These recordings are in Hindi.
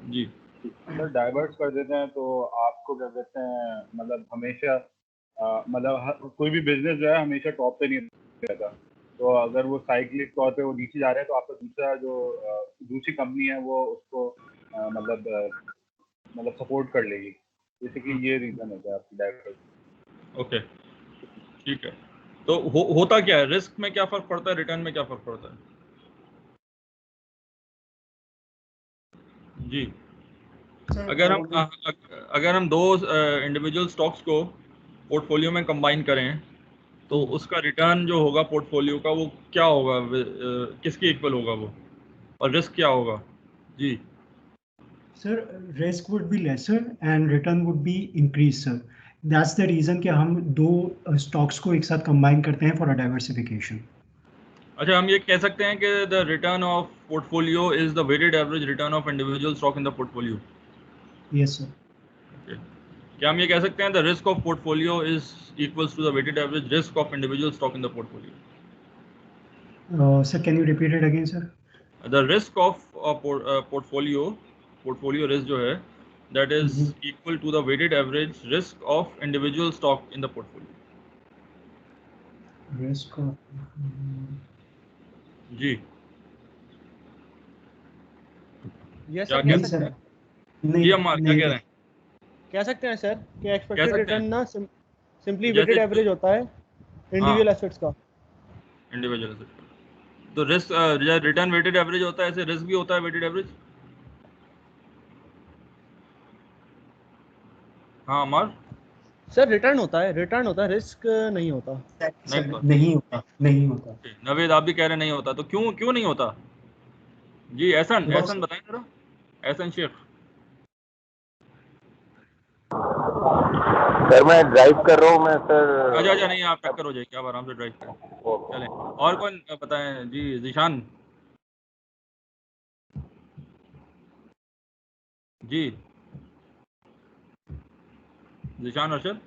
जी अगर डाइवर्स कर देते हैं तो आपको क्या कहते हैं, मतलब हमेशा मतलब कोई भी बिजनेस जो है हमेशा टॉप पे नहीं रहता। तो अगर वो साइक्लिक तौर पे वो नीचे जा रहे हैं तो आपका दूसरा जो दूसरी कंपनी है वो उसको मतलब सपोर्ट कर लेगी। जैसे कि ये रीजन होता है आपकी डाइवर्स। ओके ठीक है। तो होता क्या है, रिस्क में क्या फर्क पड़ता है, रिटर्न में क्या फर्क पड़ता है? जी अगर हम दो इंडिविजुअल स्टॉक्स को पोर्टफोलियो में कंबाइन करें तो उसका रिटर्न जो होगा पोर्टफोलियो का वो क्या होगा, किसके इक्वल होगा वो, और रिस्क क्या होगा? जी sir risk would be lesser and return would be increase sir. That's the reason कि हम दो स्टॉक्स को एक साथ कंबाइन करते हैं फॉर अ डाइवर्सिफिकेशन। अच्छा, हम ये कह सकते हैं कि the return of portfolio is the weighted average return of individual stock in the portfolio. Yes sir. क्या हम ये कह सकते हैं the risk of portfolio is equals to the weighted average risk of individual stock in the portfolio? Sir can you repeat it again sir? The risk of portfolio risk जो है that is equal to the weighted average risk of individual stock in the portfolio. Risk जी यस क्या सर, कह कह सकते हैं। जी हम क्या कह रहे हैं? कह सकते हैं सर कि एक्सपेक्टेड सकते रिटर्न हैं। ना सिंपली जैसे वेटेड एवरेज होता है इंडिविजुअल एसेट्स का। इंडिविजुअल तो रिस्क रिटर्न वेटेड एवरेज होता है, ऐसे रिस्क भी होता है वेटेड एवरेज। हाँ अमर, सर रिटर्न होता है, रिस्क नहीं होता। नहीं होता। नवेद आप भी कह रहे नहीं होता, तो क्यों नहीं होता? जी एहसन बताएं जरा, एहसन शेख। सर मैं ड्राइव कर रहा हूँ मैं सर। अच्छा नहीं, आप टक्कर हो जाएगी, आप आराम से ड्राइव करें। चलें, और कौन बताएं? जी जिशान। जी जिशान अर्शद।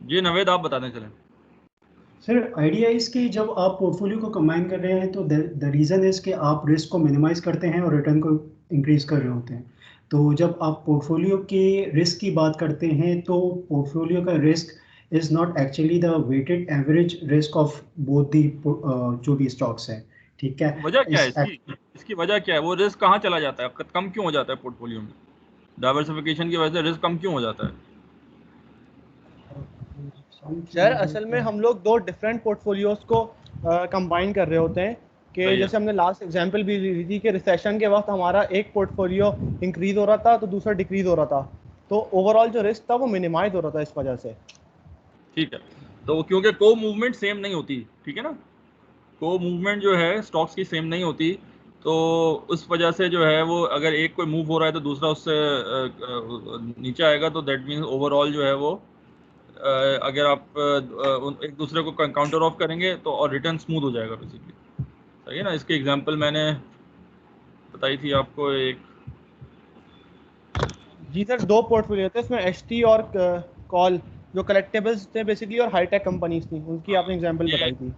जी नवेद आप बता दें। चलें सर आइडिया इस कि जब आप पोर्टफोलियो को कंबाइन कर रहे हैं तो द रीज़न इज़ कि आप रिस्क को मिनिमाइज करते हैं और रिटर्न को इंक्रीज कर रहे होते हैं। तो जब आप पोर्टफोलियो के रिस्क की बात करते हैं तो पोर्टफोलियो का risk is not actually the weighted average risk of both the जो भी स्टॉक्स हैं, ठीक है। वजह क्या है इसकी वजह क्या है? वो रिस्क कहाँ चला जाता है, कम क्यों हो जाता है पोर्टफोलियो में? डाइवर्सिफिकेशन की वजह से रिस्क कम क्यों हो जाता है? सर असल में हम लोग दो डिफरेंट पोर्टफोलियोज को कंबाइन कर रहे होते हैं कि जैसे हमने लास्ट एग्जांपल भी ली थी कि रिसेशन के वक्त हमारा एक पोर्टफोलियो इंक्रीज हो रहा था तो दूसरा डिक्रीज हो रहा था, तो ओवरऑल जो रिस्क था वो मिनिमाइज हो रहा था इस वजह से। ठीक है, तो क्योंकि को मूवमेंट सेम नहीं होती, ठीक है ना, को मूवमेंट जो है स्टॉक्स की सेम नहीं होती, तो उस वजह से जो है वो अगर एक कोई मूव हो रहा है तो दूसरा उससे नीचे आएगा, तो दैट मीन्स ओवरऑल जो है वो अगर आप एक दूसरे को काउंटर ऑफ करेंगे तो और रिटर्न स्मूथ हो जाएगा बेसिकली। सही है ना? इसकी एग्जांपल मैंने बताई थी आपको एक। जी सर, दो पोर्टफोलियो थे इसमें, एचटी और कॉल जो कलेक्टेबल्स थे बेसिकली और हाईटेक कंपनीज थी, उनकी आपने एग्जांपल बताई थी।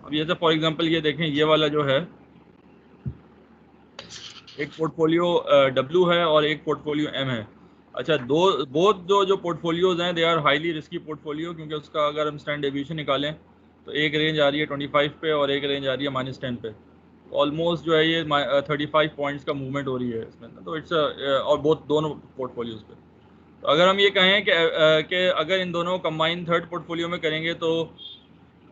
अब ये फॉर एग्जांपल ये देखें, ये वाला जो है एक पोर्टफोलियो डब्ल्यू है और एक पोर्टफोलियो एम है। अच्छा, बोथ जो पोर्टफोलियोज हैं they are highly risky portfolio, क्योंकि उसका अगर हम स्टैंडर्ड डेविएशन निकालें तो एक रेंज आ रही है 25 पे और एक रेंज आ रही है -10 पे। ऑलमोस्ट जो है ये 35 पॉइंट्स का मूवमेंट हो रही है इसमें, तो इट्स और दोनों पोर्टफोलियोज पे। तो अगर हम ये कहें कि अगर इन दोनों को कंबाइन थर्ड पोर्टफोलियो में करेंगे तो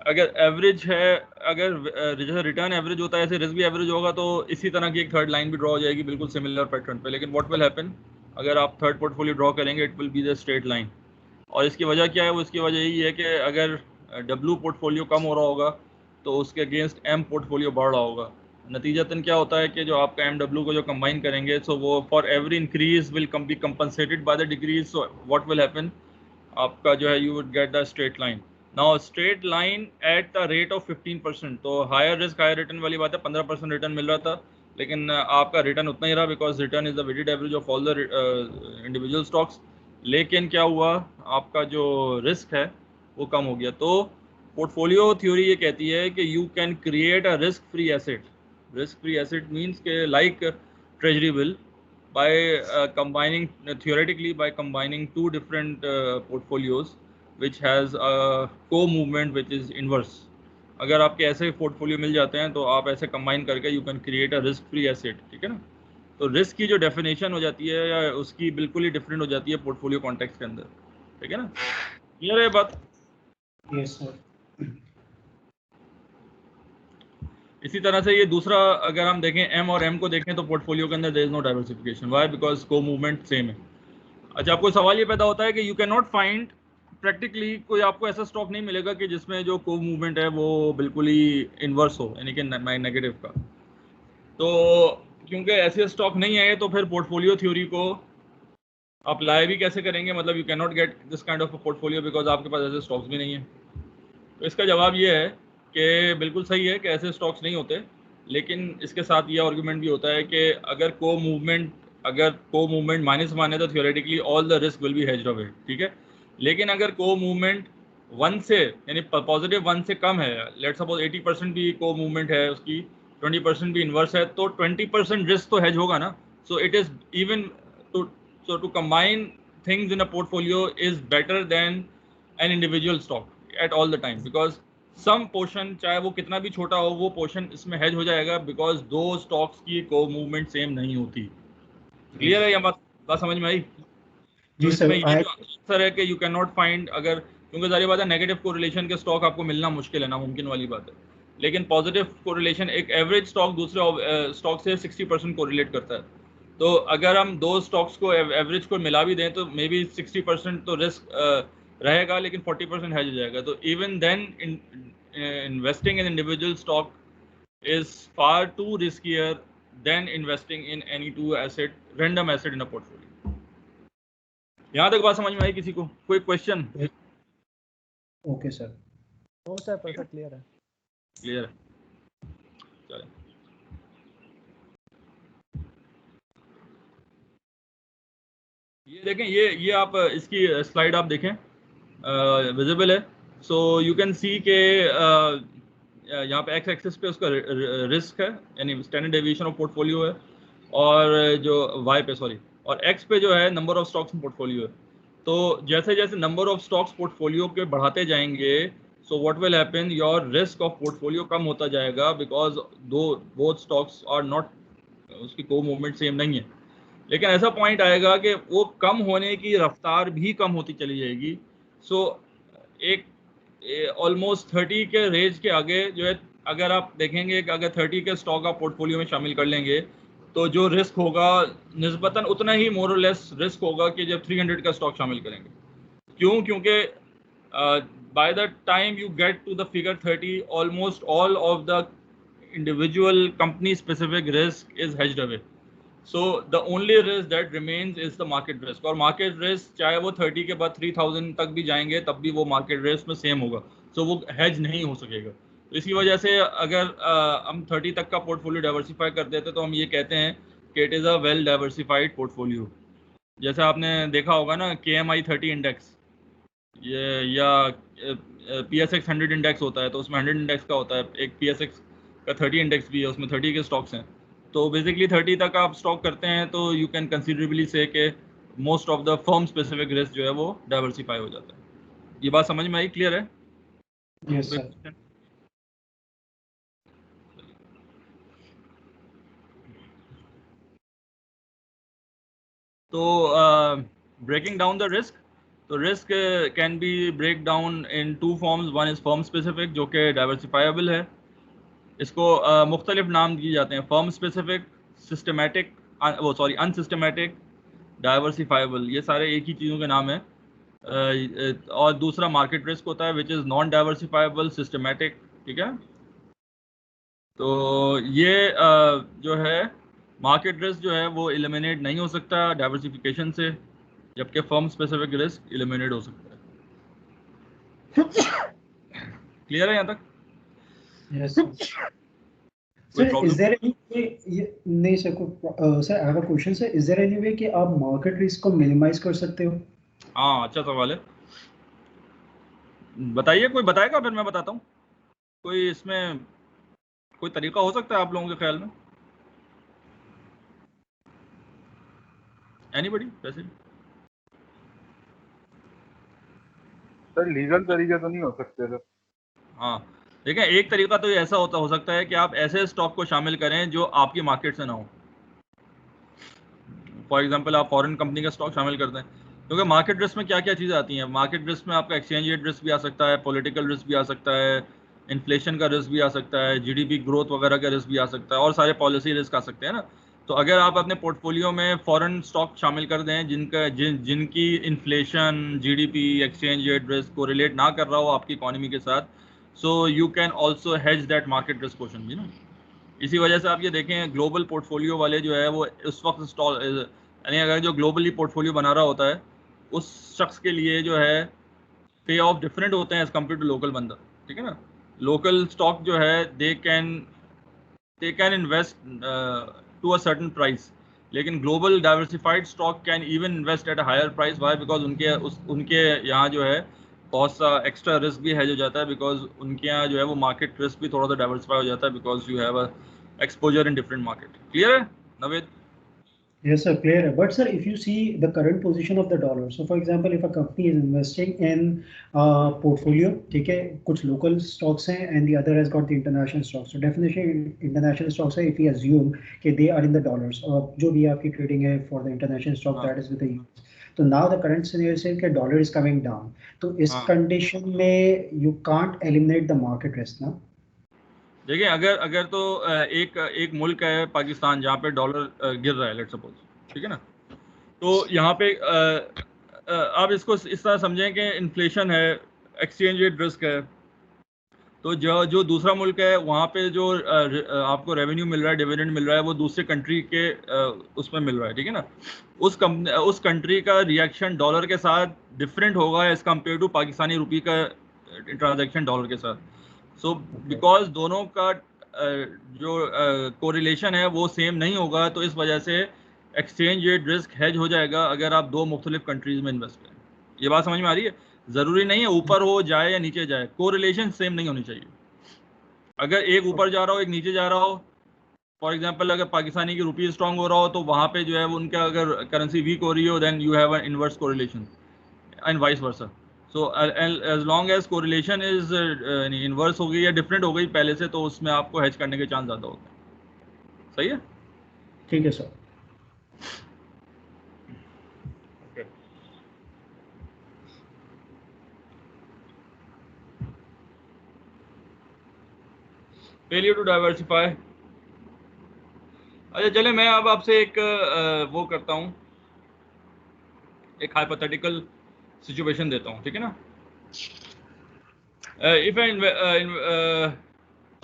अगर एवरेज है, अगर जैसे रिटर्न एवरेज होता है ऐसे रिस्क भी एवरेज होगा, तो इसी तरह की एक थर्ड लाइन भी ड्रॉ हो जाएगी बिल्कुल सिमिलर पैटर्न पे। लेकिन व्हाट विल हैपन अगर आप थर्ड पोर्टफोलियो ड्रॉ करेंगे, it will be the straight line. और इसकी वजह क्या है? वो इसकी वजह यही है कि अगर डब्ल्यू पोर्टफोलियो कम हो रहा होगा तो उसके अगेंस्ट एम पोर्टफोलियो बढ़ रहा होगा। नतीजतन क्या होता है कि जो आपका एम डब्ल्यू को जो कंबाइन करेंगे, सो वो for every increase will be compensated by the decrease. So what will happen, आपका जो है you would get the straight line. Now straight line at the rate of 15%, तो हायर रिस्क हायर रिटर्न वाली बात है, 15% रिटर्न मिल रहा था, लेकिन आपका रिटर्न उतना ही रहा because return is the weighted average of all the individual stocks. लेकिन क्या हुआ, आपका जो रिस्क है वो कम हो गया। तो पोर्टफोलियो थ्योरी ये कहती है कि you can create a risk free asset risk free asset means के like treasury bill by combining theoretically by combining two different portfolios which has a co-movement which is inverse. अगर आपके ऐसे पोर्टफोलियो मिल जाते हैं तो आप ऐसे कंबाइन करके you can create a risk free asset, ठीक है ना। तो रिस्क की जो डेफिनेशन हो जाती है या उसकी बिल्कुल ही डिफरेंट हो जाती है पोर्टफोलियो कॉन्टेक्स्ट के अंदर, ठीक है ना। क्लियर है बात? Yes sir. इसी तरह से ये दूसरा अगर हम देखें एम और एम को देखें तो पोर्टफोलियो के अंदर there is no diversification. Why? Because comovement same है। अच्छा, आपको सवाल ये पैदा होता है कि you can not find practically कोई आपको ऐसा स्टॉक नहीं मिलेगा कि जिसमें जो को मूवमेंट है वो बिल्कुल ही इन्वर्स हो, यानी कि नेगेटिव का। तो क्योंकि ऐसे स्टॉक नहीं है तो फिर पोर्टफोलियो थ्योरी को अप्लाई भी कैसे करेंगे, मतलब you can not get this kind of a portfolio because आपके पास ऐसे स्टॉक्स भी नहीं है। तो इसका जवाब ये है कि बिल्कुल सही है कि ऐसे स्टॉक्स नहीं होते, लेकिन इसके साथ ये आर्गूमेंट भी होता है कि अगर को मूवमेंट माइनस वन है तो theoretically all the risk will be hedged away, ठीक है। लेकिन अगर को मूवमेंट 1 से यानी पॉजिटिव 1 से कम है, लेट सपोज 80% भी को मूवमेंट है उसकी, 20% भी इन्वर्स है, तो 20% रिस्क तो हेज होगा ना। So it is even to combine things in a portfolio is better than an individual stock at all the time, because some portion चाहे वो कितना भी छोटा हो वो पोर्शन इसमें हेज हो जाएगा बिकॉज दो स्टॉक्स की को मूवमेंट सेम नहीं होती। क्लियर है? ये बात समझ में आई? तो इसमें ये जो आंसर है कि यू कैन नॉट फाइंड, अगर क्योंकि सारी बात है नेगेटिव कोरिलेशन के स्टॉक आपको मिलना मुश्किल है, नामुमकिन वाली बात है, लेकिन पॉजिटिव कोरिलेशन एक एवरेज स्टॉक दूसरे स्टॉक से 60% कोरिलेट करता है। तो अगर हम दो स्टॉक्स को एवरेज को मिला भी दें तो मे बी 60% तो रिस्क रहेगा लेकिन 40% हेज हो जाएगा। तो even then investing in individual stock is far too riskier than investing in any two asset random asset in a portfolio. यहाँ तक बात समझ में आई किसी को? कोई question? Okay sir. No sir, perfect clear है। क्लियर है, चलिए। ये देखें, ये आप इसकी स्लाइड आप देखें, विजिबल है। सो यू कैन सी के यहाँ पे एक्स एक्सिस पे उसका रिस्क है यानी स्टैंडर्ड डेविएशन ऑफ पोर्टफोलियो है, और जो वाई पे और एक्स पे जो है number of stocks in portfolio है। तो जैसे जैसे नंबर ऑफ स्टॉक्स पोर्टफोलियो के बढ़ाते जाएंगे so what will happen, your risk of portfolio कम होता जाएगा because both stocks are not, उसकी को मूवमेंट सेम नहीं है। लेकिन ऐसा पॉइंट आएगा कि वो कम होने की रफ्तार भी कम होती चली जाएगी। सो एक ऑलमोस्ट 30 के रेंज के आगे जो है, अगर आप देखेंगे कि अगर 30 के स्टॉक आप पोर्टफोलियो में शामिल कर लेंगे तो जो रिस्क होगा निस्बतन उतना ही मोर और लेस रिस्क होगा कि जब 300 का स्टॉक शामिल करेंगे। क्यों? क्योंकि by the time you get to the figure 30 almost all of the individual company specific risk is hedged away. So the only risk that remains is the market risk, और market risk चाहे वो 30 के बाद 3000 तक भी जाएंगे तब भी वो market risk में सेम होगा, so वो hedge नहीं हो सकेगा। तो इसी वजह से अगर हम 30 तक का पोर्टफोलियो डाइवर्सिफाई कर देते तो हम ये कहते हैं कि it is a well diversified portfolio. जैसे आपने देखा होगा ना KMI 30 इंडेक्स ये या PSX 100 इंडेक्स होता है, तो उसमें 100 इंडेक्स का होता है, एक PSX का 30 इंडेक्स भी है, उसमें 30 के स्टॉक्स हैं। तो बेसिकली 30 तक आप स्टॉक करते हैं तो यू कैन कंसिडरेबली से कि most of the firm specific risk जो है वो डाइवर्सिफाई हो जाता है। ये बात समझ में आई? क्लियर है? Yes sir. तो ब्रेकिंग डाउन द रिस्क, तो risk can be break down in two forms. One is firm specific जो कि डाइवर्सिफाइबल है, इसको मुख्तलिफ नाम दिए जाते हैं, firm specific, systematic, unsystematic, diversifiable, ये सारे एक ही चीज़ों के नाम है। और दूसरा मार्केट रिस्क होता है which is non diversifiable systematic, ठीक है। तो ये जो है मार्केट रिस्क जो है वो एलिमिनेट नहीं हो सकता डाइवर्सिफिकेशन से, जबकि फर्म स्पेसिफिक रिस्क एलिमिनेट हो सकता है। क्लियर है यहाँ तक? Yes, sir. Sir, is there any way? नहीं sir, sir I have a question sir, is there any way कि आप मार्केट रिस्क को मिनिमाइज कर सकते हो? हाँ, अच्छा सवाल है, बताइए। कोई बताएगा फिर मैं बताता हूँ। कोई इसमें कोई तरीका हो सकता है आप लोगों के ख्याल में? एनीबॉडी? वैसे सर लीगल तरीके तो नहीं हो सकते सर? हाँ, देखें, एक तरीका तो ये ऐसा हो सकता है कि आप ऐसे स्टॉक को शामिल करें जो आपकी मार्केट से ना हो। फॉर एग्जांपल आप फॉरेन कंपनी का स्टॉक शामिल करते हैं, क्योंकि मार्केट रिस्क में क्या क्या चीज़ें आती हैं। मार्केट रिस्क में आपका एक्सचेंज रेट रिस्क भी आ सकता है, पॉलिटिकल रिस्क भी आ सकता है, इन्फ्लेशन का रिस्क भी आ सकता है, जीडीपी ग्रोथ वगैरह का रिस्क भी आ सकता है, और सारे पॉलिसी रिस्क आ सकते हैं ना। तो अगर आप अपने पोर्टफोलियो में फॉरेन स्टॉक शामिल कर दें जिनकी inflation, GDP, exchange rate risk को रिलेट ना कर रहा हो आपकी इकोनॉमी के साथ, सो you can also hedge that market risk portion भी ना। इसी वजह से आप ये देखें, ग्लोबल पोर्टफोलियो वाले जो है वो उस वक्त स्टॉल, यानी अगर जो ग्लोबली पोर्टफोलियो बना रहा होता है उस शख्स के लिए जो है पे ऑफ डिफरेंट होते हैं एज कम्पेयर टू लोकल बंदा, ठीक है ना। लोकल स्टॉक जो है they can invest to a certain price, लेकिन global diversified stock can even invest at a higher price. Why? Because उनके यहाँ जो है बहुत सा एक्स्ट्रा रिस्क भी है जो जाता है, बिकॉज उनके यहाँ जो है वो मार्केट रिस्क भी थोड़ा सा डाइवर्सिफाई हो जाता है, because you have a exposure in different market. Clear है Naved? Yes, sir, clear. But sir, if you see the current position of the dollar, so for example, if a company is investing in portfolio, ठीक है, कुछ local stocks हैं and the other has got the international stocks. So definitely international stocks है, if we assume कि they are in the dollars, जो भी आपकी trading है for the international stock that is with the US. So now the current scenario is कि dollar is coming down. तो इस condition में you can't eliminate the market risk ना? देखिए, अगर तो एक मुल्क है पाकिस्तान जहाँ पे डॉलर गिर रहा है, लेट्स सपोज, ठीक है ना, तो यहाँ पे आप इसको इस तरह समझें कि इन्फ्लेशन है, एक्सचेंज रेट रिस्क है, तो जो दूसरा मुल्क है वहाँ पे जो आपको रेवेन्यू मिल रहा है, डिविडेंड मिल रहा है, वो दूसरे कंट्री के उसमें मिल रहा है, ठीक है ना। उस कंट्री का रिएक्शन डॉलर के साथ डिफरेंट होगा एज कम्पेयर टू पाकिस्तानी रुपये का ट्रांजैक्शन डॉलर के साथ। सो बिकॉज दोनों का जो कोरिलेशन है वो सेम नहीं होगा, तो इस वजह से एक्सचेंज रेट रिस्क हेज हो जाएगा अगर आप दो मुख्तलिफ कंट्रीज में इन्वेस्ट करें। ये बात समझ में आ रही है? ज़रूरी नहीं है ऊपर हो जाए या नीचे जाए, कोरिलेशन सेम नहीं होनी चाहिए। अगर एक ऊपर जा रहा हो एक नीचे जा रहा हो, फॉर एग्जांपल अगर पाकिस्तानी की रुपये स्ट्रांग हो रहा हो तो वहाँ पे जो है उनका अगर करेंसी वीक हो रही हो, then you have an inverse correlation and vice versa. So as long as correlation is inverse हो गई या डिफरेंट हो गई पहले से, तो उसमें आपको हेज करने के चांस ज़्यादा होते हैं। सही है? ठीक है सर। Failure to diversify. अच्छा चले, मैं अब आपसे एक वो करता हूँ, एक हाइपोथेटिकल सिचुएशन देता हूँ, ठीक है ना।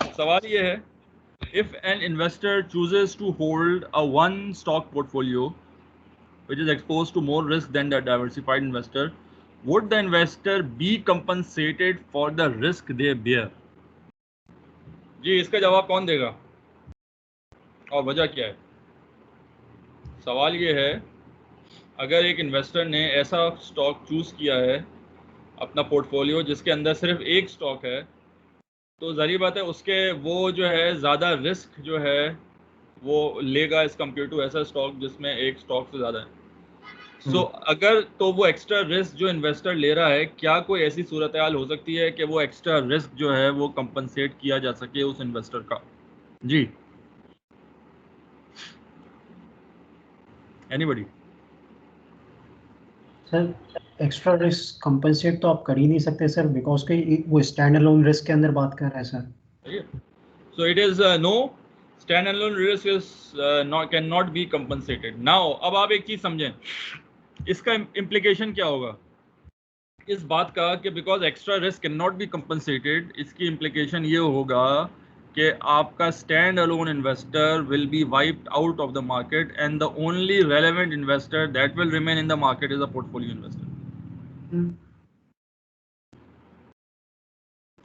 सवाल ये है, if an investor chooses to hold a one stock portfolio which is exposed to more risk than the diversified investor, would the investor be compensated for the risk they bear? जी, इसका जवाब कौन देगा और वजह क्या है? सवाल ये है, अगर एक इन्वेस्टर ने ऐसा स्टॉक चूज किया है अपना पोर्टफोलियो जिसके अंदर सिर्फ एक स्टॉक है, तो ज़ाहिर बात है उसके वो जो है ज़्यादा रिस्क जो है वो लेगा एज कम्पेयर टू ऐसा स्टॉक जिसमें एक स्टॉक से ज़्यादा है। सो अगर तो वो एक्स्ट्रा रिस्क जो इन्वेस्टर ले रहा है, क्या कोई ऐसी सूरत हाल हो सकती है कि वो एक्स्ट्रा रिस्क जो है वो कंपनसेट किया जा सके उस इन्वेस्टर का? जी, anybody? Sir extra risk compensate तो आप कर ही नहीं सकते सर, बिकॉज के वो स्टैंड अलोन रिस्क के अंदर बात कर रहा है sir. So it is no, stand alone risk is can not be compensated. Now अब आप एक चीज समझें, इसका इम्प्लीकेशन क्या होगा इस बात का कि because extra risk can not be compensated, इसकी इम्प्लीकेशन ये होगा कि आपका stand alone investor will be wiped out of the market and the only relevant investor that will remain in the market is a portfolio investor.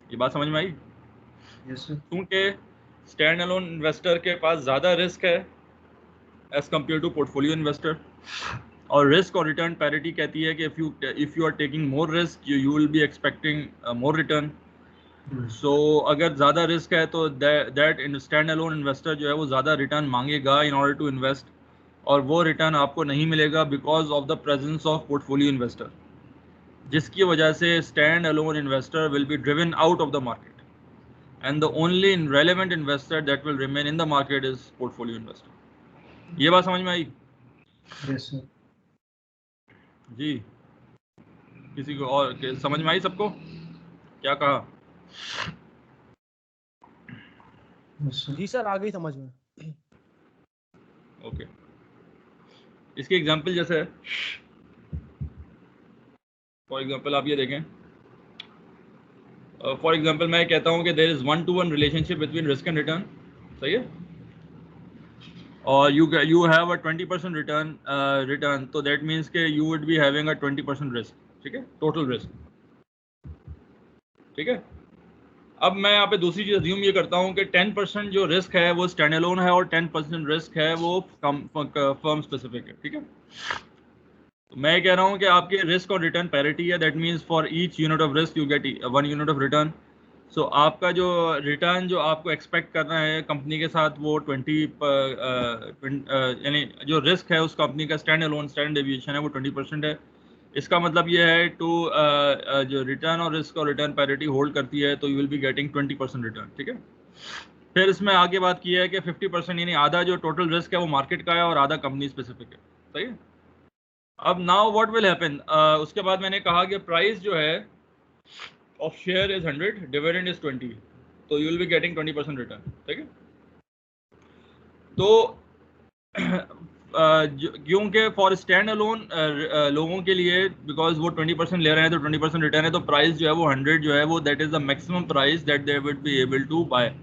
ये बात समझ में आई? Yes sir. क्योंकि स्टैंड अलोन इन्वेस्टर के पास ज़्यादा रिस्क है as compare to portfolio investor, और रिस्क और रिटर्न पैरिटी कहती है कि if you are taking more risk you will be expecting more return. So अगर ज़्यादा रिस्क है तो दैट स्टैंड अलोन इन्वेस्टर जो है वो ज़्यादा रिटर्न मांगेगा इन ऑर्डर टू इन्वेस्ट, और वो रिटर्न आपको नहीं मिलेगा because of the presence of portfolio investor, जिसकी वजह से stand alone investor will be driven out of the market and the only relevant investor that will remain in the market is portfolio investor. ये बात समझ में आई? Yes sir. जी, किसी को और समझ में आई? सबको क्या कहा? जी सर, आ गई समझ में। ओके, इसकी एग्जांपल जैसे है, फॉर एग्जांपल आप ये देखें, फॉर एग्जांपल मैं कहता हूं कि there is 1-to-1 relationship between risk and return, सही है, और यू हैव अ 20% रिटर्न, तो दैट मींस के you would be having a 20% risk, ठीक है, टोटल रिस्क, ठीक है। अब मैं यहाँ पे दूसरी चीज अज्यूम ये करता हूँ कि 10% जो रिस्क है वो स्टैंड अलोन है और 10% रिस्क है वो फर्म स्पेसिफिक है, ठीक है। तो मैं कह रहा हूँ कि आपके रिस्क और रिटर्न पैरिटी है, that means for each unit of risk you get 1 unit of return. So आपका जो रिटर्न जो आपको एक्सपेक्ट करना है कंपनी के साथ वो 20 यानी जो रिस्क है उस कंपनी का स्टैंड अलोन स्टैंड डेविएशन है वो 20% है। इसका मतलब ये है टू जो रिटर्न और रिस्क और रिटर्न पैरिटी होल्ड करती है तो you will be getting 20% return, ठीक है। फिर इसमें आगे बात की है कि 50% यानी आधा जो टोटल रिस्क है वो मार्केट का है और आधा कंपनी स्पेसिफिक है, सही है। अब नाउ व्हाट विल हैपन, उसके बाद मैंने कहा कि प्राइस जो है of share is 100, dividend is 20, तो you will be getting 20% return, ठीक है। तो क्योंकि फॉर स्टैंड अलोन लोगों के लिए बिकॉज वो 20% ले रहे हैं तो 20% रिटर्न है, तो प्राइस जो है वो 100 जो है वो that is the maximum price that they would be able to buy.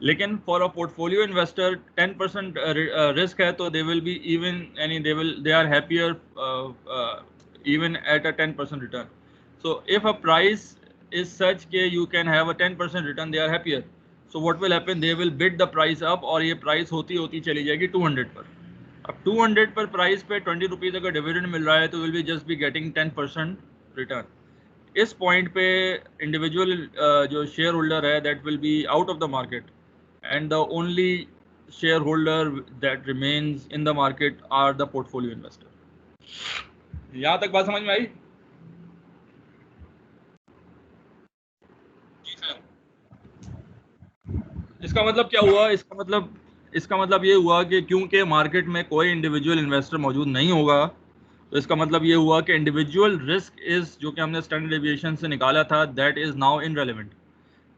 लेकिन for a portfolio investor 10% risk है तो दे विल बी इवन यानी they are happier even at a 10% return. So if a price is such कि you can have a 10% return, they are happier. So what will happen, they will bid the price up और ये प्राइस होती होती चली जाएगी 200 पर। अब 200 पर प्राइस पे 20 रुपीज़ अगर डिविडेंड मिल रहा है तो will be just be getting 10% return. इस पॉइंट पे इंडिविजुअल जो शेयर होल्डर है that will be out of the market and the only share holder that remains in the market are the portfolio investor. यहाँ तक बात समझ में आई? इसका मतलब क्या हुआ? इसका मतलब ये हुआ कि क्योंकि मार्केट में कोई इंडिविजुअल इन्वेस्टर मौजूद नहीं होगा तो इसका मतलब ये हुआ कि इंडिविजुअल रिस्क इज जो कि हमने स्टैंडर्ड डेविएशन से निकाला था दैट इज नाउ इनरेलेवेंट,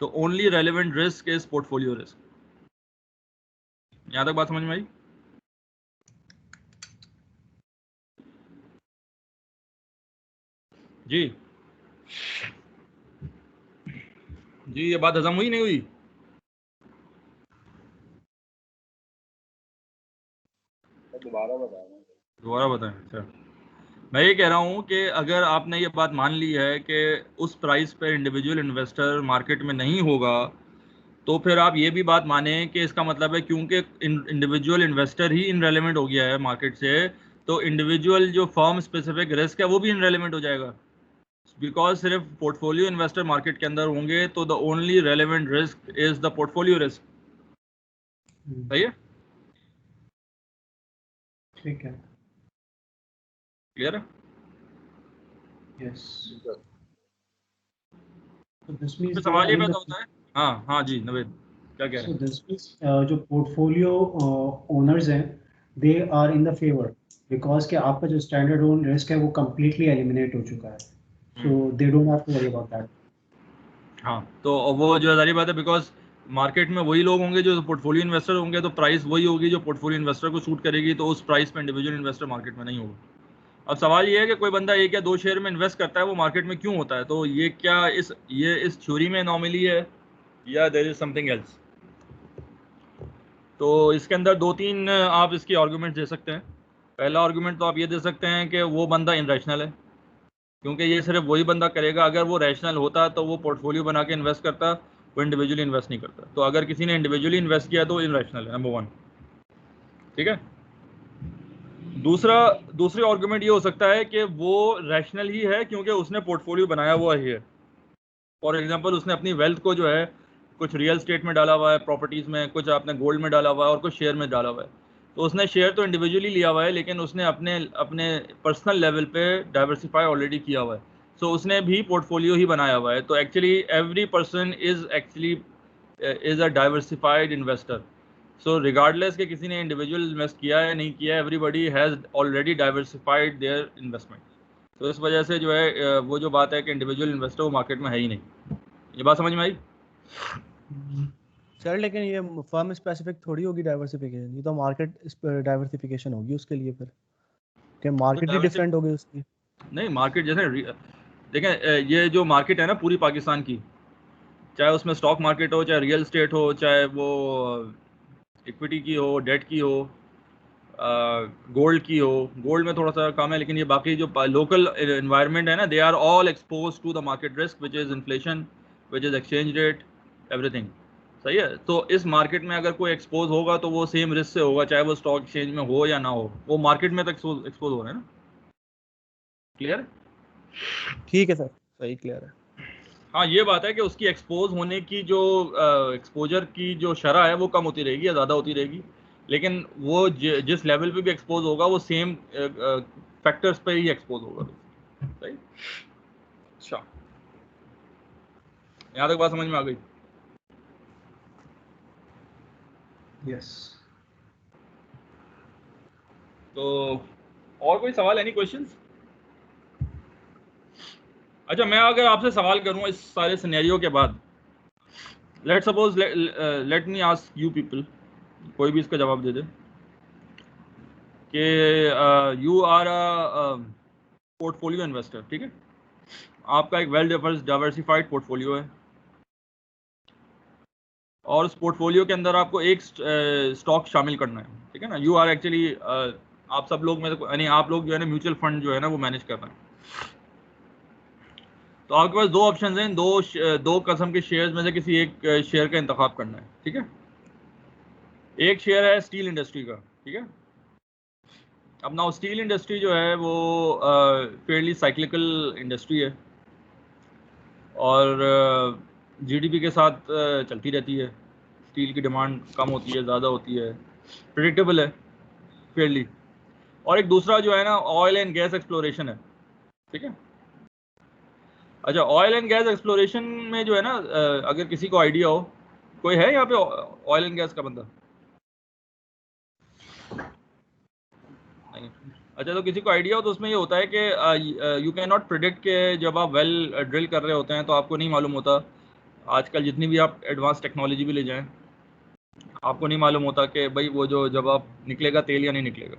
तो only relevant risk is portfolio risk. यहां तक बात समझ में आई? जी जी, ये बात हजम हुई नहीं हुई? दोबारा बताएं। अच्छा, मैं ये कह रहा हूँ कि अगर आपने ये बात मान ली है कि उस प्राइस पर इंडिविजुअल इन्वेस्टर मार्केट में नहीं होगा तो फिर आप ये भी बात माने कि इसका मतलब है क्योंकि इंडिविजुअल इन्वेस्टर ही इनरेलेवेंट हो गया है मार्केट से तो इंडिविजुअल जो फर्म स्पेसिफिक रिस्क है वो भी इनरेलेवेंट हो जाएगा बिकॉज सिर्फ पोर्टफोलियो इन्वेस्टर मार्केट के अंदर होंगे तो the only relevant risk is the portfolio risk. सही है? ठीक है, क्लियर है? यस। So this means सवाल ये पैदा होता है। हाँ हाँ जी नवेद, क्या कह रहे हैं? So this means जो पोर्टफोलियो ओनर्स हैं they are in the favour because कि आपका जो स्टैंडर्ड ओन रिस्क है वो कम्प्लीटली एलिमिनेट हो चुका है, so they don't have to worry about that. हाँ, तो वो जो सारी बात है बिकॉज मार्केट में वही लोग होंगे जो पोर्टफोलियो इन्वेस्टर होंगे तो प्राइस वही होगी जो पोर्टफोलियो इन्वेस्टर को सूट करेगी, तो उस प्राइस पे इंडिविजुअल इन्वेस्टर मार्केट में नहीं होगा। अब सवाल ये है कि कोई बंदा एक या दो शेयर में इन्वेस्ट करता है वो मार्केट में क्यों होता है, तो ये क्या इस थ्योरी में नॉर्मली है या देयर इज समथिंग एल्स? तो इसके अंदर दो तीन आप इसकी आर्गूमेंट दे सकते हैं। पहला आर्गूमेंट तो आप ये दे सकते हैं कि वो बंदा इनरैशनल है क्योंकि ये सिर्फ वही बंदा करेगा, अगर वो रैशनल होता तो वो पोर्टफोलियो बना के इन्वेस्ट करता, वो इंडिविजुअली इन्वेस्ट नहीं करता। तो अगर किसी ने इंडिविजुअली इन्वेस्ट किया तो इनरैशनल है, नंबर 1, ठीक है। दूसरी आर्गुमेंट ये हो सकता है कि वो रैशनल ही है क्योंकि उसने पोर्टफोलियो बनाया हुआ ही है, फॉर एग्जांपल उसने अपनी वेल्थ को जो है कुछ रियल स्टेट में डाला हुआ है, प्रॉपर्टीज़ में, कुछ आपने गोल्ड में डाला हुआ है और कुछ शेयर में डाला हुआ है। तो उसने शेयर तो इंडिविजुअली लिया हुआ है, लेकिन उसने अपने अपने पर्सनल लेवल पे डाइवर्सिफाई ऑलरेडी किया हुआ है। सो उसने भी पोर्टफोलियो ही बनाया हुआ है। तो actually every person is a diversified investor. So regardless कि किसी ने इंडिविजुअल इन्वेस्ट किया है नहीं किया है, everybody has already diversified their investment. तो इस वजह से जो है वो जो बात है कि इंडिविजुअल इन्वेस्टर वो मार्केट में है ही नहीं। ये बात समझ में आई? सर लेकिन ये फर्म स्पेसिफिक थोड़ी होगी डाइवर्सिफिकेशन, ये तो मार्केट डाइवर्सिफिकेशन होगी उसके लिए फिर, कि मार्केट ही डिफरेंट होगी उसकी। नहीं, मार्केट जैसे देखें, ये जो मार्केट है ना पूरी पाकिस्तान की, चाहे उसमें स्टॉक मार्केट हो, चाहे रियल एस्टेट हो, चाहे वो इक्विटी की हो, डेट की हो, गोल्ड की हो। गोल्ड में थोड़ा सा कम है, लेकिन ये बाकी जो लोकल एनवायरनमेंट है ना, they are all expose to the market risk which is inflation, which is exchange rate, everything. सही है। तो इस मार्केट में अगर कोई एक्सपोज होगा तो वो सेम रिस्क से होगा, चाहे वो स्टॉक एक्सचेंज में हो या ना हो, वो मार्केट में तक एक्सपोज हो रहे हैं ना। क्लियर? ठीक है सर, सही क्लियर है। हाँ, ये बात है कि उसकी एक्सपोज होने की जो एक्सपोजर की जो शरह है वो कम होती रहेगी या ज़्यादा होती रहेगी, लेकिन वो जिस लेवल पे भी एक्सपोज होगा वो सेम फैक्टर्स पे ही एक्सपोज होगा। सही। अच्छा, यहाँ तक बात समझ में आ गई? यस। तो और कोई सवाल, एनी क्वेश्चंस? अच्छा, मैं अगर आपसे सवाल करूं इस सारे सिनेरियो के बाद, let suppose let me ask you people, कोई भी इसका जवाब दे दे कि you are a portfolio investor, ठीक है? आपका एक वेल डाइवर्सिफाइड पोर्टफोलियो है और उस पोर्टफोलियो के अंदर आपको एक स्टॉक शामिल करना है, ठीक है ना? यू आर एक्चुअली आप सब लोग में यानी आप लोग जो है ना म्यूचुअल फंड जो है ना वो मैनेज कर रहे हैं। तो आपके पास दो ऑप्शन हैं, दो किस्म के शेयर्स में से किसी एक शेयर का इंतखाब करना है, ठीक है? एक शेयर है स्टील इंडस्ट्री का, ठीक है? अब ना स्टील इंडस्ट्री जो है वो फेयरली साइक्लिकल इंडस्ट्री है और जीडीपी के साथ चलती रहती है। स्टील की डिमांड कम होती है, ज़्यादा होती है, प्रेडिक्टेबल है फेयरली। और एक दूसरा जो है ना ऑयल एंड गैस एक्सप्लोरेशन है, ठीक है? अच्छा, ऑयल एंड गैस एक्सप्लोरेशन में जो है ना अगर किसी को आइडिया हो, कोई है यहाँ पे ऑयल एंड गैस का बंदा? नहीं। अच्छा, तो किसी को आइडिया हो तो उसमें ये होता है कि यू कैन नॉट प्रिडिक्ट के जब आप वेल ड्रिल कर रहे होते हैं तो आपको नहीं मालूम होता, आजकल जितनी भी आप एडवांस टेक्नोलॉजी भी ले जाएं, आपको नहीं मालूम होता कि भाई वो जो जब आप निकलेगा तेल या नहीं निकलेगा,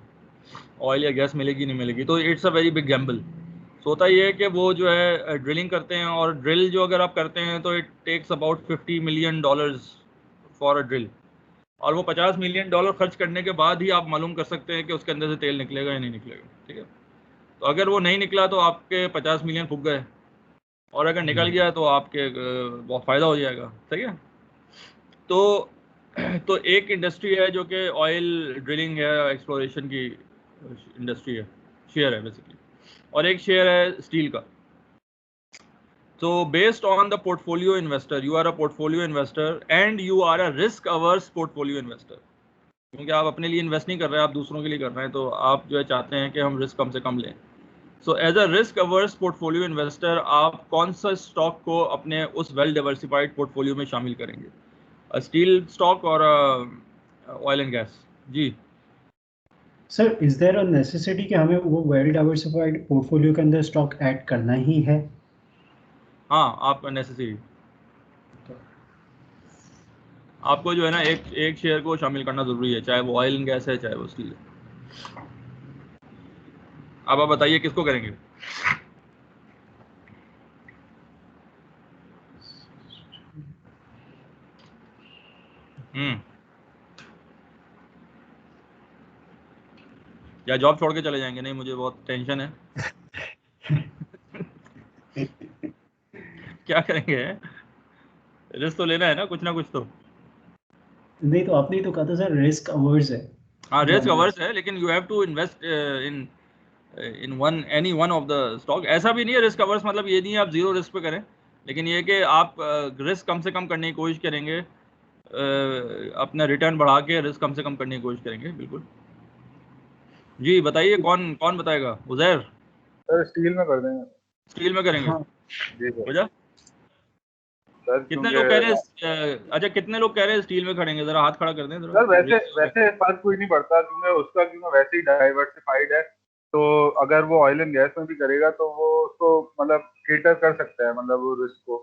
ऑयल या गैस मिलेगी नहीं मिलेगी। तो it's a very big Gamble. तो होता ये है कि वो जो है ड्रिलिंग करते हैं, और ड्रिल जो अगर आप करते हैं तो it takes about $50 million for a drill, और वो $50 मिलियन खर्च करने के बाद ही आप मालूम कर सकते हैं कि उसके अंदर से तेल निकलेगा या नहीं निकलेगा, ठीक है? तो अगर वो नहीं निकला तो आपके 50 मिलियन फूक गए, और अगर निकल गया तो आपके बहुत फ़ायदा हो जाएगा। सही है। तो एक इंडस्ट्री है जो कि ऑयल ड्रिलिंग है, एक्सप्लोरेशन की इंडस्ट्री है, शेयर है बेसिकली, और एक शेयर है स्टील का। So based on the portfolio investor, you are a portfolio investor and you are a risk averse portfolio investor, क्योंकि आप अपने लिए इन्वेस्ट नहीं कर रहे हैं, आप दूसरों के लिए कर रहे हैं, तो आप जो है चाहते हैं कि हम रिस्क कम से कम लें। So as a risk averse portfolio investor, आप कौन सा स्टॉक को अपने उस वेल डाइवर्सिफाइड पोर्टफोलियो में शामिल करेंगे? स्टील स्टॉक और ऑयल एंड गैस? जी sir, is there a necessity कि हमें वो वेल डाइवर्सिफाइड पोर्टफोलियो के अंदर स्टॉक ऐड करना ही है? हाँ, आप नेसेसरी, आपको जो है ना एक शेयर को शामिल करना जरूरी है, चाहे वो ऑयल एंड गैस है चाहे वो स्टील है। अब आप बताइए किसको करेंगे? या जॉब छोड़ के चले जाएंगे? नहीं, मुझे बहुत टेंशन है। क्या करेंगे? रिस्क तो लेना है ना, कुछ ना कुछ तो। नहीं, तो आपने ही तो कहा था सर रिस्क अवर्स है। हाँ, रिस्क अवर्स है, लेकिन you have to invest in one any one of the stock. ऐसा भी नहीं है रिस्क अवर्स मतलब ये नहीं है आप जीरो रिस्क पे करें, लेकिन ये कि आप रिस्क कम से कम करने की कोशिश करेंगे, अपना रिटर्न बढ़ा के रिस्क कम से कम करने की कोशिश करेंगे। बिल्कुल जी, बताइए कौन कौन बताएगा? उजैर? सर स्टील में कर देंगे। स्टील में करेंगे? हाँ जी सर। वजह? सर कितने क्योंकि लोग कह रहे हैं अच्छा कितने लोग कह रहे हैं स्टील में खड़ेंगे? जरा हाथ खड़ा कर दें जरा। सर वैसे वैसे फर्क कोई नहीं पड़ता, क्योंकि उसका क्योंकि वैसे ही डाइवर्सिफाइड है, तो अगर वो ऑयल एंड गैस में भी करेगा तो वो उसको मतलब केटर कर सकता है, मतलब वो रिस्क को।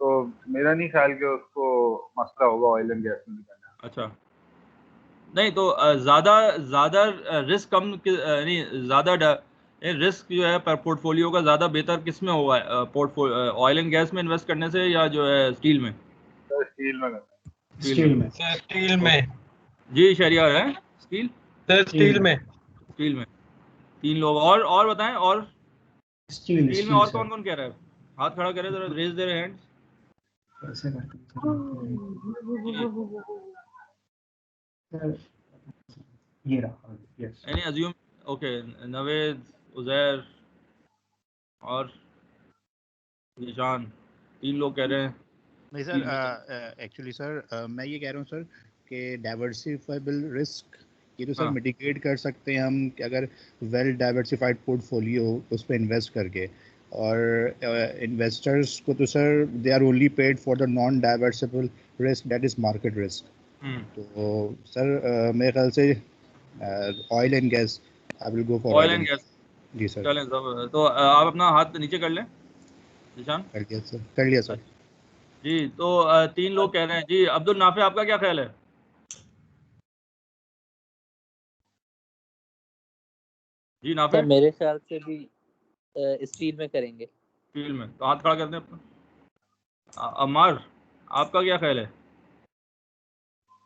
तो मेरा नहीं ख्याल कि उसको मसला होगा ऑयल एंड गैस में भी करना। अच्छा, नहीं तो ज़्यादा ज़्यादा रिस्क कम नहीं, ज़्यादा रिस्क जो है पर पोर्टफोलियो का ज़्यादा बेहतर किस में होगा? ऑयल एंड गैस में इन्वेस्ट करने से या जो है स्टील में? सर स्टील में करना है। स्टील में। स्टील में। सर स्टील में। जी शहरियार है स्टील? सर स्टील में। स्टील में 3 लोग और बताएं। और स्टील स्टील में स्टील और सर। कौन कौन कह रहा है? हाथ खड़ा करें जरा, रेज दे रहे हैंड्स। कैसे करते हैं सर? ये रहा, yes. Any assume? Okay, Naved, Uzair और निशान, 3 लोग कह रहे हैं नहीं स्टील में। सर, एक्चुअली सर मैं ये कह रहा हूँ सर कि डाइवर्सिफाइबल रिस्क ये तो सर हाँ मिटिगेट कर सकते हैं हम कि अगर वेल डाइवर्सिफाइड पोर्टफोलियो उस पर इन्वेस्ट करके, और इन्वेस्टर्स को तो sir they are only paid for the non diversifiable risk, that is market risk. तो सर मेरे ख्याल से oil and gas, I will go for oil oil and and gas. Gas. जी सर। चलें सब, तो आप अपना हाथ नीचे कर लें निशान। कर लिया सर, कर लिया सर। जी, तो 3 लोग कह रहे हैं। जी अब्दुल नाफे, आपका क्या ख्याल है? जी नाफे? सर मेरे ख्याल से भी स्टील में करेंगे। स्टील में, तो हाथ खड़ा कर दें अपना। अम्मार, आपका क्या ख्याल है?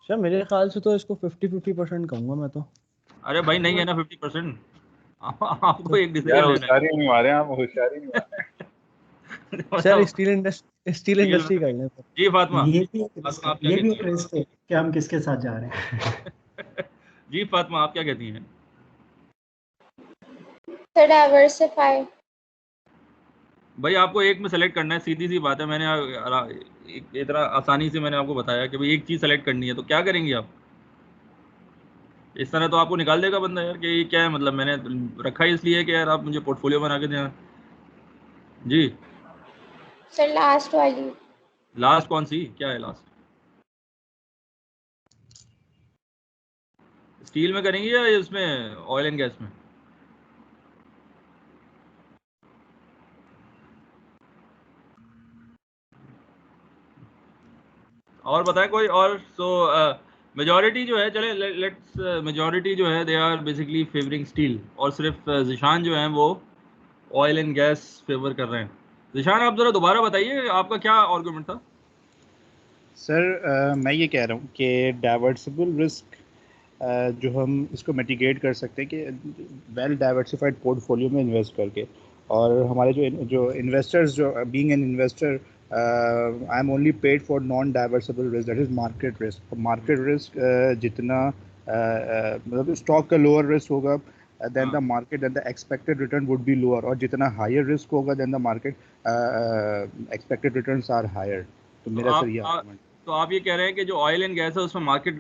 सर मेरे ख्याल से तो इसको 50-50% कहूंगा मैं तो। अरे भाई नहीं है ना 50%, आपको एक यार डिसीजन लेना होशियारी नहीं मारे आप, होशियारी नहीं मारे। है। सर बताओ। स्टील इंडस्ट्री कर लें। जी फातिमा, ये भी एक रिस्क फातिमा है, आप क्या ये भी कहती एक रिस्क है कि हम किसके साथ जा रहे हैं। हैं? जी फातिमा, आप क्या कहती हैं? Sir diversify. भाई आपको एक में सेलेक्ट करना है, सीधी सी बात है। मैंने इतना आसानी से मैंने आपको बताया कि भाई एक चीज सेलेक्ट करनी है, तो क्या करेंगे आप? इस तरह तो आपको निकाल देगा बंदा यार कि ये क्या है, मतलब मैंने रखा ही इसलिए कि यार आप मुझे पोर्टफोलियो बना के देना। जी सर लास्ट वाली। लास्ट कौन सी, क्या है लास्ट? स्टील में करेंगे या इसमें ऑयल एंड गैस में? और बताएं कोई और। सो मेजॉरिटी जो है, चले लेट्स, मेजॉरिटी जो है they are basically favouring steel, और सिर्फ जिशान जो है वो ऑयल एंड गैस फेवर कर रहे हैं। जिशान आप जरा दोबारा बताइए, आपका क्या आर्गुमेंट था? सर मैं ये कह रहा हूँ कि डाइवर्सिबल रिस्क जो हम इसको मिटिगेट कर सकते हैं कि वेल डाइवर्सिफाइड पोर्टफोलियो में इन्वेस्ट करके, और हमारे जो जो इन्वेस्टर्स, जो being an investor I am only paid for non diversifiable risk, that is market risk. Market risk जितना मतलब स्टॉक का लोअर रिस्क होगा देन द हाँ, market, then the expected return would be lower, और जितना हायर रिस्क होगा then the market expected returns are higher. तो तो मेरा सर ये आर्गुमेंट। तो आप ये कह रहे हैं कि जो ऑयल एंड गैस है उसमें मार्केट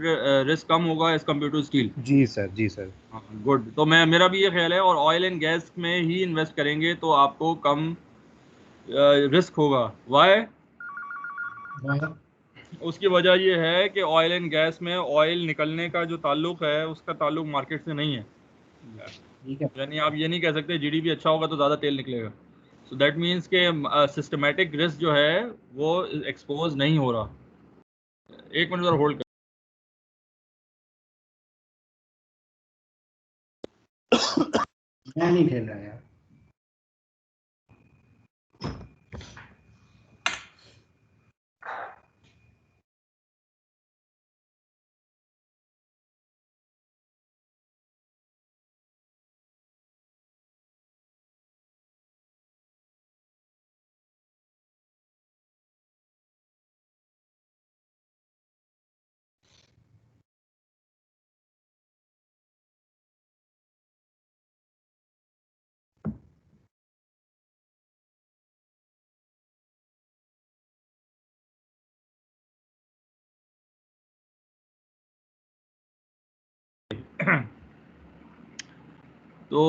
रिस्क कम होगा एज कम्पेयर टू स्टील। जी सर, जी सर। हाँ गुड, तो मैं, मेरा भी ये ख्याल है, और ऑयल एंड गैस में ही इन्वेस्ट करेंगे तो आपको कम रिस्क होगा। वाई? उसकी वजह ये है कि ऑयल एंड गैस में ऑयल निकलने का जो ताल्लुक है उसका ताल्लुक मार्केट से नहीं है। ठीक है। यानी आप ये नहीं कह सकते जीडीपी अच्छा होगा तो ज़्यादा तेल निकलेगा। सो दैट मीन्स के सिस्टमेटिक रिस्क जो है वो एक्सपोज नहीं हो रहा। एक मिनट होल्ड कर। मैं नहीं खेल रहा यार। तो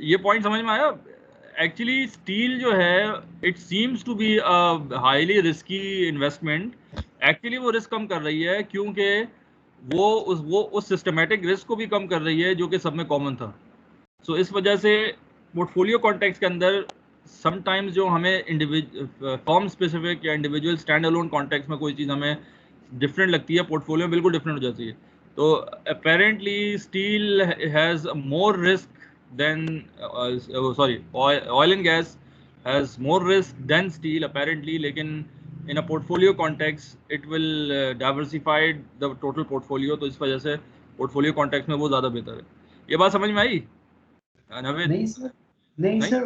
ये पॉइंट समझ में आया। एक्चुअली स्टील जो है it seems to be highly risky investment, actually वो रिस्क कम कर रही है क्योंकि वो उस सिस्टमेटिक रिस्क को भी कम कर रही है जो कि सब में कॉमन था। सो इस वजह से पोर्टफोलियो कॉन्टेक्स्ट के अंदर समटाइम्स जो हमें फॉर्म स्पेसिफिक या इंडिविजुअल स्टैंड अलोन कॉन्टेक्स्ट में कोई चीज़ हमें डिफरेंट लगती है, पोर्टफोलियो बिल्कुल डिफरेंट हो जाती है। तो apparently steel has more risk than oil and gas has more risk than steel apparently, लेकिन in a portfolio context it will diversify the total portfolio, तो इस वजह से portfolio context में वो ज़्यादा बेहतर है। ये बात समझ में आई नवेद? नहीं सर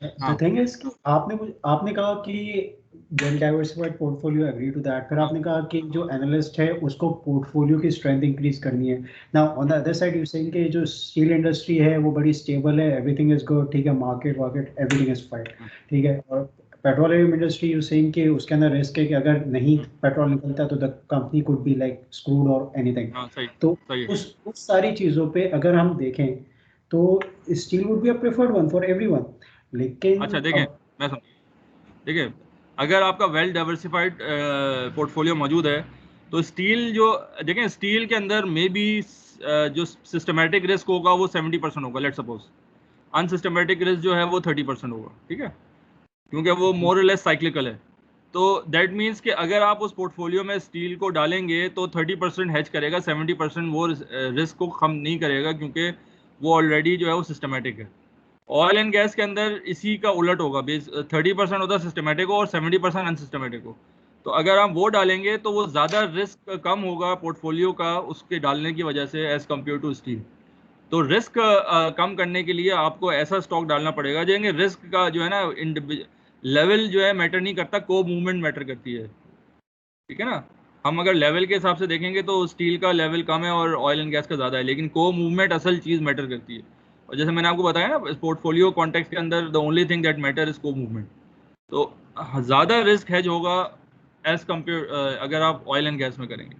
द थिंग इज कि आपने कहा कि well diversified portfolio, agree to that. फिर आपने कहा कि जो एनालिस्ट है उसको पोर्टफोलियो की स्ट्रेंथ इंक्रीज करनी है। Now on the other side you saying कि जो स्टील इंडस्ट्री है वो बड़ी स्टेबल है, एवरीथिंग इज गुड, ठीक है, मार्केट एवरीथिंग इज फाइन, ठीक है। और पेट्रोलियम इंडस्ट्री यू सेइंग कि उसके अंदर रिस्क है कि अगर नहीं पेट्रोल निकलता तो the company could be like screwed और एनीथिंग। तो उस सारी चीज़ों पे अगर हम देखें तो steel would be a preferred one for everyone. लेकिन अच्छा देखिए अगर आपका वेल डाइवर्सिफाइड पोर्टफोलियो मौजूद है तो स्टील जो देखें, स्टील के अंदर मे बी जो सिस्टमेटिक रिस्क होगा वो 70% होगा, लेट सपोज। अनसिस्टमेटिक रिस्क जो है वो 30% होगा, ठीक है, क्योंकि वो मोर लेस साइक्लिकल है। तो दैट मीन्स कि अगर आप उस पोर्टफोलियो में स्टील को डालेंगे तो 30% हेज करेगा, 70% वो रिस्क को कम नहीं करेगा क्योंकि वो ऑलरेडी जो है वो सिस्टमेटिक है। ऑयल एंड गैस के अंदर इसी का उलट होगा, 30% होता है सिस्टमेटिक हो और 70% अनसिस्टमेटिक हो। तो अगर आप वो डालेंगे तो वो ज़्यादा रिस्क कम होगा पोर्टफोलियो का उसके डालने की वजह से एज़ कम्पेयर टू स्टील। तो रिस्क कम करने के लिए आपको ऐसा स्टॉक डालना पड़ेगा जिनके रिस्क का जो है ना लेवल जो है मैटर नहीं करता, को मूवमेंट मैटर करती है, ठीक है ना। हम अगर लेवल के हिसाब से देखेंगे तो स्टील का लेवल कम है और ऑयल एंड गैस का ज़्यादा है, लेकिन को मूवमेंट असल चीज़ मैटर करती है। और जैसे मैंने आपको बताया ना, पोर्टफोलियो कॉन्टेक्स्ट के अंदर the only thing that matter is को मूवमेंट। तो ज़्यादा रिस्क हेज होगा एज कम्पेयर अगर आप ऑयल एंड गैस में करेंगे।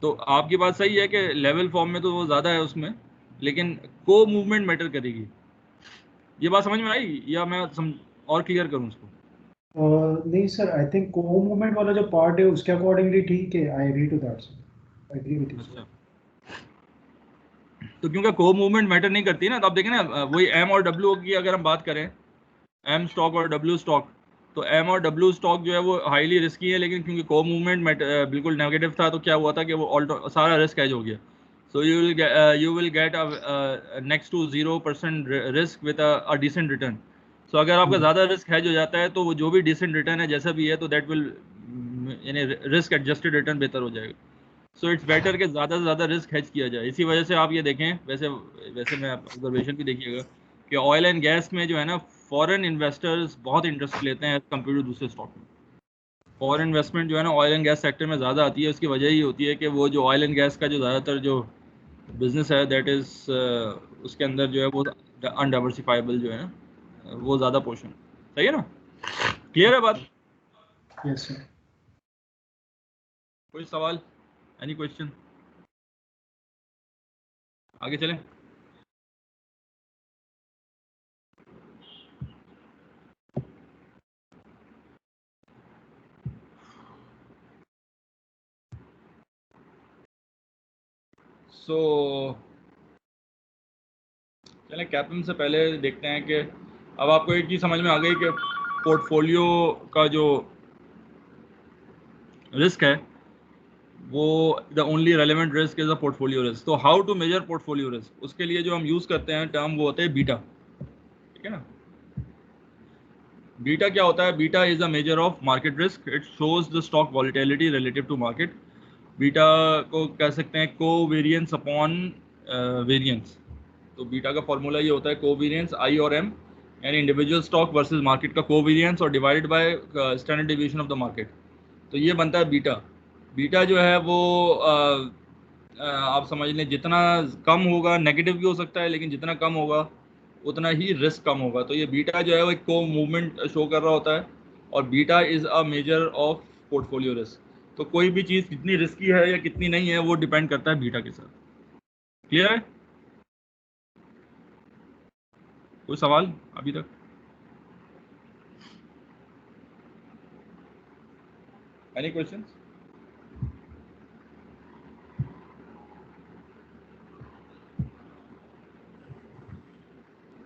तो आपकी बात सही है कि लेवल फॉर्म में तो वो ज़्यादा है उसमें, लेकिन को मूवमेंट मैटर करेगी। ये बात समझ में आई या मैं और क्लियर करूँ उसको? नहीं sir, I think comovement वाला जो पार्ट है उसके अकॉर्डिंगली ठीक है, I agree to that sir, I agree with you sir. तो क्योंकि को मूवमेंट मैटर नहीं करती ना, तो आप देखें ना, वही एम और डब्ल्यू की अगर हम बात करें, एम स्टॉक और डब्ल्यू स्टॉक, तो एम और डब्ल्यू स्टॉक जो है वो हाईली रिस्की है, लेकिन क्योंकि को मूवमेंट बिल्कुल नेगेटिव था तो क्या हुआ था कि वो सारा रिस्क एज हो गया। So you will get next to 0% risk with a decent return. So अगर आपका ज़्यादा रिस्क हैज हो जाता है तो वो जो भी डिसेंट रिटर्न है जैसा भी है तो दैट विल यानी रिस्क एडजस्टेड रिटर्न बेहतर हो जाएगा। सो इट्स बेटर कि ज़्यादा से ज़्यादा रिस्क हेज किया जाए। इसी वजह से आप ये देखें, वैसे मैं ऑब्जर्वेशन भी देखिएगा कि ऑयल एंड गैस में जो है ना फॉरेन इन्वेस्टर्स बहुत इंटरेस्ट लेते हैं कंपेयर टू दूसरे स्टॉक में। फॉरेन इन्वेस्टमेंट जो है ना ऑयल एंड गैस सेक्टर में ज़्यादा आती है। उसकी वजह ही होती है कि वो जो ऑयल एंड गैस का जो ज़्यादातर जो बिजनेस है दैट इज़ उसके अंदर जो है वो अनडाइवर्सिफाइबल जो है ना वो ज़्यादा पोर्शन। सही है ना? क्लियर है बात? Yes sir. कोई सवाल, एनी क्वेश्चन? आगे चलें। सो चलें कैपिम से पहले देखते हैं कि अब आपको एक चीज़ समझ में आ गई कि पोर्टफोलियो का जो रिस्क है वो the only relevant risk is a portfolio risk. तो how to measure portfolio risk, उसके लिए जो हम यूज़ करते हैं टर्म वो होते हैं बीटा, ठीक है ना। बीटा क्या होता है? Beta is a measure of market risk, it shows the stock volatility relative to market. Beta को कह सकते हैं को वेरियंस अपॉन वेरियंस। तो बीटा का फॉर्मूला ये होता है को वेरियंस आई और एम, यानी इंडिविजुअल स्टॉक वर्सेस मार्केट का को वेरियंस और divided by standard deviation of the market. तो ये बनता है बीटा। बीटा जो है वो आप समझ लें जितना कम होगा, नेगेटिव भी हो सकता है लेकिन जितना कम होगा उतना ही रिस्क कम होगा। तो ये बीटा जो है वो एक को मूवमेंट शो कर रहा होता है और beta is a measure of portfolio risk. तो कोई भी चीज़ कितनी रिस्की है या कितनी नहीं है वो डिपेंड करता है बीटा के साथ। क्लियर है? कोई सवाल अभी तक? Any questions?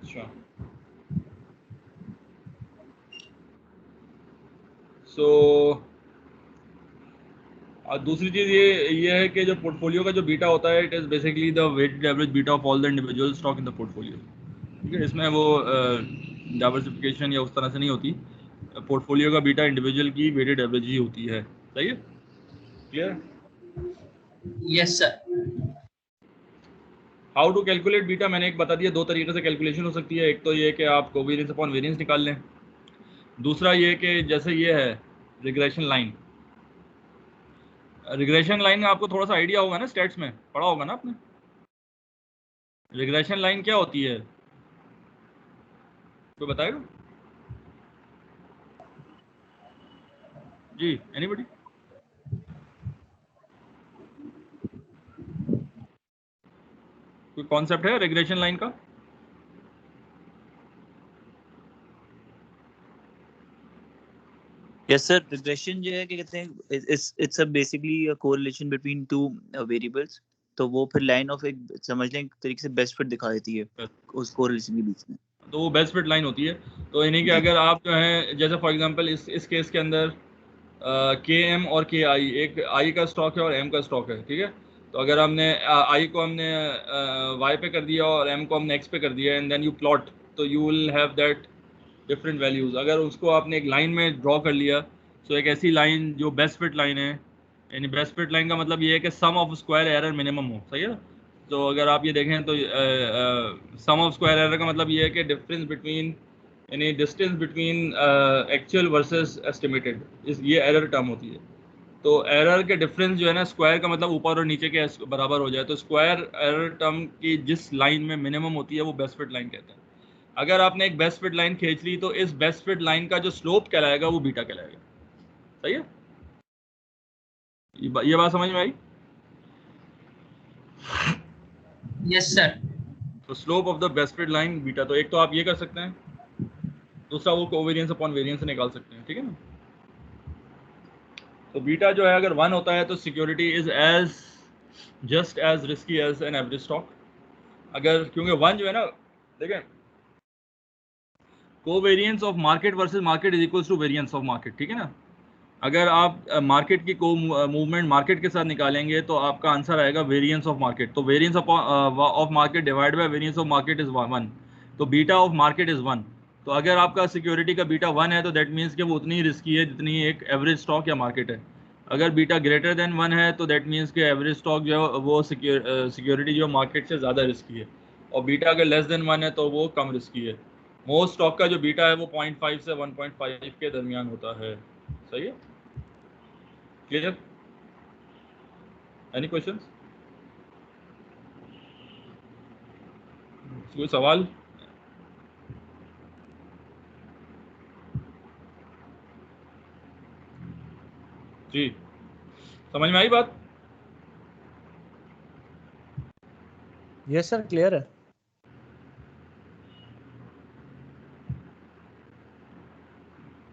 अच्छा, सो दूसरी चीज़ ये है कि जो पोर्टफोलियो का जो बीटा होता है, it is basically the weighted average beta of all the individual stock in the portfolio. ठीक है, इसमें वो डाइवर्सिफिकेशन या उस तरह से नहीं होती। पोर्टफोलियो का बीटा इंडिविजुअल की वेटेड एवरेज ही होती है। सही है? Clear? Yes sir. How to calculate beta मैंने एक बता दिया, दो तरीके से कैलकुलेशन हो सकती है। एक तो ये कि आप कोवेरियंस अपॉन वेरियंस निकाल लें, दूसरा ये कि जैसे ये है रिग्रेशन लाइन। रिग्रेशन लाइन में आपको थोड़ा सा आइडिया होगा ना, स्टेट्स में पढ़ा होगा ना आपने। रिग्रेशन लाइन क्या होती है, कोई बताएगा जी? एनीबॉडी? कोई कॉन्सेप्ट है रिग्रेशन लाइन का? यस सर, रिग्रेशन जो है क्या कहते हैं, it's a basically a correlation between two variables. तो वो फिर लाइन ऑफ एक समझ लें एक तरीके से बेस्ट फिट दिखा देती है उस कोरिलेशन के बीच में। तो वो बेस्ट फिट लाइन होती है। तो यानी कि अगर आप जो है जैसे फॉर एग्जांपल इस केस के अंदर के एम और के आई, एक आई का स्टॉक है और एम का स्टॉक है। ठीक है, तो अगर हमने आई को हमने वाई पे कर दिया और एम को हमने एक्स पे कर दिया एंड देन यू प्लॉट, तो you will have that different values. अगर उसको आपने एक लाइन में ड्रॉ कर लिया, तो एक ऐसी लाइन जो बेस्ट फिट लाइन है, यानी बेस्ट फिट लाइन का मतलब ये है कि सम ऑफ स्क्वायर एरर मिनिमम हो। सही है ना? तो अगर आप ये देखें तो सम ऑफ स्क्वायर एरर का मतलब ये है कि डिफरेंस बिटवीन, यानी distance between actual versus estimated, ये एरर टर्म होती है। तो एरर के डिफरेंस जो है ना, स्क्वायर का मतलब ऊपर और नीचे के बराबर हो जाए, तो स्क्वायर एरर टर्म की जिस लाइन में मिनिमम होती है वो बेस्ट फिट लाइन कहते हैं। अगर आपने एक बेस्ट फिट लाइन खींच ली, तो इस बेस्ट फिट लाइन का जो स्लोप कहलाएगा वो बीटा कहलाएगा। सही है? ये बात समझ में आई? Yes sir. तो slope of the best fit line beta. तो एक तो आप ये कर सकते हैं, दूसरा वो कोवेरियंस अपॉन वेरियंस से निकाल सकते हैं। ठीक है ना? तो बीटा जो है अगर 1 होता है तो security is as just as risky as an average stock. अगर क्योंकि 1 जो है ना, देखें, covariance of market versus market is equals to variance of market. ठीक है ना? अगर आप मार्केट की को मूवमेंट मार्केट के साथ निकालेंगे तो आपका आंसर आएगा वेरियंस ऑफ मार्केट। तो variance of market divide by variance of market is 1। तो बीटा ऑफ मार्केट इज 1। तो अगर आपका सिक्योरिटी का बीटा 1 है तो दैट मीन्स कि वो उतनी रिस्की है जितनी एक एवरेज स्टॉक या मार्केट है। अगर बीटा ग्रेटर देन 1 है तो दैट मीन्स कि एवरेज स्टॉक जो है वो सिक्योरिटी जो मार्केट से ज़्यादा रिस्की है, और बीटा अगर लेस देन 1 है तो वो कम रिस्की है। मोस्ट स्टॉक का जो बीटा है वो 0.5 से 1.5 के दरमियान होता है। सही है? क्लियर? Any questions? कोई सवाल? जी, समझ में आई बात? यस सर, क्लियर है।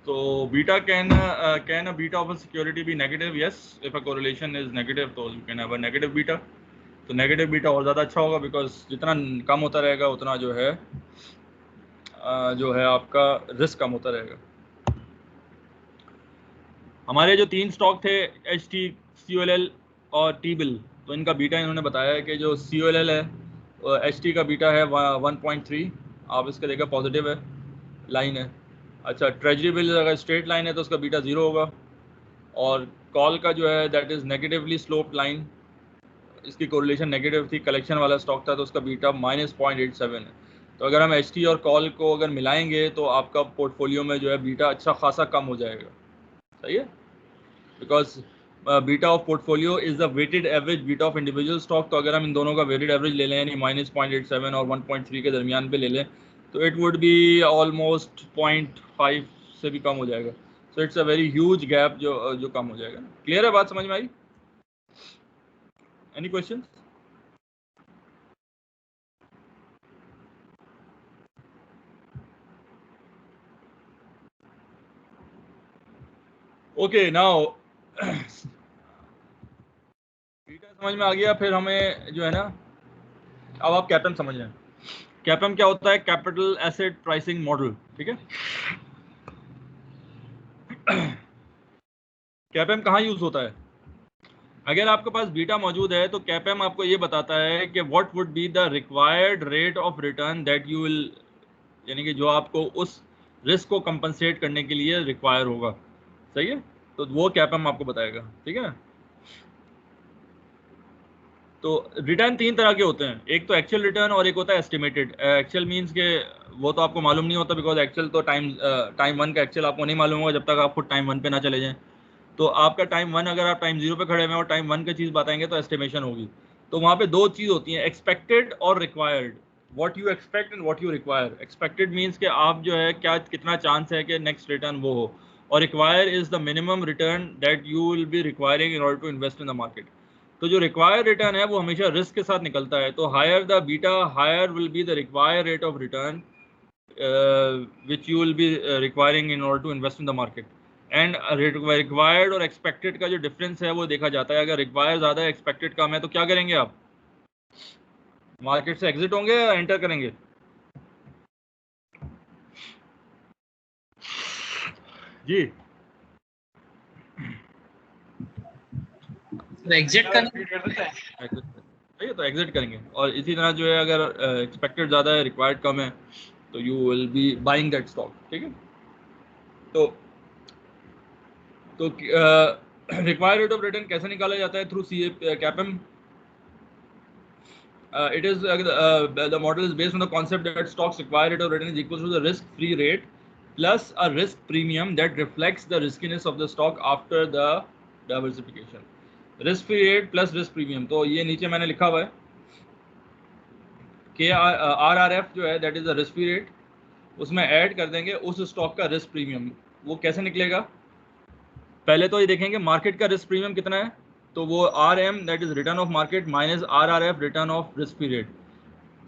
So beta can a beta of a security be negative? Yes, if a correlation is negative, तो you can have a negative beta. तो नेगेटिव बीटा और ज़्यादा अच्छा होगा, बिकॉज जितना कम होता रहेगा उतना जो है आपका रिस्क कम होता रहेगा। हमारे जो 3 स्टॉक थे, HT, COLL और T-bill, तो इनका बीटा इन्होंने बताया है कि जो COLL है, HT का बीटा है 1.3। आप इसका देखा पॉजिटिव है, लाइन है। अच्छा, ट्रेजरी बिल अगर स्ट्रेट लाइन है तो उसका बीटा 0 होगा, और कॉल का जो है that is negatively sloped line, इसकी कोरिलेशन नेगेटिव थी, कलेक्शन वाला स्टॉक था, तो उसका बीटा -0.87 है। तो अगर हम HT और कॉल को अगर मिलाएंगे तो आपका पोर्टफोलियो में जो है बीटा अच्छा खासा कम हो जाएगा। सही है? Because beta of portfolio is the weighted average beta of individual stock. तो अगर हम इन दोनों का वेटेड एवरेज ले लें, यानी -0.87 और 1.3 के दरमियान पे ले लें, तो इट वुड बी ऑलमोस्ट 0.5 से भी कम हो जाएगा। So it's a very huge gap जो कम हो जाएगा। क्लियर है बात? समझ में आई? Any question? Okay now beta समझ में आ गया। फिर हमें जो है ना, अब आप कैपएम समझ रहे हैं। कैपएम क्या होता है? कैपिटल एसेट प्राइसिंग मॉडल, ठीक है। कैपएम कहाँ यूज होता है? अगर आपके पास बीटा मौजूद है तो कैपएम आपको ये बताता है कि what would be the required rate of return that you will, यानी कि जो आपको उस रिस्क को कंपनसेट करने के लिए रिक्वायर होगा, सही है। तो वो कैपएम आपको बताएगा, ठीक है ना। तो रिटर्न तीन तरह के होते हैं, एक तो एक्चुअल रिटर्न और एक होता है एस्टिमेटेड। एक्चुअल मींस के वो तो आपको मालूम नहीं होता, बिकॉज एक्चुअल तो टाइम वन का एक्चुअल आपको नहीं मालूम होगा जब तक आप खुद टाइम वन पे ना चले जाएं। तो आपका टाइम वन, अगर आप टाइम जीरो पे खड़े हुए और टाइम वन की चीज़ बताएंगे तो एस्टिमेशन होगी। तो वहाँ पे दो चीज़ होती हैं, एक्सपेक्टेड और required. What you expect and what you require. Expected means कि आप जो है क्या, कितना चांस है कि नेक्स्ट रिटर्न वो हो, और require is the minimum return that you will be requiring in order to invest in the market. तो जो रिक्वायर्ड रिटर्न है वो हमेशा रिस्क के साथ निकलता है। तो higher the beta, higher will be the required rate of return which you will be requiring in order to invest in the market. And required और एक्सपेक्टेड का जो डिफरेंस है वो देखा जाता है। अगर रिक्वायर्ड ज़्यादा है, एक्सपेक्टेड कम है, तो क्या करेंगे आप? मार्केट से एग्जिट होंगे या एंटर करेंगे? जी एग्जिट कर तो एग्जिट करेंगे। और इसी तरह जो है, अगर एक्सपेक्टेड ज़्यादा है, रिक्वायर्ड कम है, तो you will B buying that stock, ठीक है। तो रिक्वायर्ड रेट ऑफ रिटर्न कैसे निकाला जाता है? Through CAPM. It is the model is based on the concept that stocks required rate of return is equal to the risk-free rate plus a risk premium that reflects the riskiness of the stock after the diversification. Risk-free rate plus risk premium. तो ये नीचे मैंने लिखा हुआ है कि RRF जो है that is the risk-free rate, उसमें ऐड कर देंगे उस स्टॉक का रिस्क प्रीमियम। वो कैसे निकलेगा? पहले तो ये देखेंगे मार्केट का रिस्क प्रीमियम कितना है, तो वो RM that is return of market minus RRF return of risk free rate.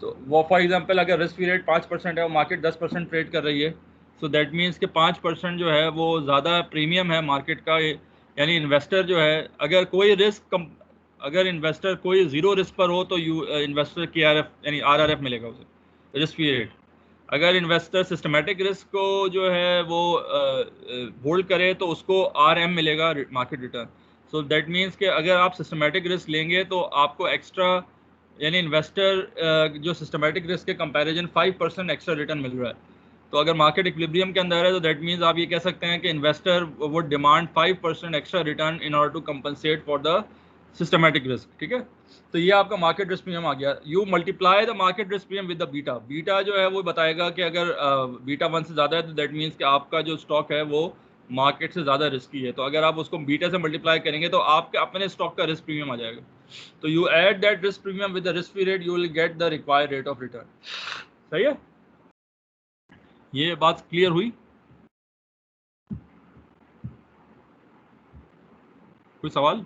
तो वो फॉर एग्जांपल अगर रिस्क फ्री रेट 5% है और मार्केट 10% ट्रेड कर रही है, सो दैट मीन्स कि 5% जो है वो ज़्यादा प्रीमियम है मार्केट का। यानी इन्वेस्टर जो है, अगर कोई रिस्क अगर इन्वेस्टर कोई ज़ीरो रिस्क पर हो तो इन्वेस्टर की यानी RRF मिलेगा उसे, रिस्क फ्री रेट। अगर इन्वेस्टर सिस्टमेटिक रिस्क को जो है वो होल्ड करे तो उसको RM मिलेगा, market return. So that means कि अगर आप सिस्टमेटिक रिस्क लेंगे तो आपको एक्स्ट्रा, यानी इन्वेस्टर जो सिस्टमेटिक रिस्क के कंपैरिजन 5% एक्स्ट्रा रिटर्न मिल रहा है। तो अगर मार्केट इक्विलिब्रियम के अंदर है तो दैट मीन्स आप ये कह सकते हैं कि investor would demand 5% extra return in order to compensate for the systematic risk, ठीक है। तो ये आपका मार्केट रिस्क प्रीमियम आ गया। You multiply the market risk premium with the beta. Beta जो है वो बताएगा कि अगर बीटा 1 से ज़्यादा है तो दैट मीन्स कि आपका जो स्टॉक है वो मार्केट से ज़्यादा रिस्की है। तो अगर आप उसको बीटा से मल्टीप्लाई करेंगे तो आपके अपने स्टॉक का रिस्क प्रीमियम आ जाएगा। तो you add that risk premium with the risk free rate, you will get the required rate of return. सही है, ये बात क्लियर हुई? कोई सवाल?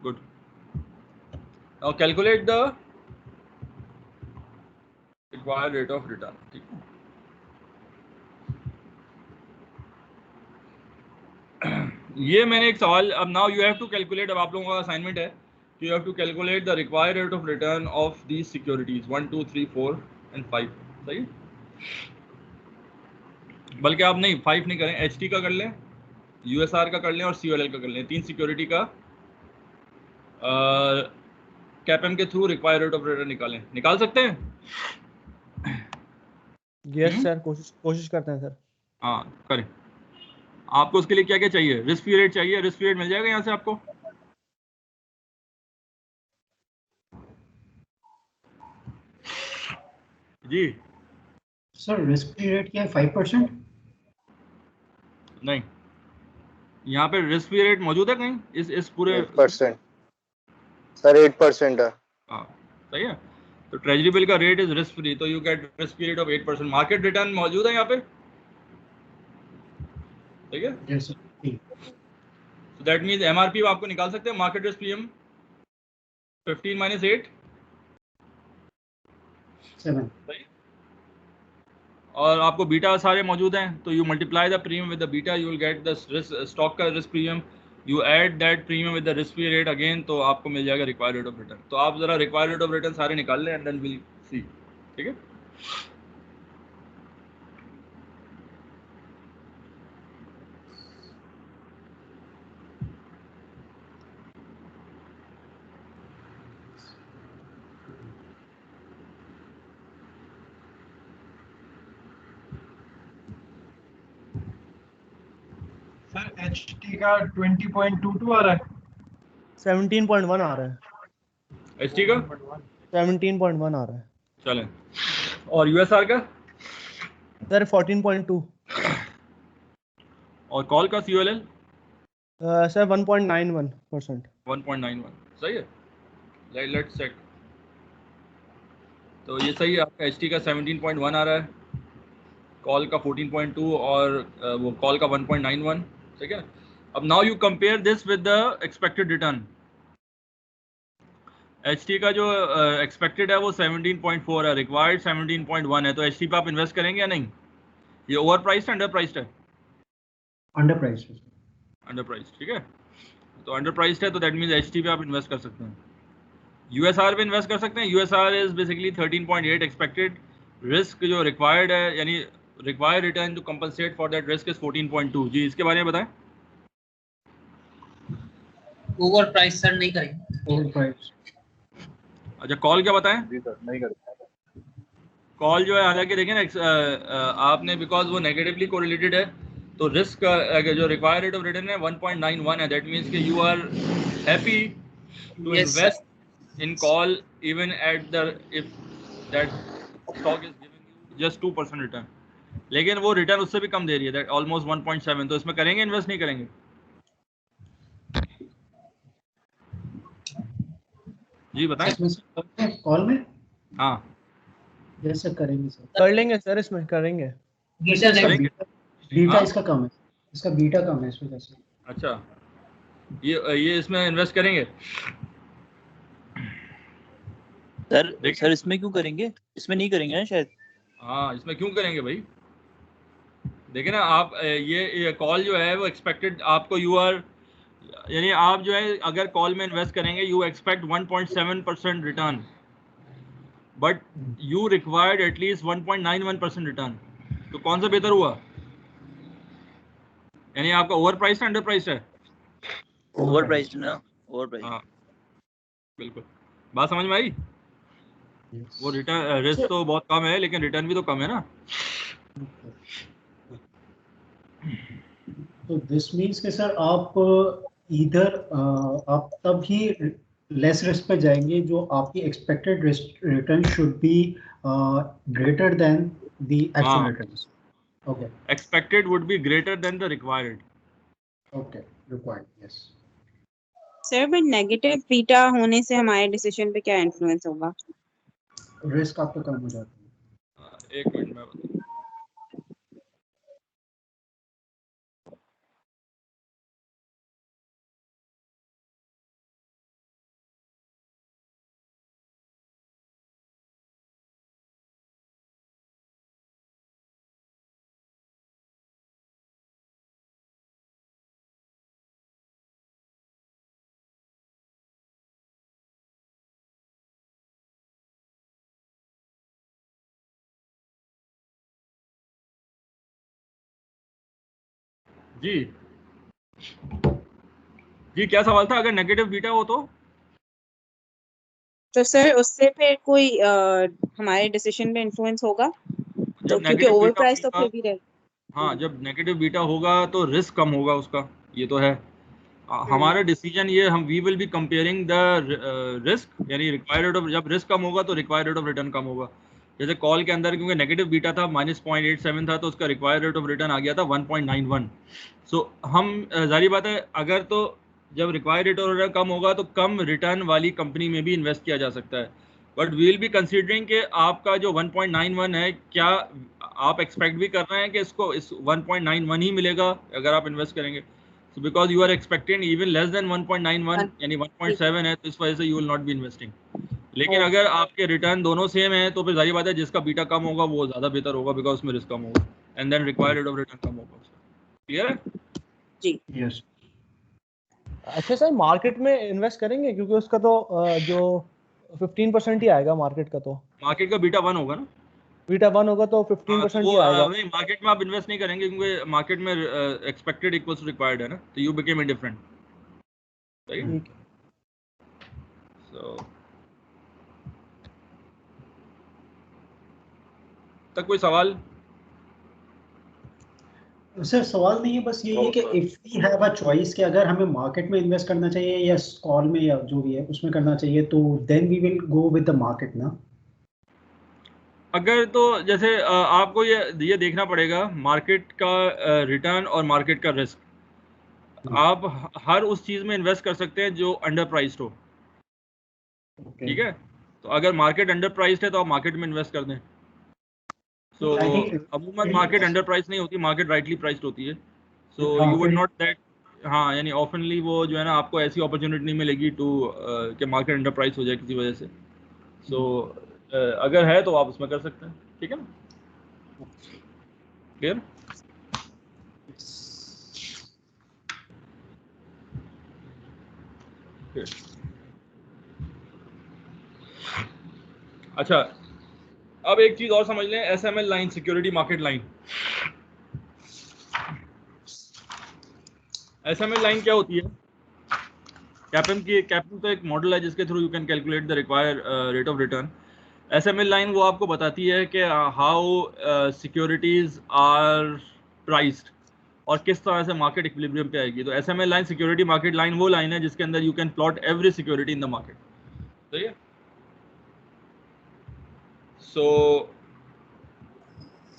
Good. Now calculate the required rate of return, ठीक है। ये मैंने एक सवाल, अब now you have to calculate, अब आप लोगों का असाइनमेंट है, you have to calculate the required rate of return of these securities 1 2 3 4 and 5। सही, बल्कि आप नहीं 5 नहीं करें, HT का कर लें, USR का कर लें और COLL का कर लें। 3 सिक्योरिटी का कैपएम के through required rate of return निकाल सकते हैं? यस सर, कोशिश करते हैं सर। हाँ करें। आपको उसके लिए क्या क्या चाहिए? रिस्क फ्री रेट चाहिए, रिस्क फ्री रेट मिल जाएगा यहाँ से आपको। जी सर रिस्क फ्री रेट क्या है? 5%? नहीं, यहाँ पे रिस्क फ्री रेट मौजूद है कहीं इस पूरे? 8% सर, 8% है। हाँ सही है। तो ट्रेजरी बिल का रेट इज रिस्क फ्री, तो you get risk free rate of 8%। Market return मौजूद है यहाँ पे, ठीक है। Yes sir. So that means MRP आपको निकाल सकते हैं, मार्केट रिस्क प्रीमियम 15 - 8 7। सही। और आपको बीटा सारे मौजूद हैं, तो you multiply the premium with the beta, you will get the stock का risk premium, you add that premium with the risk free rate again, तो आपको मिल जाएगा रिक्वायर्ड रेट ऑफ रिटर्न। तो आप जरा रिक्वायर्ड रेट ऑफ रिटर्न सारे निकाल लें एंड देन विल सी। ठीक है, सर HT का 20.22 आ रहा है, 17.1 आ रहा है, एचटी का 17.1 आ रहा है चलें, और यूएसआर का सर 14.2, और कॉल का COLL सर 1.91%। 1.91 सही है, लेट्स चेक। तो ये सही है, आपका एचटी का 17.1 आ रहा है, कॉल का 14.2 और वो कॉल का 1.91। ठीक है, अब now you compare this with the expected return. HT का जो एक्सपेक्टेड है वो 17.4 है, रिक्वायर्ड 17.1 है, तो एचटी पे आप इन्वेस्ट करेंगे या नहीं? ये ओवर प्राइस्ड है, अंडर प्राइस्ड है? Under price. अंडर प्राइस्ड, ठीक है, तो अंडर प्राइस्ड है, तो दैट मींस एचटी पे आप इन्वेस्ट कर सकते हैं। यूएसआर पे इन्वेस्ट कर सकते हैं। USR is basically 13.8, expected risk जो रिक्वायर्ड है, यानी required return to compensate for that risk is 14.2। जी, इसके बारे में बताएं। ओवर प्राइस सर नहीं करेंगे। Over price. अच्छा, कॉल क्या बताएं? जी सर, नहीं करेंगे। कॉल जो है, हालांकि देखें ना, आपने बिकॉज वो नेगेटिवली कोरिलेटेड है, तो रिस्क जो रिक्वायर्ड रेट ऑफ रिटर्न है 1.91 है, दैट मींस कि you are happy to invest in call even at the if that stock is giving you just 2% return, लेकिन वो रिटर्न उससे भी कम दे रही है, दैट ऑलमोस्ट 1.7। तो इसमें करेंगे इन्वेस्ट, नहीं करेंगे? जी बताएं। कॉल में हाँ यस सर, करेंगे सर, कर लेंगे सर, इसमें करेंगे। बीटा इसका कम है, इसका बीटा कम है इस वजह से। अच्छा, ये इसमें इन्वेस्ट करेंगे सर इसमें क्यों करेंगे? इसमें नहीं करेंगे ना शायद। हाँ, इसमें क्यों करेंगे भाई? देखिए ना आप, ये कॉल जो है वो एक्सपेक्टेड आपको, यू आर, यानी आप जो है अगर कॉल में इन्वेस्ट करेंगे you expect 1.7% return, but you required at least 1.91% return, तो कौन सा बेहतर हुआ? यानी आपका ओवर प्राइस है, अंडर प्राइस है? ओवर प्राइस्ड ना, ओवर प्राइस्ड। हाँ बिल्कुल, बात समझ में आई? वो रिटर्न रिस्क तो बहुत कम है, लेकिन रिटर्न भी तो कम है ना। तो दिस मीन्स कि सर आप इधर आप तब ही लेस रिस्क पे जाएंगे जो आपकी expected return should be greater than the actual returns. Okay, expected would be greater than the required. Okay, required, yes sir. But negative beta होने से हमारे डिसीजन पे क्या इन्फ्लुएंस होगा? रिस्क आपका कम हो जाता है। एक मिनट में बताऊं। जी जी, क्या सवाल था? अगर नेगेटिव बीटा हो तो सर उससे फिर कोई हमारे डिसीजन पे इन्फ्लुएंस होगा? तो क्योंकि ओवर प्राइस तो फिर भी रहेगा। हाँ, जब नेगेटिव बीटा होगा तो रिस्क कम होगा उसका, ये तो है। हमारा डिसीजन ये, हम we will be comparing the risk, यानी रिक्वायर्ड रेट ऑफ, जब रिस्क कम होगा तो रिक्वायर्ड रेट ऑफ रिटर्न कम होगा। जैसे कॉल के अंदर क्योंकि नेगेटिव बीटा था -0.87 था, तो उसका रिक्वायर्ड रेट ऑफ रिटर्न आ गया था 1.91। सो हम जारी बात है, अगर तो जब रिक्वायर्ड रेट ऑफ रिटर्न कम होगा तो कम रिटर्न वाली कंपनी में भी इन्वेस्ट किया जा सकता है, but we will be considering कि आपका जो 1.91 है, क्या आप एक्सपेक्ट भी कर रहे हैं कि इसको इस 1.91 ही मिलेगा अगर आप इन्वेस्ट करेंगे? So because you are expecting even less than 1.91 यानी 1.7 है, तो इस वजह से you will not be investing. लेकिन अगर आपके रिटर्न दोनों सेम है तो फिर जाहिर बात है जिसका बीटा कम होगा वो ज़्यादा बेहतर होगा, बिकॉज उसमें रिस्क कम होगा and then required rate of return कम होगा। क्लियर है? जी यस। अच्छा सर, मार्केट में इन्वेस्ट करेंगे क्योंकि उसका तो जो 15% ही आएगा मार्केट का, तो मार्केट का बीटा 1 होगा ना, बीटा 1 होगा तो 15% ही आएगा। नहीं, मार्केट में आप इन्वेस्ट नहीं करेंगे क्योंकि मार्केट में एक्सपेक्टेड इक्वल्स टू रिक्वायर्ड है ना, तो यू बिकेम इंडिफरेंट। सही है? सो तक कोई सवाल? सर सवाल नहीं है, बस ये है कि if we have a choice कि अगर हमें मार्केट में इन्वेस्ट करना चाहिए या कॉल में या जो भी है उसमें करना चाहिए, तो then we will go with the market ना। अगर तो जैसे आपको ये देखना पड़ेगा मार्केट का रिटर्न और मार्केट का रिस्क। आप हर उस चीज़ में इन्वेस्ट कर सकते हैं जो अंडर प्राइस्ड हो। ठीक है, तो अगर मार्केट अंडर प्राइस्ड है तो आप मार्केट में इन्वेस्ट कर दें। सो अमूमन मार्केट अंडर प्राइस नहीं होती, मार्केट राइटली प्राइस्ड होती है। So you would not that, हाँ, यानी ऑफनली वो जो है ना आपको ऐसी अपॉर्चुनिटी नहीं मिलेगी टू कि मार्केट अंडर प्राइस हो जाए किसी वजह से। सो अगर है तो आप उसमें कर सकते हैं। ठीक है ना? क्लियर? अच्छा, अब एक चीज और समझ लें, SML line, security market line. SML line क्या होती है? कैपम तो एक मॉडल है जिसके through you can calculate the require rate of return. SML line वो आपको बताती है कि हाउ सिक्योरिटीज आर प्राइस्ड और किस तरह से मार्केट इक्विलिब्रियम पे आएगी। तो SML line, security market line, वो लाइन है जिसके अंदर you can plot every security in the market. सही है? सो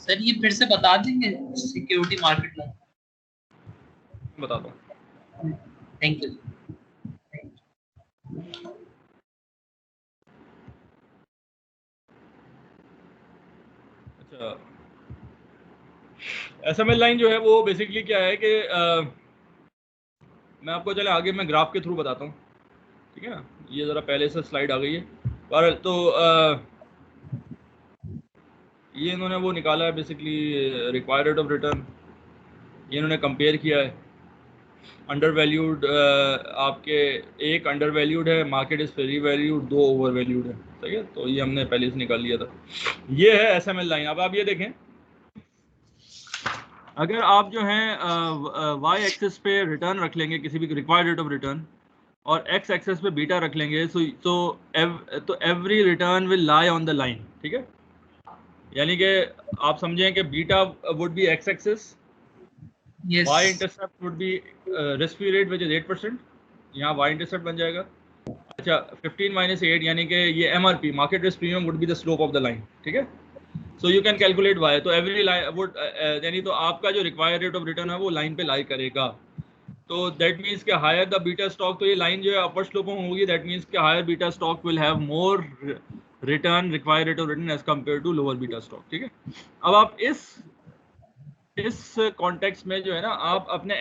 सर ये फिर से बता देंगे सिक्योरिटी मार्केट लाइन? बता दो। Thank you. अच्छा, एसएमएल लाइन जो है वो बेसिकली क्या है कि मैं आपको चले आगे मैं ग्राफ के थ्रू बताता हूँ। ठीक है ना? ये ज़रा पहले से स्लाइड आ गई है पर तो ये इन्होंने वो निकाला है basically required rate of return. ये इन्होंने कंपेयर किया है। अंडर वैल्यूड आपके एक अंडर वैल्यूड है, market is very valued, 2 over valued है। सही है? तो ये हमने पहले से निकाल लिया था। ये है एसएमएल लाइन। अब आप ये देखें, अगर आप जो हैं वाई एक्सिस पे रिटर्न रख लेंगे किसी भी रिक्वायर्ड रेट ऑफ रिटर्न और एक्स एक्सिस पे बीटा रख लेंगे, तो every return will lie on the line. ठीक है? यानी कि आप समझें कि beta would be x axis, y intercept would be risk free rate which is 8%, यहाँ वाई इंटरसेप्ट बन जाएगा। अच्छा, 15 - 8 यानी कि ये MRP, market risk premium would be the slope of the line. ठीक है? So you can calculate y. तो एवरी लाइन वुड यानी तो आपका जो रिक्वायर्ड रेट ऑफ रिटर्न है वो लाइन पे लाई करेगा। तो दैट मीन्स कि हायर द बीटा स्टॉक, तो ये लाइन जो है अपर स्लोप में होगी। दैट मीन्स कि higher beta stock will have more return, required rate of return as compare to lower beta stock. ठीक है? अब आप इस कॉन्टेक्स्ट में जो है ना आप अपने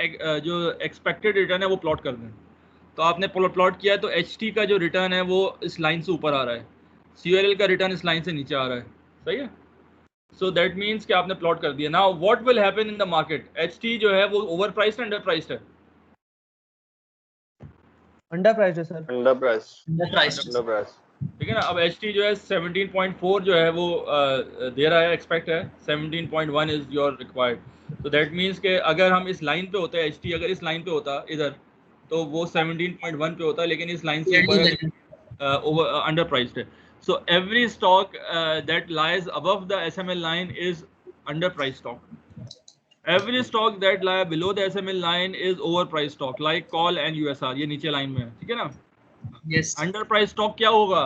जो एक्सपेक्टेड रिटर्न है वो प्लॉट कर दें। तो आपने प्लॉट किया तो एचटी का जो रिटर्न है वो इस लाइन से ऊपर आ रहा है, सीयूएलएल का रिटर्न इस लाइन से नीचे आ रहा है। सही है? सो दैट मीन्स कि आपने प्लॉट कर दिया। Now what will happen in the market? HT जो है वो ओवर प्राइस्ड है, अंडर प्राइस्ड है? अंडर प्राइस्ड है सर। Under price. ठीक है ना? अब एचटी जो है 17.4 जो है वो दे रहा है, एक्सपेक्ट है 17.1 इज योर रिक्वायर्ड। तो दैट मीन्स कि अगर हम इस लाइन पे होते हैं, एचटी अगर इस लाइन पे होता इधर, तो वो 17.1 पे होता, लेकिन इस लाइन से ऊपर ओवर अंडर प्राइस्ड है। So every stock that lies above the SML line is underpriced stock. Every stock that lies below the SML line is overpriced stock, like call and USR. ये नीचे लाइन में है। ठीक है ना? Yes. Underpriced stock क्या होगा?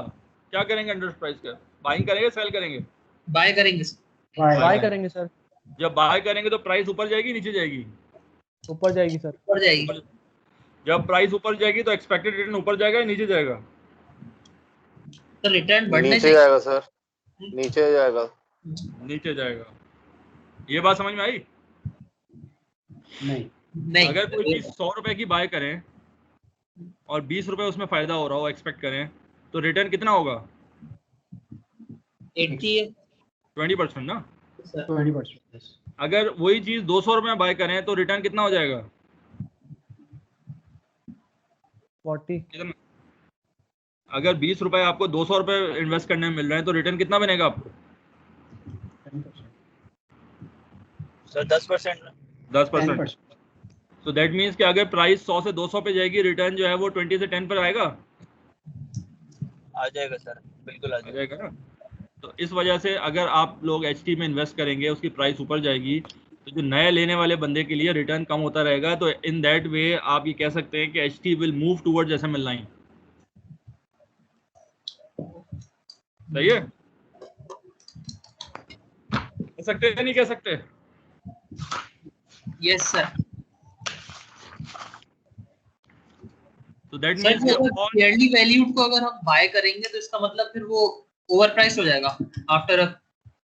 क्या करेंगे underpriced का? Buying करेंगे, sell करेंगे? Buy करेंगे सर। बाय करेंगे सर। जब buy करेंगे तो प्राइस ऊपर जाएगी, नीचे जाएगी? ऊपर जाएगी सर। ऊपर जाएगी। जब प्राइस ऊपर जाएगी तो एक्सपेक्टेड रिटर्न ऊपर जाएगा या नीचे जाएगा? तो रिटर्न बढ़ने नीचे जाएगा सर, नीचे जाएगा। नीचे जाएगा। ये बात समझ में आई? नहीं। अगर कोई चीज 100 रुपए की बाय करें और 20 रुपए उसमें फायदा हो रहा हो, एक्सपेक्ट करें, तो रिटर्न कितना होगा? 80 है 20% ना, 20%। अगर वही चीज 200 रुपए में बाय करें तो रिटर्न कितना हो जाएगा? 40। कितना? अगर 20 रुपए आपको 200 रुपए इन्वेस्ट करने में मिल रहे हैं तो रिटर्न कितना बनेगा आपको? 10%। 10%। तो दैट मीन्स कि अगर प्राइस 100 से 200 पे जाएगी, रिटर्न जो है वो 20 से 10 पर आएगा। आ जाएगा सर, बिल्कुल आ जाएगा ना। तो इस वजह से अगर आप लोग एचटी में इन्वेस्ट करेंगे, उसकी प्राइस ऊपर जाएगी, तो जो नए लेने वाले बंदे के लिए रिटर्न कम होता रहेगा। तो इन दैट वे आप ये कह सकते हैं कि HT will move towards SML line. सही है? कह सकते हैं नहीं कह सकते? Yes sir. तो that sir means fairly valued को अगर हम बाय करेंगे तो इसका मतलब फिर वो ओवर प्राइस हो जाएगा after a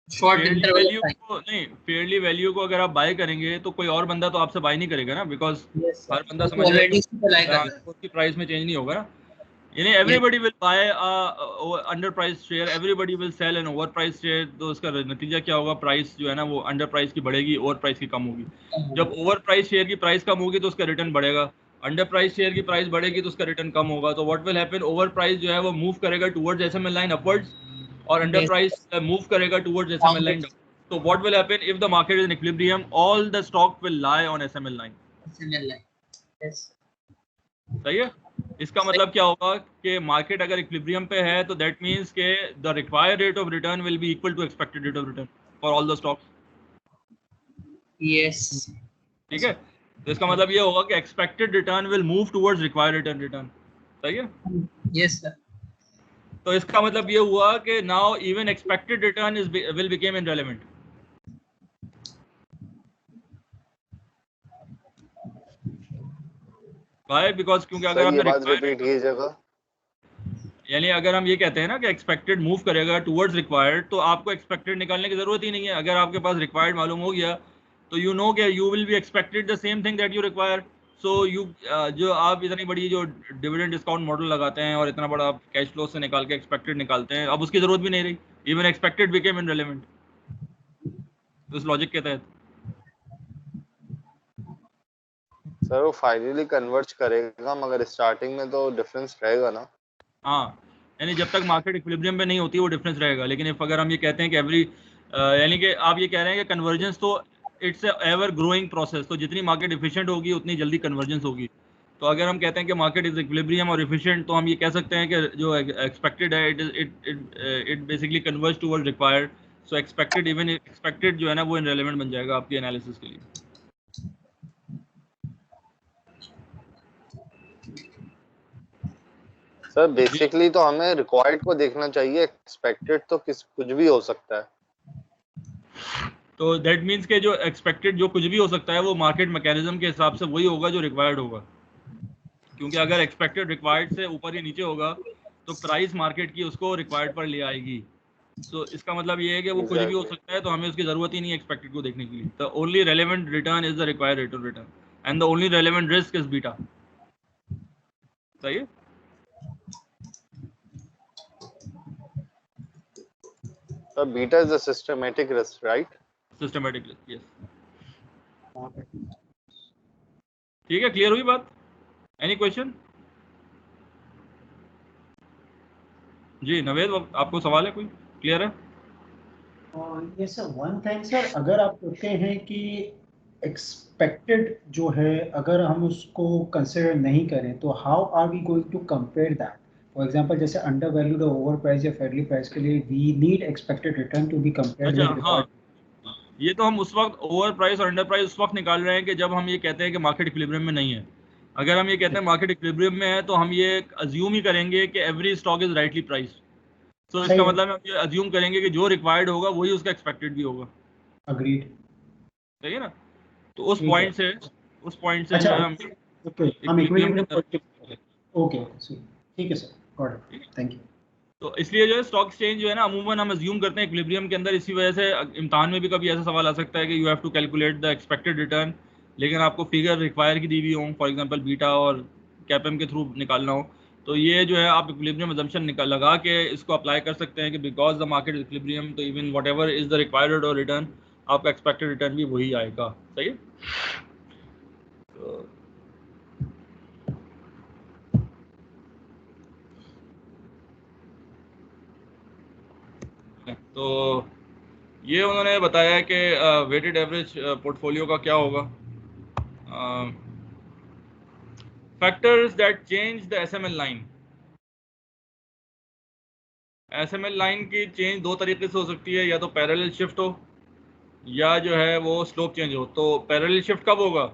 short interval value को नहीं, फेयरली वैल्यू को अगर आप बाय करेंगे तो कोई और बंदा तो आपसे बाय नहीं करेगा ना, बिकॉज हर बंदा समझ रहा है कि उसकी प्राइस में चेंज नहीं होगा ना। यानी everybody will buy under price share, everybody will sell an over price share. तो उसका नतीजा क्या होगा? प्राइस जो है ना वो अंडर प्राइस की बढ़ेगी, ओवर प्राइस की कम होगी। जब ओवर प्राइस शेयर की प्राइस कम होगी तो उसका रिटर्न बढ़ेगा, अंडर प्राइस शेयर की प्राइस बढ़ेगी तो उसका रिटर्न कम होगा। तो what will happen? Over price जो है वो मूव करेगा टुवर्ड्स एसएमएल लाइन अपवर्ड्स और अंडर प्राइस मूव करेगा towards SML line. So what will happen if the market is in equilibrium? All the stock will lie on SML line. SML line. Yes. सही है? इसका मतलब क्या होगा कि मार्केट अगर इक्विलिब्रियम पे है तो दैट मींस के the required rate of return will be equal to expected rate of return for all the stocks. Yes. ठीक है? तो इसका मतलब ये होगा कि expected return will move towards required return. सही है? Yes sir. तो इसका मतलब ये हुआ कि now even expected return is will became irrelevant. Why? Because क्योंकि अगर ये बात रिपीट कीजिएगा। यानी अगर हम ये कहते हैं ना कि एक्सपेक्टेड मूव करेगा टुवर्ड्स रिक्वायर्ड, तो आपको एक्सपेक्टेड निकालने की जरूरत ही नहीं है। अगर आपके पास रिक्वायर्ड मालूम हो गया तो यू नो कि you will be expected the same thing that you require. So you जो आप इतनी बड़ी जो डिविडेंड डिस्काउंट मॉडल लगाते हैं और इतना बड़ा कैश फ्लो से निकाल के एक्सपेक्टेड निकालते हैं, अब उसकी जरूरत भी नहीं रही। इवन एक्सपेक्टेड बिकेम इररिलेवेंट उस लॉजिक के तहत। सर वो फाइनली कन्वर्ज करेगा, मगर स्टार्टिंग में तो डिफरेंस रहेगा ना। हाँ, यानी जब तक मार्केट इक्विलिब्रियम पे नहीं होती वो डिफरेंस रहेगा। लेकिन इफ अगर हम ये कहते हैं कि एवरी यानी कि आप ये कह रहे हैं कि कन्वर्जेंस तो इट्स एवर ग्रोइंग प्रोसेस, तो जितनी मार्केट एफिशिएंट होगी उतनी जल्दी कन्वर्जेंस होगी। तो अगर हम कहते हैं कि मार्केट इज इक्विलिब्रियम और एफिशिएंट, तो हम ये कह सकते हैं कि जो एक्सपेक्टेड है it basically converge toward required. So expected, even expected जो है ना वो इररिलेवेंट बन जाएगा आपके एनालिसिस के लिए। सर बेसिकली तो हमें रिक्वायर्ड को देखना चाहिए, एक्सपेक्टेड तो कुछ भी हो सकता है। तो दैट मींस के जो एक्सपेक्टेड जो कुछ भी हो सकता है वो मार्केट मैकेनिज्म के हिसाब से वही होगा जो रिक्वायर्ड होगा। क्योंकि अगर एक्सपेक्टेड रिक्वायर्ड से ऊपर या नीचे होगा तो प्राइस मार्केट की उसको रिक्वायर्ड पर ले आएगी। तो इसका मतलब ये है कि वो कुछ भी हो सकता है, तो हमें उसकी जरूरत ही नहीं है एक्सपेक्टेड को देखने के लिए। The only relevant return is the required rate of return and the only relevant risk is beta. सही है? So beta is a systematic risk, right? Systematic risk, yes. ठीक है, क्लियर हुई बात? Any question? जी नवेद, आपको सवाल है कोई? क्लियर है? Yes sir, one thing sir, अगर आप कहते हैं कि एक्सपेक्टेड जो है अगर हम उसको कंसिडर नहीं करें तो how are we going to compare that? For example जैसे अंडर वैल्यूड और ओवर प्राइस या फेयरली प्राइस के लिए we need expected return to be compared with हाँ, ये तो हम उस वक्त ओवर प्राइस और अंडर प्राइस उस वक्त निकाल रहे हैं कि जब हम ये कहते हैं कि मार्केट इक्विलिब्रियम में नहीं है। अगर हम ये कहते हैं मार्केट इक्विलिब्रियम में है तो हम ये अज्यूम ही करेंगे कि every stock is rightly price. तो इसका मतलब हम ये अज्यूम करेंगे कि जो रिक्वायर्ड होगा वही उसका एक्सपेक्टेड भी होगा। अग्रीड। सही है ना? तो उस पॉइंट से जो है हम इक्विलिब्रियम ओके ठीक है sir, got it, thank you. तो इसलिए जो है स्टॉक एक्सचेंज जो है ना अमूमन हम अज्यूम करते हैं इक्विलिब्रियम के अंदर। इसी वजह से इम्तिहान में भी कभी ऐसा सवाल आ सकता है कि you have to calculate the expected return, लेकिन आपको फिगर रिक्वायर की दी हुई हो, फॉर एग्जांपल बीटा और कैपएम के थ्रू निकालना हो, तो ये जो है आप इक्विलिब्रियम अजम्पशन निकाल लगा के इसको अप्लाई कर सकते हैं कि बिकॉज द मार्केट इक्विलिब्रियम, तो even what ever is the required और रिटर्न, आपका एक्सपेक्टेड रिटर्न भी वही आएगा। सही है। तो ये उन्होंने बताया कि वेटेड एवरेज पोर्टफोलियो का क्या होगा। Factors that change the SML line. SML line की चेंज दो तरीके से हो सकती है, या तो पैरेलल शिफ्ट हो या जो है वो स्लोप चेंज हो। तो पैरेलल शिफ्ट कब होगा?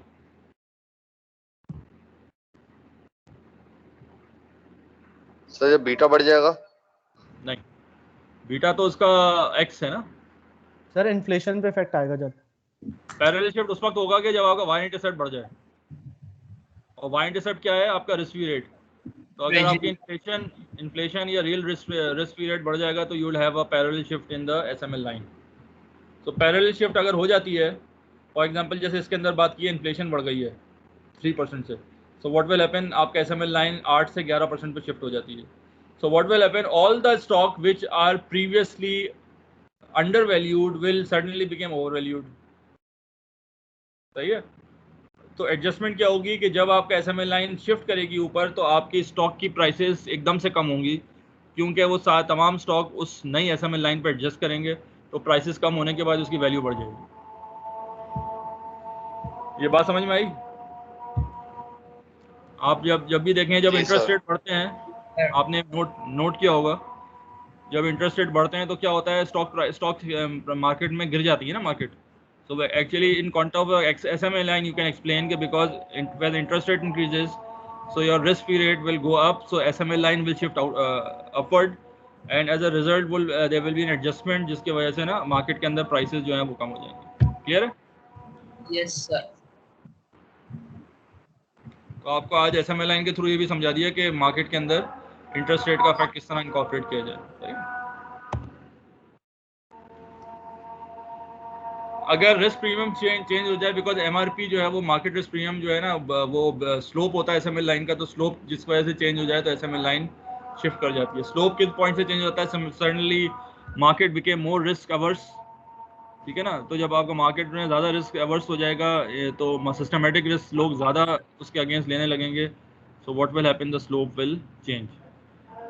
सर जब बीटा बढ़ जाएगा। नहीं, बीटा तो उसका एक्स है ना सर, इन्फ्लेशन पे इफेक्ट आएगा जब। पैरेलल शिफ्ट उस वक्त होगा कि जब आपका वाई इंटरसेप्ट बढ़ जाए, और वाई इंटरसेप्ट क्या है? आपका रिस्क फ्री रेट। तो अगर आपकी इन्फ्लेशन या रियल रिस्क फ्री रेट बढ़ जाएगा तो you will have a parallel shift in the SML line. तो पैरेलल शिफ्ट अगर हो जाती है, फॉर एग्जांपल जैसे इसके अंदर बात की है, इन्फ्लेशन बढ़ गई है 3% से, सो व्हाट विल हैपन, आपका एसएमएल लाइन 8 से 11% पे शिफ्ट हो जाती है। So what will happen, all the stock which are previously undervalued will suddenly become overvalued. सही है। तो एडजस्टमेंट क्या होगी कि जब आपका एसएमएल लाइन शिफ्ट करेगी ऊपर, तो आपकी स्टॉक की प्राइसेस एकदम से कम होंगी, क्योंकि वो तमाम स्टॉक उस नई एसएमएल लाइन पर एडजस्ट करेंगे, तो प्राइसेस कम होने के बाद उसकी वैल्यू बढ़ जाएगी। ये बात समझ में आई? आप जब भी देखें, जब इंटरेस्ट रेट बढ़ते हैं, आपने नोट किया होगा, जब इंटरेस्ट रेट बढ़ते हैं तो क्या होता है, स्टॉक मार्केट में गिर जाती है ना market. So actually in context of SML line you can explain that because when the interest rate increases, so your risk free rate will go up, so SML line will shift out upward, and as a result will there will be an adjustment जिसकी वजह से ना मार्केट के अंदर प्राइसेस जो हैं वो कम हो जाएंगे। क्लियर है? Yes sir. तो आपको आज SML लाइन के थ्रू ये भी समझा दिया कि मार्केट के अंदर इंटरेस्ट रेट का इफेक्ट किस तरह इनकॉर्पोरेट किया जाए। अगर रिस्क प्रीमियम चेंज हो जाए, बिकॉज एमआरपी जो है वो मार्केट रिस्क प्रीमियम जो है ना वो स्लोप होता है एसएमएल लाइन का, तो स्लोप जिस वजह से चेंज हो जाए तो एसएमएल लाइन शिफ्ट कर जाती है। स्लोप किस पॉइंट से चेंज होता है? Suddenly market became more risk averse. ठीक है ना। तो जब आपका मार्केट में ज़्यादा रिस्क अवर्स हो जाएगा तो सिस्टमेटिक रिस्क लोग ज़्यादा उसके अगेंस्ट लेने लगेंगे, सो what will happen, the slope will change.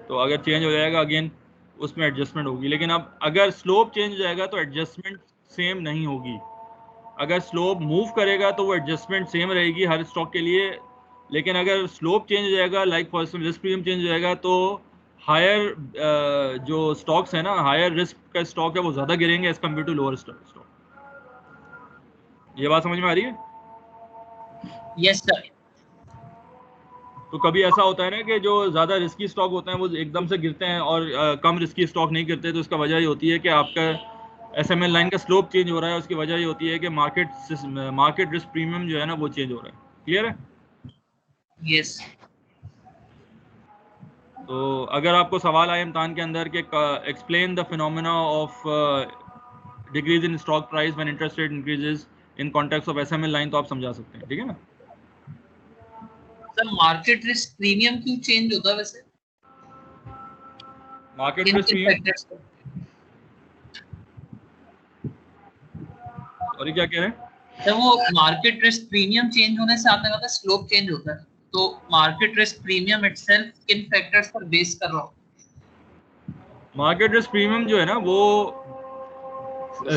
तो अगर चेंज हो जाएगा अगेन उसमें एडजस्टमेंट होगी, लेकिन अब अगर स्लोप चेंज हो जाएगा तो एडजस्टमेंट सेम नहीं होगी। अगर स्लोप मूव करेगा तो वो एडजस्टमेंट सेम रहेगी हर स्टॉक के लिए, लेकिन अगर स्लोप चेंज हो जाएगा, like for example risk premium change हो जाएगा, तो हायर जो स्टॉक्स है ना, हायर रिस्क का स्टॉक है वो ज़्यादा गिरेंगे as compare to lower stock. ये बात समझ में आ रही है? Yes sir. तो कभी ऐसा होता है ना कि जो ज़्यादा रिस्की स्टॉक होते हैं वो एकदम से गिरते हैं और कम रिस्की स्टॉक नहीं गिरते, तो इसका वजह ये होती है कि आपका एसएमएल लाइन का स्लोप चेंज हो रहा है। उसकी वजह ये होती है कि मार्केट रिस्क प्रीमियम जो है ना वो चेंज हो रहा है। क्लियर है? यस। तो अगर आपको सवाल आए इम्तिहान के अंदर कि explain the phenomena of decrease in stock price when interest rate increases in context of SML line, तो आप समझा सकते हैं। ठीक है ना सर? मार्केट रिस्क प्रीमियम क्यों चेंज होता है वैसे? मार्केट रिस्क प्रीमियम, और क्या कह रहे हैं? जब वो मार्केट रिस्क प्रीमियम चेंज होने से आपने कहा था स्लोप चेंज होता है, तो मार्केट रिस्क प्रीमियम इटसेल्फ किन फैक्टर्स पर बेस कर रहा हूं? मार्केट रिस्क प्रीमियम जो है ना वो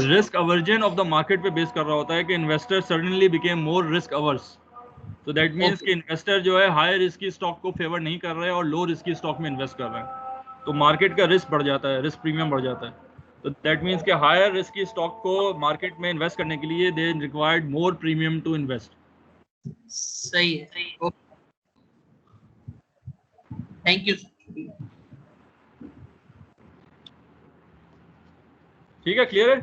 risk aversion of the market पे बेस कर रहा होता है कि investor suddenly became more risk averse. तो दैट मींस कि इन्वेस्टर जो है हाई रिस्की स्टॉक को फेवर नहीं कर रहे हैं और लो रिस्की स्टॉक में इन्वेस्ट कर रहे हैं, तो मार्केट का रिस्क बढ़ जाता है, रिस्क प्रीमियम बढ़ जाता है। तो दैट मींस कि हायर रिस्की स्टॉक को मार्केट में इन्वेस्ट करने के लिए they required more premium to invest. सही है। Thank you. ठीक है, क्लियर है?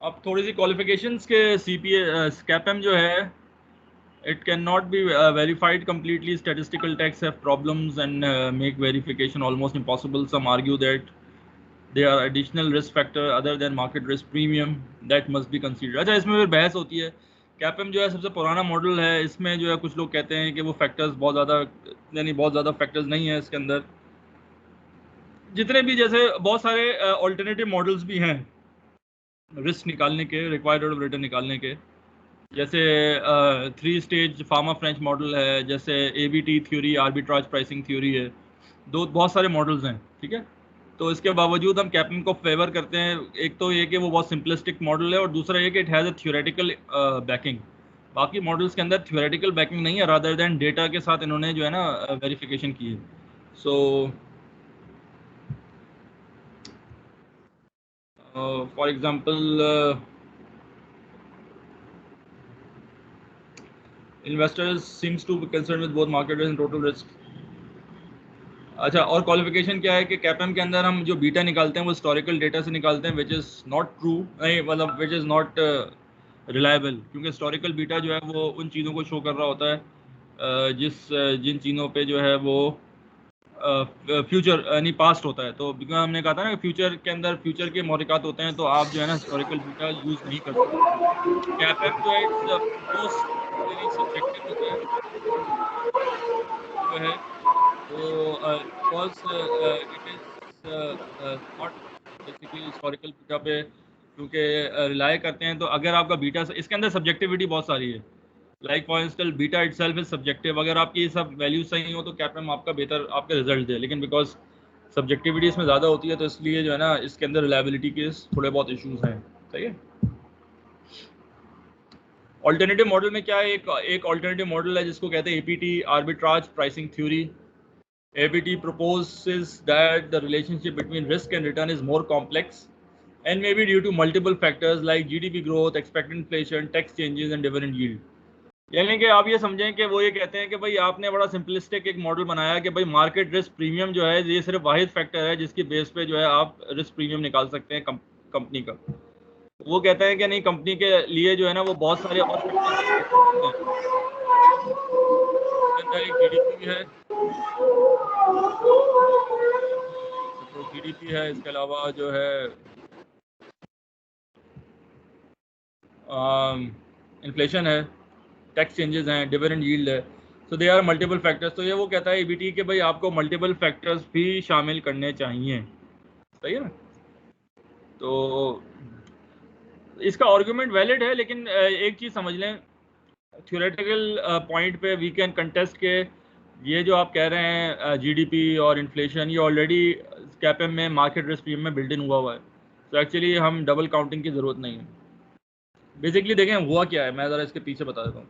अब थोड़ी सी क्वालिफिकेशंस के सीपीए स्कैपएम जो है, it cannot be verified completely. Statistical techs have problems and make verification almost impossible. Some argue that they are additional risk factor other than market risk premium that must be considered. अच्छा, इसमें फिर बहस होती है। कैपएम जो है सबसे पुराना मॉडल है, इसमें जो है कुछ लोग कहते हैं कि वो फैक्टर्स बहुत ज़्यादा फैक्टर्स नहीं है इसके अंदर। जितने भी जैसे बहुत सारे ऑल्टरनेटिव मॉडल्स भी हैं रिस्क निकालने के, रिक्वायर्ड रेट ऑफ रिटर्न निकालने के, जैसे 3 स्टेज फार्मा फ्रेंच मॉडल है, जैसे ABT theory, arbitrage pricing theory है, बहुत सारे मॉडल्स हैं, ठीक है। तो इसके बावजूद हम कैपएम को फेवर करते हैं। एक तो ये कि वो बहुत सिंपलिस्टिक मॉडल है, और दूसरा ये कि it has a theoretical banking. बाकी मॉडल्स के अंदर थ्योरेटिकल बैकिंग नहीं है, रादर देन डेटा के साथ इन्होंने जो है ना वेरिफिकेशन की है। So for example investors seems to be concern with both market risk and total risk. अच्छा, और क्वालिफिकेशन क्या है कि कैपएम के अंदर हम जो बीटा निकालते हैं वो हिस्टोरिकल डेटा से निकालते हैं, विच इज़ नॉट ट्रू, नहीं मतलब विच इज़ नॉट रिलायबल, क्योंकि हिस्टोरिकल बीटा जो है वो उन चीज़ों को शो कर रहा होता है जिन चीज़ों पे जो है वो फ्यूचर यानी पास्ट होता है। तो बिकॉज हमने कहा था ना कि फ्यूचर के अंदर फ्यूचर के महरक़ात होते हैं, तो आप जो है ना हिस्टोरिकल बीटा यूज़ नहीं कर सकते। कैपएम जो है मोस्ट सब्जेक्टिव होता है जो है because it is not basically historical beta पे क्योंकि रिलाई करते हैं। तो अगर आपका बीटा, इसके अंदर सब्जेक्टिविटी बहुत सारी है, like for instance beta itself is subjective. अगर आपकी ये सब वैल्यू सही हो तो कैपएम आपका बेहतर आपके रिजल्ट दे, लेकिन बिकॉज सब्जेक्टिविटी इसमें ज़्यादा होती है तो इसलिए जो है ना इसके अंदर रिलायबिलिटी के थोड़े बहुत इश्यूज हैं। सही है। ऑल्टरनेटिव मॉडल में क्या है, एक ऑल्टरनेटिव मॉडल है जिसको कहते हैं APT, arbitrage pricing theory. APT proposes that the relationship between risk and return is more complex and may be due to multiple factors like GDP growth, expected inflation, tax changes and dividend yield. यानी कि आप ये समझें कि वो ये कहते हैं कि भाई आपने बड़ा सिंपलिस्टिक एक मॉडल बनाया कि भाई मार्केट रिस्क प्रीमियम जो है ये सिर्फ वाहिद फैक्टर है जिसकी बेस पे जो है आप रिस्क प्रीमियम निकाल सकते हैं कंपनी का। वो कहते हैं कि नहीं, कंपनी के लिए जो है ना वो बहुत सारे और GDP है, तो GDP है, इसके अलावा जो है इन्फ्लेशन है, टैक्स चेंजेस हैं, डिविडेंड यील्ड है। So they are multiple factors. तो ये वो कहता है EBT के भाई आपको मल्टीपल फैक्टर्स भी शामिल करने चाहिए। सही है ना। तो इसका आर्गुमेंट वैलिड है, लेकिन एक चीज़ समझ लें, थ्योरेटिकल पॉइंट पे वी कैन कंटेस्ट के ये जो आप कह रहे हैं GDP और इन्फ्लेशन ये ऑलरेडी कैपएम में मार्केट रिस्क प्रीमियम में बिल्ट इन हुआ है। तो एक्चुअली हम डबल काउंटिंग की ज़रूरत नहीं है। बेसिकली देखें हुआ क्या है, मैं ज़रा इसके पीछे बता देता हूँ।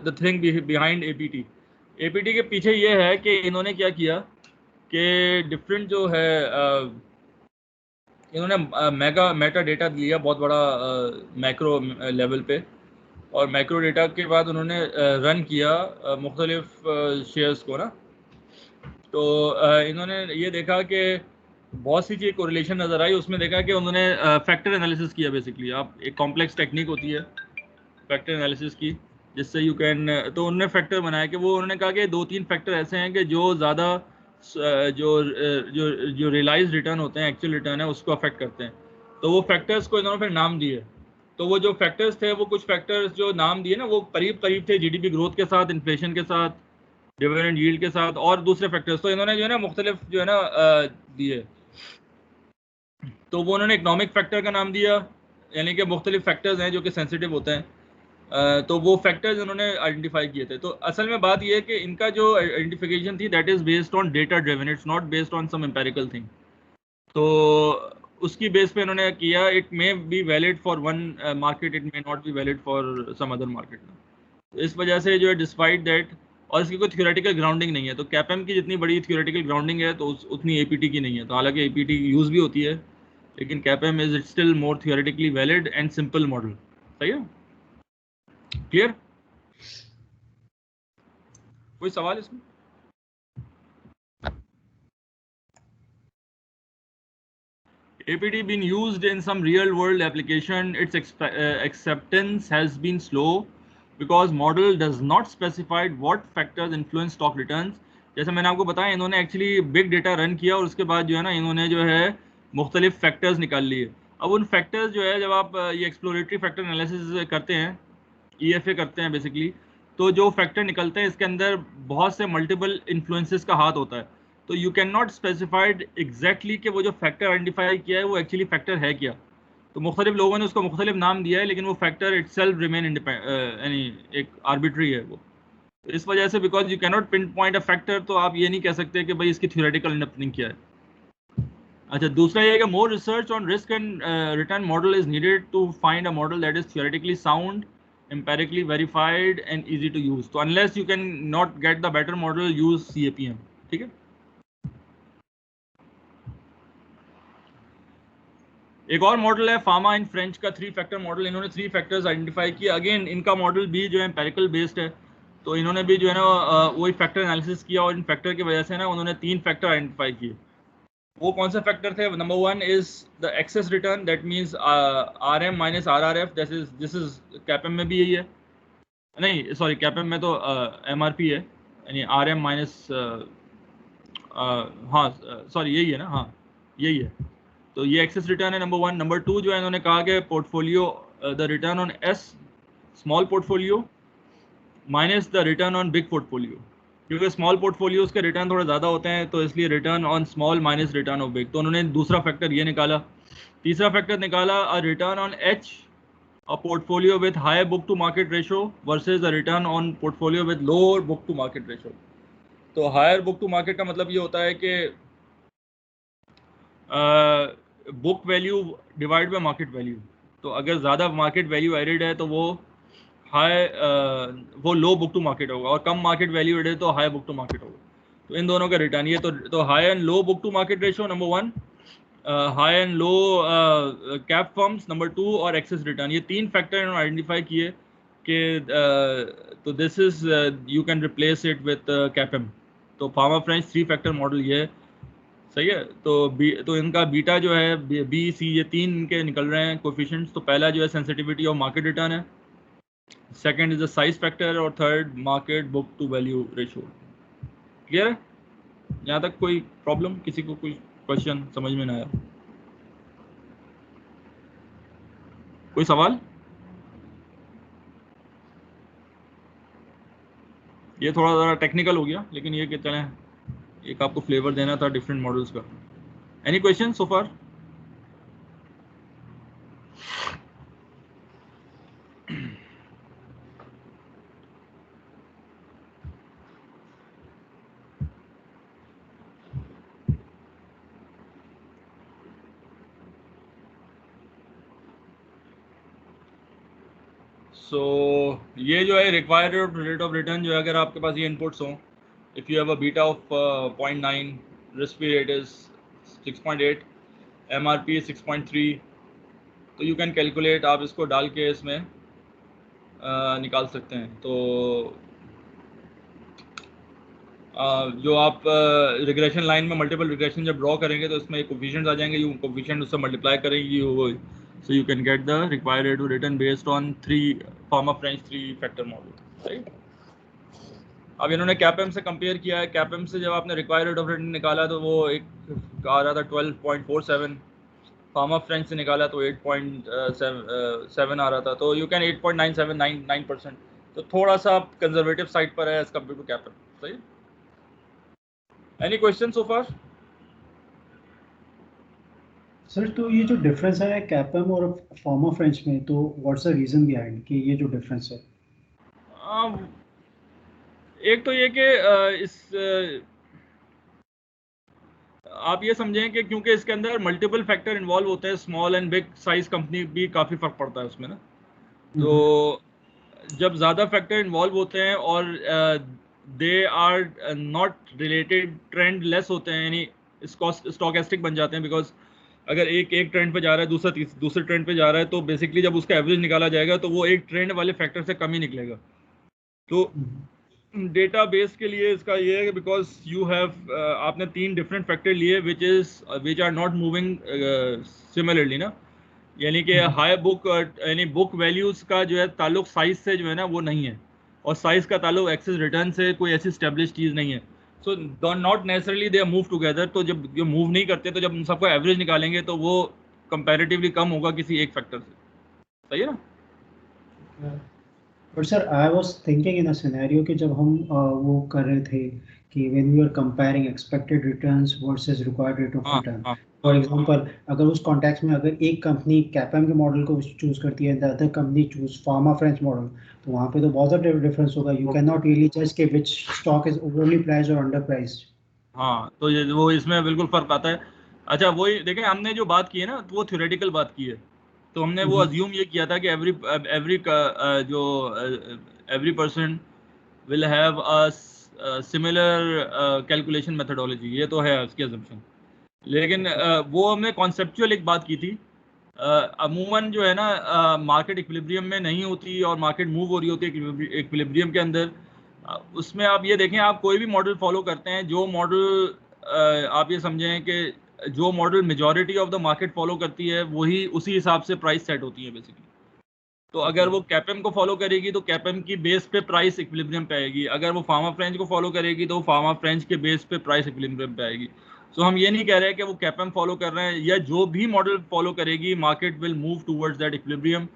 द थिंग बिहाइंड APT के पीछे ये है कि इन्होंने क्या किया कि डिफरेंट जो है इन्होंने मेटा डेटा लिया बहुत बड़ा मैक्रो लेवल पे, और मैक्रो डेटा के बाद उन्होंने रन किया मुख्तलिफ शेयर्स को ना। तो इन्होंने ये देखा कि बहुत सी चीज़ कोरिलेशन नज़र आई, उसमें देखा कि उन्होंने फैक्टर एनालिसिस किया। बेसिकली आप एक कॉम्प्लेक्स टेक्निक होती है फैक्टर एनालिसिस की, जिससे यू कैन, तो उन्होंने फैक्टर बनाया कि वो उन्होंने कहा कि 2-3 फैक्टर ऐसे हैं कि जो ज़्यादा जो रियलाइज रिटर्न होते हैं, एक्चुअल रिटर्न है, उसको अफेक्ट करते हैं। तो वो फैक्टर्स को इन्होंने फिर नाम दिए। तो वो जो फैक्टर्स थे, वो कुछ फैक्टर्स जो नाम दिए ना वो करीब थे GDP ग्रोथ के साथ, इन्फ्लेशन के साथ, डिविडेंड यील्ड के साथ और दूसरे फैक्टर्स। तो इन्होंने जो है ना मुख्तलिफ जो है ना दिए। तो वो उन्होंने इकोनॉमिक फैक्टर का नाम दिया, यानी कि मुख्तलिफ फैक्टर्स हैं जो कि सेंसिटिव होते हैं। तो वो फैक्टर्स इन्होंने आइडेंटिफाई किए थे। तो असल में बात ये है कि इनका जो आइडेंटिफिकेशन थी that is based on data driven, it's not based on some empirical thing. तो उसकी बेस पे इन्होंने किया। It may be valid for one market, it may not be valid for some other market. इस वजह से जो है डिस्पाइट दैट, और इसकी कोई थ्योरेटिकल ग्राउंडिंग नहीं है। तो कैपएम की जितनी बड़ी थ्योरेटिकल ग्राउंडिंग है तो उतनी APT की नहीं है। तो हालांकि APT यूज़ भी होती है, लेकिन CAPM is still more theoretically valid and simple model. सही है, क्लियर? कोई सवाल इसमें? APT been used in some real world application. Its acceptance has been slow because model does not specify what factors influence stock returns. जैसे मैंने आपको बताया, इन्होंने एक्चुअली बिग डेटा रन किया और उसके बाद जो है ना इन्होंने जो है मुख्तलिफ फैक्टर्स निकाल लिए। अब उन फैक्टर्स जो है जब आप ये एक्सप्लोरेटरी फैक्टर एनालिसिस करते हैं, EFA करते हैं बेसिकली, तो जो फैक्टर निकलते हैं इसके अंदर बहुत से मल्टीपल इन्फ्लुएंसेस का हाथ होता है। तो you can not specified exactly कि वो जो फैक्टर आइडेंटिफाई किया है वो एक्चुअली फैक्टर है क्या। तो मुख्तलिफ लोगों ने उसको मुख्तलिफ नाम दिया है, लेकिन वो फैक्टर इटसेल्फ रिमेन यानी एक आर्बिट्री है वो। इस वजह से because you can not pin point a factor, तो आप ये नहीं कह सकते कि भाई इसकी थ्योरेटिकल अंडरपिनिंग क्या है। अच्छा, दूसरा ये है कि more research on risk and return model is needed to find a model that is theoretically sound, empirically verified and easy to use. So unless you can not get the better model, use CAPM. ठीक है। एक और मॉडल है फार्मा इन फ्रेंच का 3 फैक्टर मॉडल। इन्होंने 3 फैक्टर्स आइडेंटिफाई किए। अगेन इनका मॉडल भी जो है एम्पेरिकल बेस्ड है, तो इन्होंने भी जो है ना वही फैक्टर एनालिसिस किया और इन फैक्टर की वजह से ना उन्होंने 3 फैक्टर आइडेंटिफाई किए। वो कौन से फैक्टर थे? Number 1 is the excess return, that means RM minus RRF। This is CAPM में भी यही है, नहीं सॉरी कैपएम में तो MRP है, यानी RM माइनस हाँ सॉरी यही है ना, हाँ यही है। तो ये एक्सेस रिटर्न है नंबर 1। नंबर 2 जो है इन्होंने कहा कि portfolio the return on S small portfolio minus the return on big portfolio, क्योंकि स्मॉल पोर्टफोलियोज के रिटर्न थोड़े ज़्यादा होते हैं, तो इसलिए return on small minus return of big. तो उन्होंने दूसरा फैक्टर ये निकाला। तीसरा फैक्टर निकाला a return on H a portfolio with high book to market ratio versus a return on portfolio with lower book to market ratio। तो higher book to market का मतलब ये होता है कि book value divided by market value। तो अगर ज़्यादा market value added है तो वो वो low book to market होगा, और कम market value added है तो high book to market होगा। तो इन दोनों का रिटर्न ये तो high and low book to market ratio number 1, high and low cap firms number 2, और एक्सेस रिटर्न। ये 3 फैक्टर इन्होंने आइडेंटिफाई किए कि तो this is you can replace it with CAPM. तो फार्मा फ्रेंच 3 फैक्टर मॉडल ये है, सही है। तो इनका बीटा जो है BC ये 3 इनके निकल रहे हैं कोफिशिएंट्स। तो पहला जो है सेंसिटिविटी ऑफ मार्केट रिटर्न है, second is the size factor, और third market book to value ratio. Clear है? यहाँ तक कोई प्रॉब्लम, किसी को कोई क्वेश्चन समझ में ना आया? कोई सवाल? ये थोड़ा ज़रा टेक्निकल हो गया, लेकिन ये कि चलें एक आपको फ्लेवर देना था डिफरेंट मॉडल्स का। एनी क्वेश्चन सो फार? सो ये जो है रिक्वायर्ड रेट ऑफ रिटर्न जो है, अगर आपके पास ये इनपुट्स हों, if you have a beta of 0.9, risk free rate is 6.8, MRP 6.3, तो यू कैन कैलकुलेट, आप इसको डाल के इसमें निकाल सकते हैं। तो जो आप रिग्रेशन लाइन में मल्टीपल रिग्रेशन जब ड्रॉ करेंगे तो इसमें कोफिशिएंट्स आ जाएंगे, यू कोफिशिएंट उससे मल्टीप्लाई करेंगे, वो so you can get the required rate of return based on 3 Pharma French 3 factor model, right? अब इन्होंने कैपएम से कंपेयर किया है। कैपएम से जब आपने रिक्वायर्ड रेट ऑफ रिटर्न निकाला तो वो एक आ रहा था 12.47, फार्मा फ्रेंच से निकाला तो 8.7 आ रहा था। तो यू कैन 8.9799%, तो थोड़ा सा कंजर्वेटिव साइड पर है एज कम्पेयर टू कैपएम, सही। एनी क्वेश्चन सो फार? सर तो ये जो डिफरेंस है कैपएम और फार्मा फ्रेंच में, तो व्हाट्स द रीजन बिहाइंड कि ये जो डिफरेंस है? एक तो ये कि आप ये समझें कि क्योंकि इसके अंदर मल्टीपल फैक्टर इन्वॉल्व होते हैं, small and big size company भी काफ़ी फर्क पड़ता है उसमें ना। तो जब ज़्यादा फैक्टर इन्वॉल्व होते हैं और they are not related, trend less होते हैं, यानी स्टॉकेस्टिक बन जाते हैं। बिकॉज अगर एक ट्रेंड पे जा रहा है, दूसरे ट्रेंड पे जा रहा है, तो बेसिकली जब उसका एवरेज निकाला जाएगा तो वो एक ट्रेंड वाले फैक्टर से कम ही निकलेगा। तो डेटाबेस के लिए इसका ये है कि बिकॉज यू हैव आपने 3 डिफरेंट फैक्टर लिए which are not moving similarly ना, यानी कि हाई बुक यानी बुक वैल्यूज का जो है ताल्लुक साइज से जो है ना वो नहीं है, और साइज का ताल्लुक एक्सेस रिटर्न से कोई ऐसी स्टेब्लिश चीज़ नहीं है। So not necessarily they move together. तो जब ये मूव नहीं करते तो जब उन सबको एवरेज निकालेंगे तो वो कंपैरेटिवली कम होगा किसी एक फैक्टर से, सही है ना? But sir I was thinking in a scenario कि जब हम वो कर रहे थे कि when we are comparing expected returns versus required rate of return, for example अगर उस कॉन्टेक्स्ट में अगर एक कंपनी कैपएम के मॉडल को चूज करती है, the other company choose Fama French model, तो वहाँ पे तो बहुत ज़्यादा डिफरेंस होगा। यू कैन नॉट रियली जज कि विच स्टॉक इज ओवरली प्राइस्ड और अंडर प्राइस्ड। हाँ, तो ये वो इसमें बिल्कुल फर्क आता है। अच्छा, वही देखें, हमने जो बात की है ना, तो वो थ्योरेटिकल बात की है। तो हमने वो अज्यूम ये किया था कि every person will have a similar calculation methodology, ये तो है उसकी अजम्पशन। लेकिन वो हमने कॉन्सेप्चुअल एक बात की थी। अमूमन जो है ना, मार्केट इक्विलिब्रियम में नहीं होती और मार्केट मूव हो रही होती है इक्विलिब्रियम के अंदर। उसमें आप ये देखें, आप कोई भी मॉडल फॉलो करते हैं, जो मॉडल आप ये समझें कि जो model majority of the market follow करती है वही उसी हिसाब से प्राइस सेट होती है बेसिकली। तो अगर वो कैपएम को फॉलो करेगी तो कैपएम की बेस पे प्राइस इक्विलिब्रियम पे आएगी। अगर वो फार्मा फ्रेंच को फॉलो करेगी तो फार्मा फ्रेंच के बेस पे प्राइस इक्विलिब्रियम पे आएगी। सो हम ये नहीं कह रहे हैं कि वो कैपएम फॉलो कर रहे हैं, या जो भी मॉडल फॉलो करेगी market will move towards that equilibrium.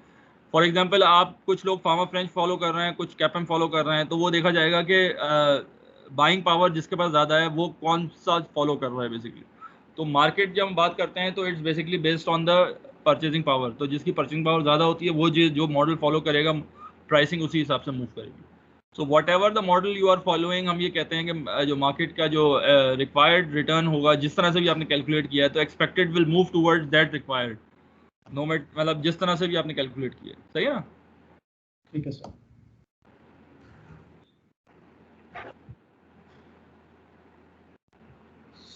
For example, आप कुछ लोग फार्मा फ्रेंच फॉलो कर रहे हैं, कुछ कैपएम फॉलो कर रहे हैं, तो वो देखा जाएगा कि बाइंग पावर जिसके पास ज़्यादा है वो कौन सा फॉलो कर रहा है बेसिकली। तो मार्केट जब हम बात करते हैं तो it's basically based on the purchasing power. तो जिसकी परचेजिंग पावर ज़्यादा होती है वो जो मॉडल फॉलो करेगा, प्राइसिंग उसी हिसाब से मूव करेगी। So whatever the model you are following, हम ये कहते हैं कि जो मार्केट का जो रिक्वायर्ड रिटर्न होगा, जिस तरह से भी आपने कैलकुलेट किया है, तो expected will move towards that required, no matter, मतलब जिस तरह से भी आपने कैलकुलेट किया है, सही है ना? ठीक है सर।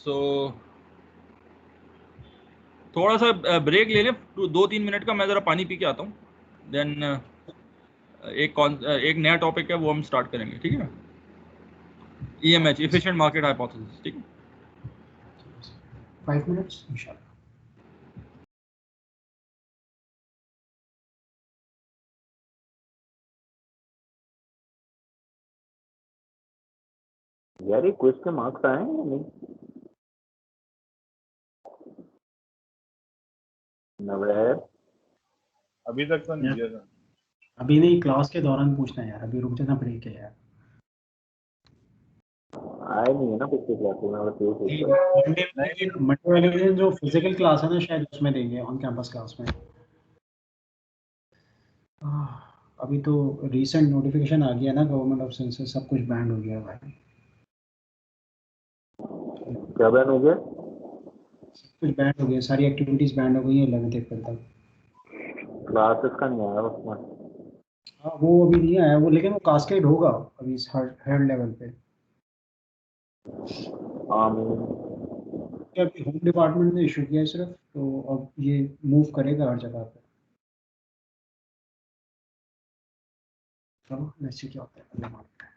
सो थोड़ा सा ब्रेक ले लें, 2-3 मिनट का। मैं ज़रा पानी पी के आता हूँ, देन एक नया टॉपिक है वो हम स्टार्ट करेंगे, ठीक है ना? EMH, एफिशिएंट मार्केट हाइपोथेसिस, ठीक है? 5 मिनट्स इंशाल्लाह। यार ये क्विज के मार्क्स आए हैं या नहीं? नवैर अभी तक तो नहीं दिया था। अभी नहीं, क्लास के दौरान पूछना है यार, अभी रुक जाना, ब्रेक है यार। आए नहीं है ना पिछले क्लास में, मैं बस ये सोच रहा हूँ। मंडे वाले दिन जो फिजिकल क्लास है ना, शायद उसमें देंगे, ऑन कैंपस क्लास में। अभी तो रीसेंट नोटिफिकेशन आ गया ना गवर्नमेंट ऑफ सेंसस, सब कुछ बैंड हो गया भाई। क्या बैन हो गया? सब कुछ बैंड हो गया, सारी एक्टिविटीज बैंड हो गई है 11th अप्रैल तक। क्लासेस का नहीं आया उसमें। हाँ, वो अभी नहीं आया वो, लेकिन वो कास्केड होगा अभी हर लेवल पे। अभी होम डिपार्टमेंट ने इशू किया है सिर्फ, तो अब ये मूव करेगा हर जगह पे। चलो लेट्स सी क्या होता है।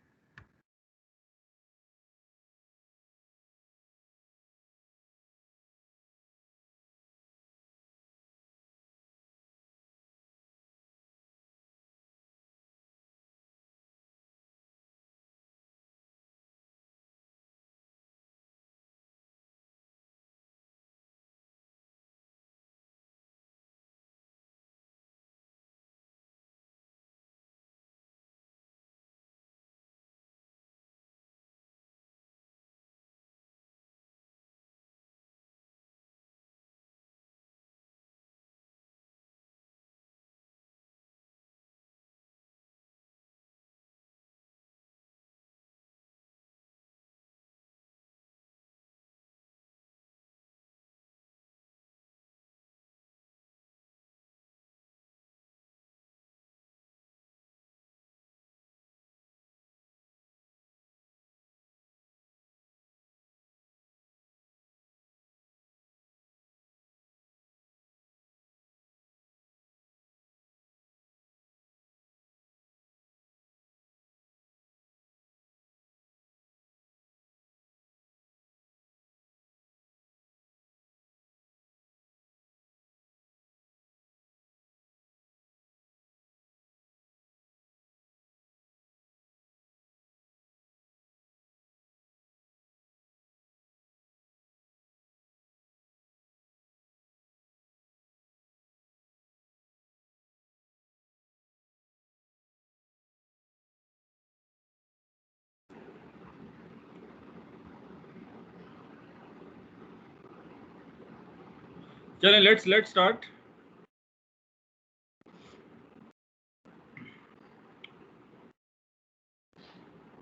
चलें लेट्स स्टार्ट।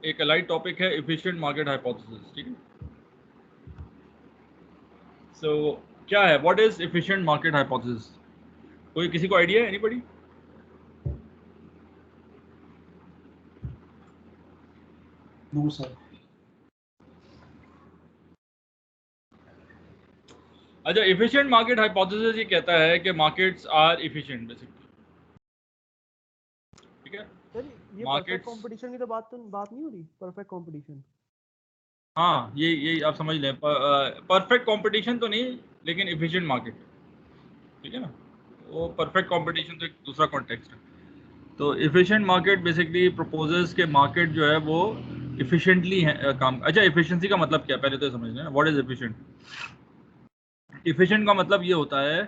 एक लाइट टॉपिक है एफिशिएंट मार्केट हाइपोथेसिस, ठीक है। सो क्या है, what is efficient market hypothesis? कोई किसी को आइडिया है? एनीबॉडी? No sir. अच्छा, एफिशिएंट मार्केट हाइपोथेसिस ये कहता है कि मार्केट्स आर एफिशिएंट बेसिकली, ठीक है। सर ये परफेक्ट कंपटीशन की तो बात नहीं हो रही? परफेक्ट कंपटीशन, हाँ ये आप समझ लें, परफेक्ट कंपटीशन तो नहीं लेकिन एफिशिएंट मार्केट, ठीक है ना। वो परफेक्ट कंपटीशन तो एक दूसरा कॉन्टेक्स्ट है। तो एफिशिएंट मार्केट बेसिकली प्रपोजेस के मार्केट जो है वो एफिशिएंटली है काम। अच्छा, एफिशिएंसी का मतलब क्या है पहले तो समझ लें। What is efficient? एफिशिएंट का मतलब ये होता है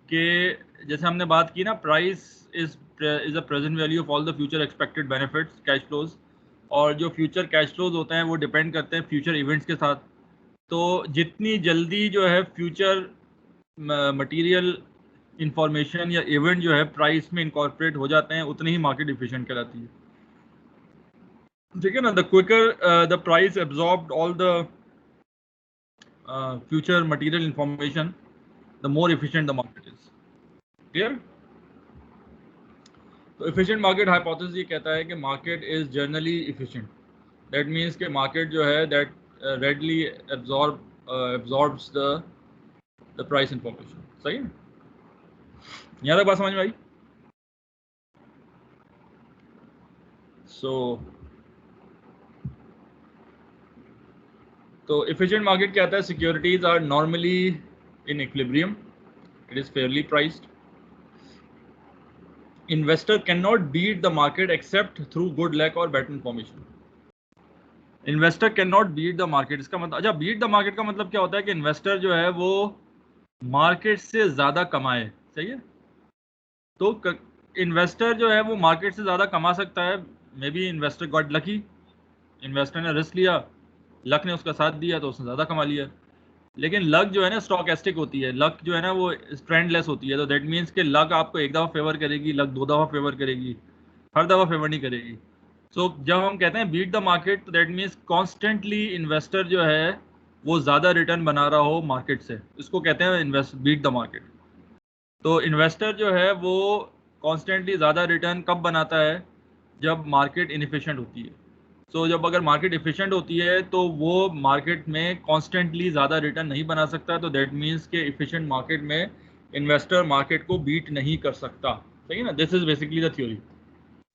कि जैसे हमने बात की ना, price is a present value of all the future expected benefits cash flows, और जो फ्यूचर कैश फ्लोज होते हैं वो डिपेंड करते हैं फ्यूचर इवेंट्स के साथ। तो जितनी जल्दी जो है फ्यूचर मटेरियल इंफॉर्मेशन या इवेंट जो है प्राइस में इनकॉर्पोरेट हो जाते हैं, उतनी ही मार्केट एफिशिएंट कहलाती है, ठीक है ना। The quicker the price absorbed all the future material information, the more efficient the market is. Clear? तो efficient market hypothesis ये कहता है कि market is generally efficient. That means कि market जो है that readily absorbs the price information. सही है? यहाँ तक बात समझ में आई? तो efficient market क्या आता है? Securities are normally in equilibrium. It is fairly priced. Investor cannot beat the market except through good luck or better information. Investor cannot beat the market, इसका मतलब, अच्छा beat the market का मतलब क्या होता है कि इन्वेस्टर जो है वो मार्केट से ज्यादा कमाए, सही है। तो इन्वेस्टर जो है वो मार्केट से ज्यादा कमा सकता है। May be investor got lucky, investor ने रिस्क लिया, लक ने उसका साथ दिया तो उसने ज्यादा कमा लिया। लेकिन लक जो है ना स्टॉकेस्टिक होती है, लक जो है ना वो ट्रेंडलेस होती है। तो दैट मीन्स कि लक आपको एक दफ़ा फेवर करेगी, लक 2 दफ़ा फेवर करेगी, हर दफ़ा फेवर नहीं करेगी। सो जब हम कहते हैं बीट द मार्केट, तो दैट मीन्स कॉन्स्टेंटली इन्वेस्टर जो है वो ज़्यादा रिटर्न बना रहा हो मार्केट से, इसको कहते हैं बीट द मार्केट। तो इन्वेस्टर जो है वो कॉन्स्टेंटली ज़्यादा रिटर्न कब बनाता है? जब मार्केट इनएफिशिएंट होती है। तो जब अगर मार्केट एफिशिएंट होती है तो वो मार्केट में कॉन्स्टेंटली ज़्यादा रिटर्न नहीं बना सकता। तो दैट मीन्स के एफिशिएंट मार्केट में इन्वेस्टर मार्केट को बीट नहीं कर सकता, सही है ना। This is basically the theory.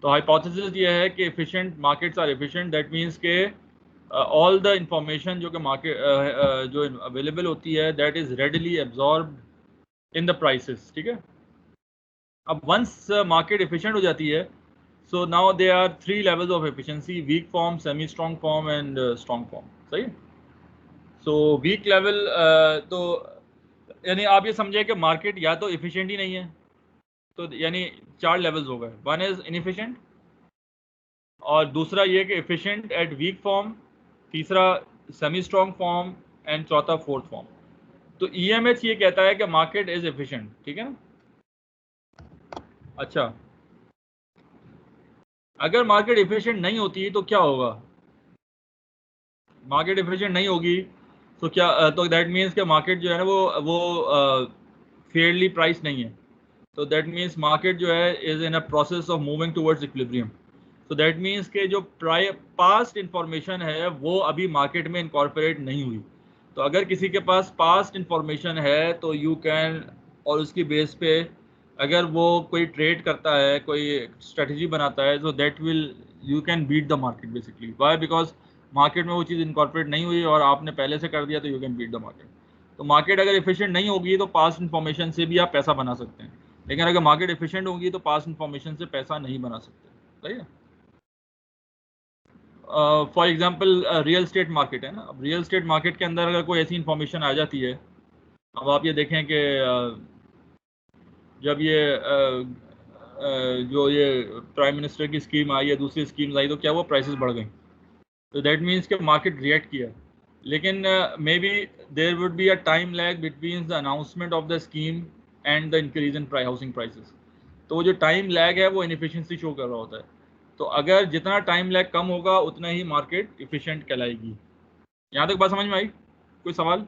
तो हाइपोथेसिस ये है कि efficient markets are efficient. That means के ऑल द इंफॉर्मेशन जो कि मार्केट जो अवेलेबल होती है that is readily absorbed in the prices, ठीक है। अब वंस मार्केट एफिशिएंट हो जाती है, so now there are 3 levels of efficiency: weak form, semi strong form and strong form, सही है। so weak level तो यानी आप ये समझे कि मार्केट या तो एफिशिएंट ही नहीं है, तो यानी 4 लेवल्स हो गए। वन इज इनएफिशिएंट, और दूसरा ये कि एफिशिएंट एट वीक फॉर्म, तीसरा सेमी स्ट्रॉन्ग फॉर्म एंड चौथा फोर्थ फॉर्म। तो EMH ये कहता है कि मार्केट इज एफिशिएंट, ठीक है ना। अच्छा, अगर मार्केट एफिशिएंट नहीं होती तो क्या होगा? मार्केट एफिशिएंट नहीं होगी तो क्या, तो दैट मीन्स कि मार्केट जो है ना वो फेयरली प्राइस नहीं है। तो दैट मीन्स मार्केट जो है is in a process of moving towards equilibrium. तो दैट मीन्स के जो पास्ट इंफॉर्मेशन है वो अभी मार्केट में इनकॉर्पोरेट नहीं हुई। तो अगर किसी के पास पास्ट इंफॉर्मेशन है तो यू कैन, और उसकी बेस पे अगर वो कोई ट्रेड करता है, कोई स्ट्रेटजी बनाता है, तो that will you can beat the market basically. Why? Because market में वो चीज़ इनकॉर्पोरेट नहीं हुई और आपने पहले से कर दिया, तो you can beat the market. तो मार्केट अगर एफिशिएंट नहीं होगी तो पास्ट इन्फॉर्मेशन से भी आप पैसा बना सकते हैं, लेकिन अगर मार्केट एफिशिएंट होगी तो पास्ट इन्फॉर्मेशन से पैसा नहीं बना सकते, सही है। For example real estate market है ना। अब रियल स्टेट मार्केट के अंदर अगर कोई ऐसी इन्फॉर्मेशन आ जाती है, अब आप ये देखें कि जब ये जो ये प्राइम मिनिस्टर की स्कीम आई या दूसरी स्कीम्स आई तो क्या वो प्राइसेस बढ़ गई। तो दैट मीन्स कि मार्केट रिएक्ट किया। लेकिन may be there would be a time lag between the announcement of the scheme and the increase in housing prices. तो वो जो टाइम लैग है वो इनएफिशिएंसी शो कर रहा होता है। तो अगर जितना टाइम लैग कम होगा उतना ही मार्केट इफिशिएंट कहलाएगी। यहाँ तक बात समझ में आई? कोई सवाल?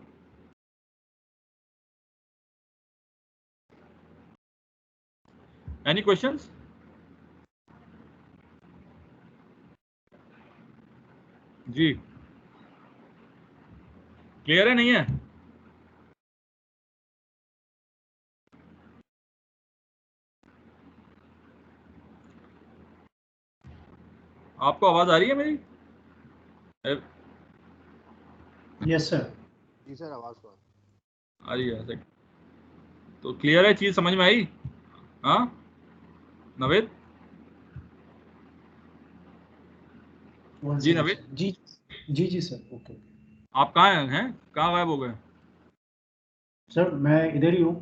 Any questions? जी क्लियर है? नहीं है? आपको आवाज आ रही है मेरी? Yes sir. जी सर, आवाज तो आ रही है। तो क्लियर है? चीज समझ में आई? हाँ नवेद? जी नवेद? जी जी जी सर। ओके। आप कहाँ हैं? कहाँ गायब हो गए? सर मैं इधर ही हूँ।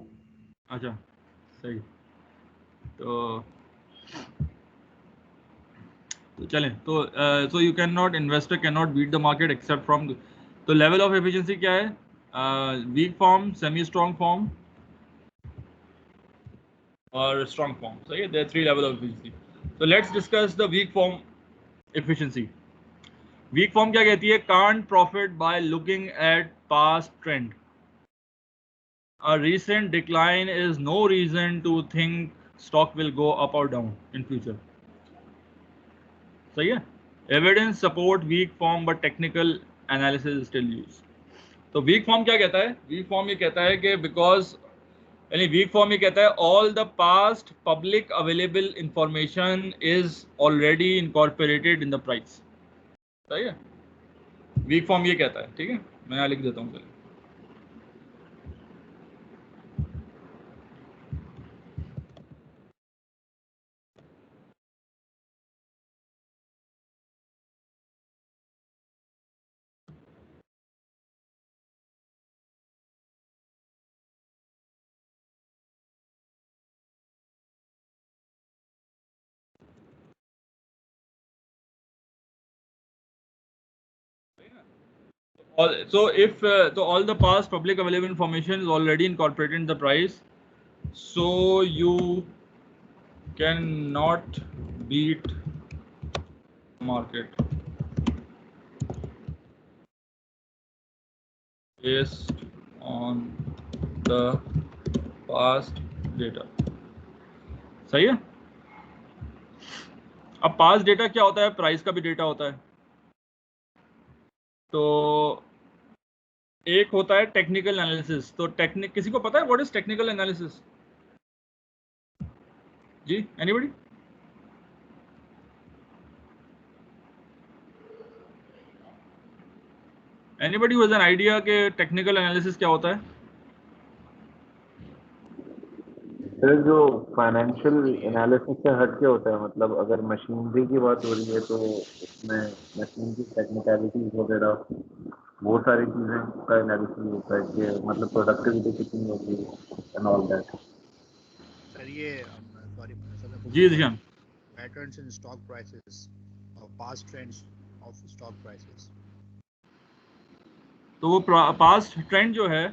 अच्छा सही। तो चलें। तो so you can not, investor can not beat the market except from. तो लेवल ऑफ एफिशिएंसी क्या है? Weak form, semi strong form और स्ट्रॉन्ग फॉर्म। सही है, there are 3 level of efficiency. तो let's discuss the weak form efficiency. Weak form क्या कहती है? Can't profit by looking at past trend. A recent decline is no reason to think stock will go up or down in future. सही है? Evidence support weak form but technical analysis is still used. तो weak form क्या कहता है? Weak form ये कहता है कि because यानी weak form ये कहता है all the past public available information is already incorporated in the price. सही है? Weak form ये कहता है, ठीक है? मैं यहाँ लिख देता हूँ चलिए। So if so all the past public available information is already incorporated in the price, so you cannot beat market based on the past data. सही है? अब पास्ट डेटा क्या होता है? प्राइस का भी डेटा होता है। तो एक होता है टेक्निकल एनालिसिस। तो किसी को पता है व्हाट इज टेक्निकल एनालिसिस? जी anybody? Anybody who has an idea कि टेक्निकल एनालिसिस क्या होता है? सर जो फाइनेंशियल एनालिसिस से हट के होता है, मतलब अगर मशीनरी की बात हो रही है तो उसमें मशीन की टेक्निकलिटीज वगैरह वो सारी चीजें का एनालिसिस होता है कि मतलब प्रोडक्टिविटी कितनी होगी एंड ऑल दैट। सर ये सॉरी जी Zishan, patterns in stock prices और past trends of stock prices. तो वो पास्ट ट्रेंड जो है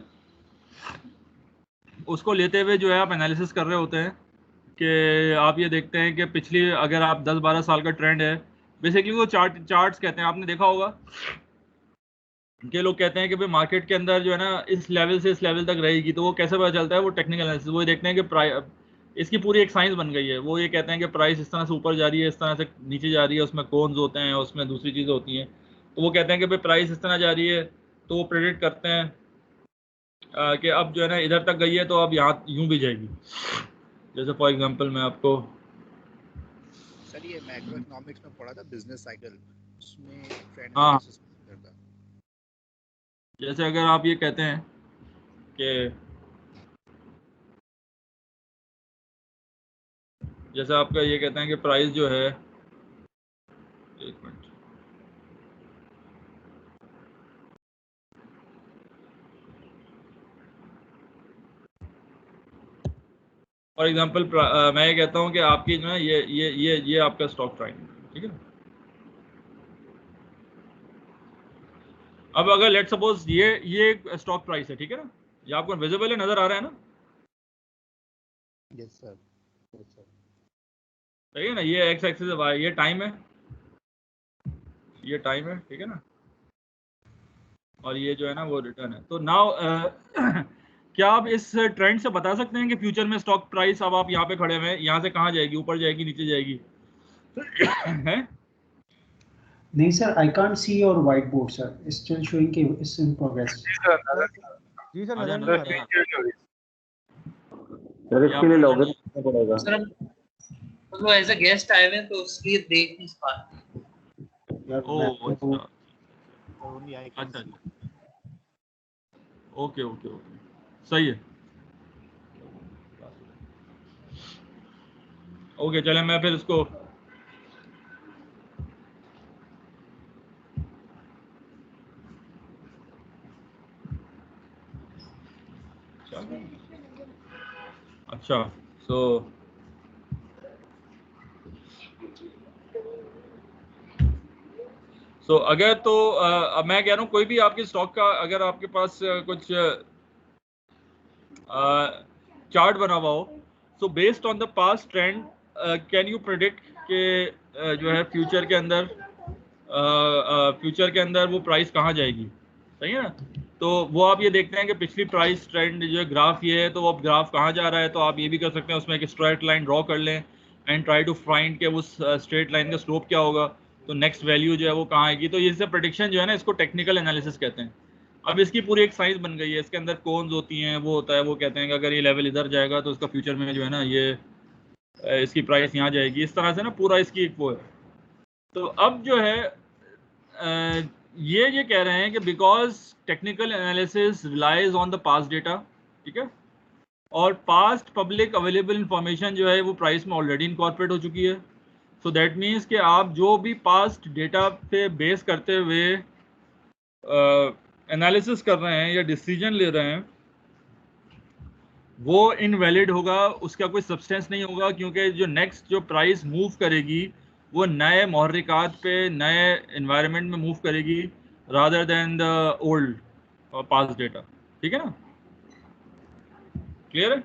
उसको लेते हुए जो है आप एनालिसिस कर रहे होते हैं कि आप ये देखते हैं कि पिछली अगर आप 10-12 साल का ट्रेंड है, बेसिकली वो चार्ट्स कहते हैं। आपने देखा होगा कि लोग कहते हैं कि भाई मार्केट के अंदर जो है ना इस लेवल से इस लेवल तक रहेगी। तो वो कैसे पता चलता है? वो टेक्निकल एनालिसिस। वो ये देखते हैं कि इसकी पूरी एक साइंस बन गई है। वो ये कहते हैं कि प्राइस इस तरह से ऊपर जा रही है, इस तरह से नीचे जा रही है, उसमें कोन्स होते हैं, उसमें दूसरी चीज़ें होती हैं। तो वो कहते हैं कि भाई प्राइस इस तरह जा रही है, तो वो प्रेडिक्ट करते हैं कि अब जो है ना इधर तक गई है तो अब यहाँ यूं भी जाएगी। जैसे फॉर एग्जांपल मैं आपको सर ये मैक्रो इकोनॉमिक्स में पढ़ा था बिजनेस साइकिल, उसमें ट्रेंड हाँ, एनालिसिस करता। जैसे अगर आप ये कहते हैं कि जैसे आपका ये कहते हैं कि प्राइस जो है, एक मिनट, फॉर एग्जांपल मैं ये कहता हूँ कि आपकी जो है ये आपका स्टॉक प्राइस, ठीक है। अब अगर लेट सपोज ये स्टॉक प्राइस है, ठीक है ना, ये आपको विजिबल है, नजर आ रहा है ना? यस सर, सही है ना? ये एक्स एक्सिस है, ये टाइम है, ये टाइम है, ठीक है ना, और ये जो है ना वो रिटर्न है। तो नाउ क्या आप इस ट्रेंड से बता सकते हैं कि फ्यूचर में स्टॉक प्राइस, अब आप यहाँ पे खड़े हुए हैं, यहाँ से कहाँ जाएगी, ऊपर जाएगी, नीचे जाएगी? है नहीं sir, I can't see your white board sir, it's still showing कि इट्स इन प्रोग्रेस। जी सर, नजर नहीं आ रहा। सर इसके लिए लॉगिन करना पड़ेगा सर हम एज अ गेस्ट आए हुए हैं तो इसलिए देख नहीं पा रहे। अच्छा, ओके ओके ओके, सही है। ओके चले, मैं फिर इसको अच्छा, सो अगर तो अब मैं कह रहा हूँ कोई भी आपके स्टॉक का अगर आपके पास कुछ चार्ट बना हुआ हो, so based on the past trend can you predict के जो है फ्यूचर के अंदर वो प्राइस कहाँ जाएगी, सही है ना? तो वो आप ये देखते हैं कि पिछली प्राइस ट्रेंड जो है ग्राफ ये है, तो वो अब ग्राफ कहाँ जा रहा है, तो आप ये भी कर सकते हैं उसमें एक स्ट्रेट लाइन ड्रॉ कर लें एंड ट्राई टू फाइंड के उस स्ट्रेट लाइन का स्लोप क्या होगा, तो नेक्स्ट वैल्यू जो है वो कहाँ आएगी। तो ये से प्रेडिक्शन जो है ना, इसको टेक्निकल एनालिसिस कहते हैं। अब इसकी पूरी एक साइंस बन गई है, इसके अंदर कॉन्स होती हैं, वो होता है, वो कहते हैं कि अगर ये लेवल इधर जाएगा तो इसका फ्यूचर में जो है ना ये इसकी प्राइस यहाँ जाएगी, इस तरह से ना पूरा इसकी एक वो है। तो अब जो है ये कह रहे हैं कि because technical analysis relies on the past data, ठीक है, और पास्ट पब्लिक अवेलेबल इंफॉर्मेशन जो है वो प्राइस में ऑलरेडी इनकॉर्पोरेट हो चुकी है। सो दैट मीन्स कि आप जो भी पास्ट डेटा पे बेस करते हुए एनालिसिस कर रहे हैं या डिसीजन ले रहे हैं वो इनवैलिड होगा, उसका कोई सब्सटेंस नहीं होगा, क्योंकि जो नेक्स्ट जो प्राइस मूव करेगी वो नए महर्रिकात पे, नए एनवायरनमेंट में मूव करेगी rather than the old past data, ठीक है ना? क्लियर है?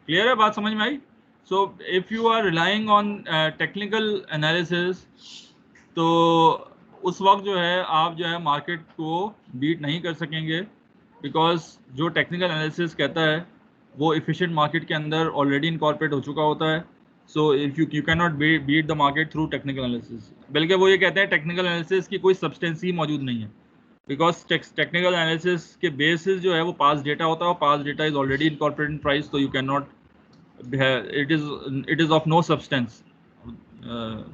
क्लियर है, बात समझ में आई? So if you are relying on technical analysis, तो उस वक्त जो है आप जो है मार्केट को बीट नहीं कर सकेंगे, बिकॉज जो टेक्निकल एनालिसिस कहता है वो एफिशिएंट मार्केट के अंदर ऑलरेडी इनकॉर्पोरेट हो चुका होता है। So if you can not beat the market through technical analysis, बल्कि वो ये कहते हैं टेक्निकल एनालिसिस की कोई सब्सटेंस ही मौजूद नहीं है, बिकॉज टेक्निकल एनालिसिस के बेसिस जो है वो पास्ट डेटा होता है, और past data is already incorporated in price, तो you can not, it is of no substance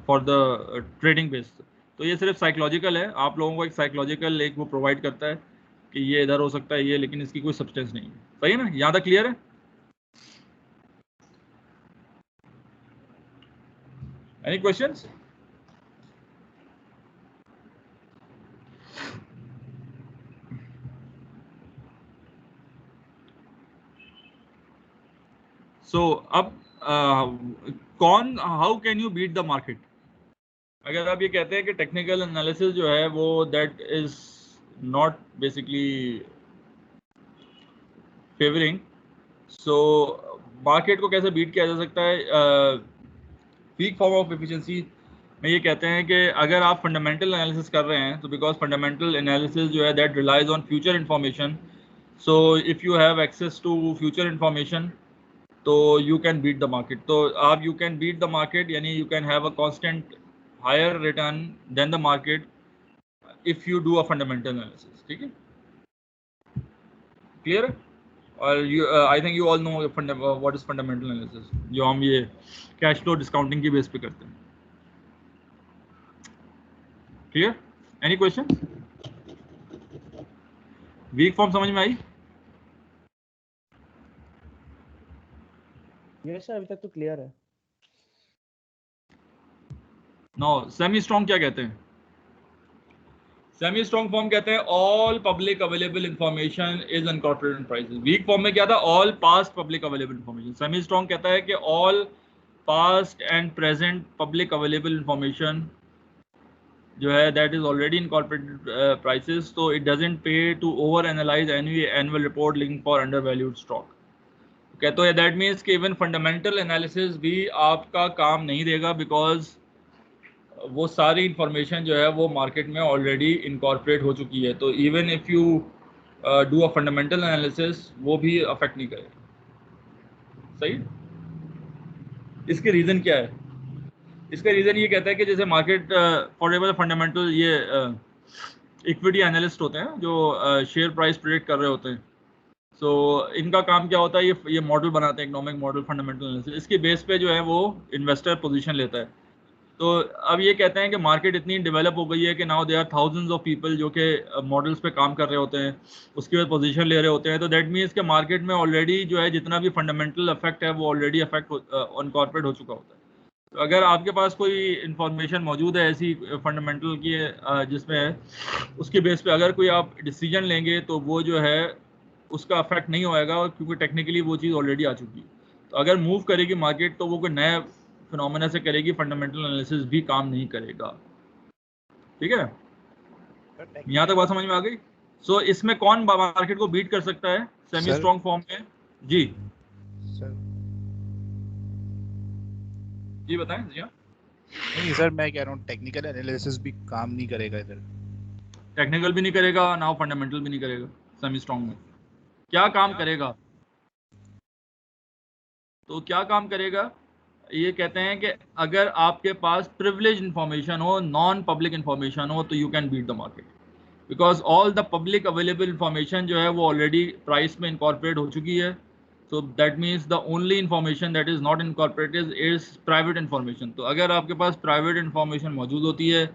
for the trading base. तो ये सिर्फ साइकोलॉजिकल है, आप लोगों को एक साइकोलॉजिकल एक वो प्रोवाइड करता है कि ये इधर हो सकता है ये, लेकिन इसकी कोई सब्सटेंस नहीं है। सही है ना? यहाँ तक क्लियर है? Any questions? सो अब कौन, how can you beat the market? अगर आप ये कहते हैं कि टेक्निकल एनालिसिस जो है वो that is not basically favouring, so market को कैसे बीट किया जा सकता है? वीक फॉर्म ऑफ एफिशिएंसी में ये कहते हैं कि अगर आप फंडामेंटल एनालिसिस कर रहे हैं, तो बिकॉज फंडामेंटल एनालिसिस जो है that relies on future information, so if you have access to future information तो you can beat the market. तो आप you can beat the market यानी you can have a constant higher return than the market if you do a fundamental analysis, ठीक है? क्लियर है? और you I think you all know what is fundamental analysis, जो हम ये कैश फ्लो डिस्काउंटिंग की बेस पे करते हैं। Clear? Any question? Weak form समझ में आई? यस सर, अभी तक तो क्लियर है। नो, सेमी स्ट्रॉन्ग क्या कहते हैं? सेमी स्ट्रॉन्ग फॉर्म कहते हैं all public available information is incorporated in prices. Weak form में क्या था? All past public available information. Semi strong कहता है कि all past and present public available information जो है that is already incorporated prices, तो it doesn't pay to over analyze any annual report link for undervalued stock. कहते हैं दैट मीन्स कि इवन फंडामेंटल एनालिसिस भी आपका काम नहीं देगा, बिकॉज वो सारी इंफॉर्मेशन जो है वो मार्केट में ऑलरेडी इनकॉर्पोरेट हो चुकी है। तो even if you do a fundamental analysis वो भी अफेक्ट नहीं करेगा। सही। इसके रीज़न क्या है? इसका रीज़न ये कहता है कि जैसे मार्केट फॉर एग्जाम्पल फंडामेंटल ये इक्विटी एनालिस्ट होते हैं जो शेयर प्राइस प्रेडिक्ट कर रहे होते हैं। सो इनका काम क्या होता है, ये मॉडल बनाते हैं, इकोनॉमिक मॉडल, फंडामेंटल एनालिसिस। इसके बेस पे जो है वो इन्वेस्टर पोजीशन लेता है। तो अब ये कहते हैं कि मार्केट इतनी डेवलप हो गई है कि now they are thousands of people जो कि मॉडल्स पे काम कर रहे होते हैं, उसके बाद पोजीशन ले रहे होते हैं। तो दैट मीन्स कि मार्केट में ऑलरेडी जो है जितना भी फंडामेंटल इफेक्ट है वो ऑलरेडी इफेक्ट इनकॉर्पोरेट हो चुका होता है। तो अगर आपके पास कोई इंफॉर्मेशन मौजूद है ऐसी फंडामेंटल की जिसमें उसके बेस पे अगर कोई आप डिसीजन लेंगे तो वो जो है उसका अफेक्ट नहीं होएगा, क्योंकि टेक्निकली वो चीज़ ऑलरेडी आ चुकी है। तो अगर मूव करेगी मार्केट तो वो कोई नया फिनोमेना से करेगी, फंडामेंटल एनालिसिस भी काम नहीं करेगा। ठीक है, यहाँ तक बात समझ में आ गई? सो इसमें कौन मार्केट को बीट कर सकता है सेमी स्ट्रॉन्ग फॉर्म में? जी जी बताएं। जी नहीं सर, मैं कह रहा हूँ टेक्निकल एनालिसिस भी काम नहीं करेगा इधर। टेक्निकल भी नहीं करेगा ना, फंडामेंटल भी नहीं करेगा। सेमी स्ट्रॉन्ग में क्या काम करेगा? तो क्या काम करेगा? ये कहते हैं कि अगर आपके पास प्रिविलेज इंफॉर्मेशन हो, नॉन पब्लिक इंफॉर्मेशन हो, तो you can beat the market, because all the public available information जो है वो ऑलरेडी प्राइस में इनकॉर्पोरेट हो चुकी है। So that means the only information that is not incorporated is private information. तो अगर आपके पास प्राइवेट इंफॉर्मेशन मौजूद होती है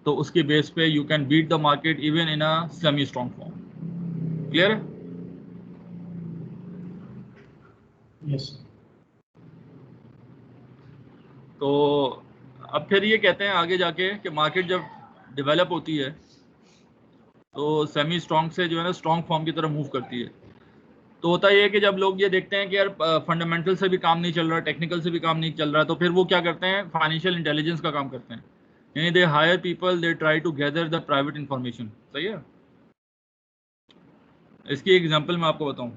तो उसके बेस पे you can beat the market even in a semi strong form. Clear है? यस। तो अब फिर ये कहते हैं आगे जाके कि मार्केट जब डेवलप होती है तो सेमी स्ट्रॉन्ग से जो है ना स्ट्रॉन्ग फॉर्म की तरफ मूव करती है। तो होता ये है कि जब लोग ये देखते हैं कि यार फंडामेंटल से भी काम नहीं चल रहा, टेक्निकल से भी काम नहीं चल रहा, तो फिर वो क्या करते हैं, फाइनेंशियल इंटेलिजेंस का काम करते हैं। यानी they hire people, they try to gather the private information. सही है। इसकी एग्जांपल मैं आपको बताऊं।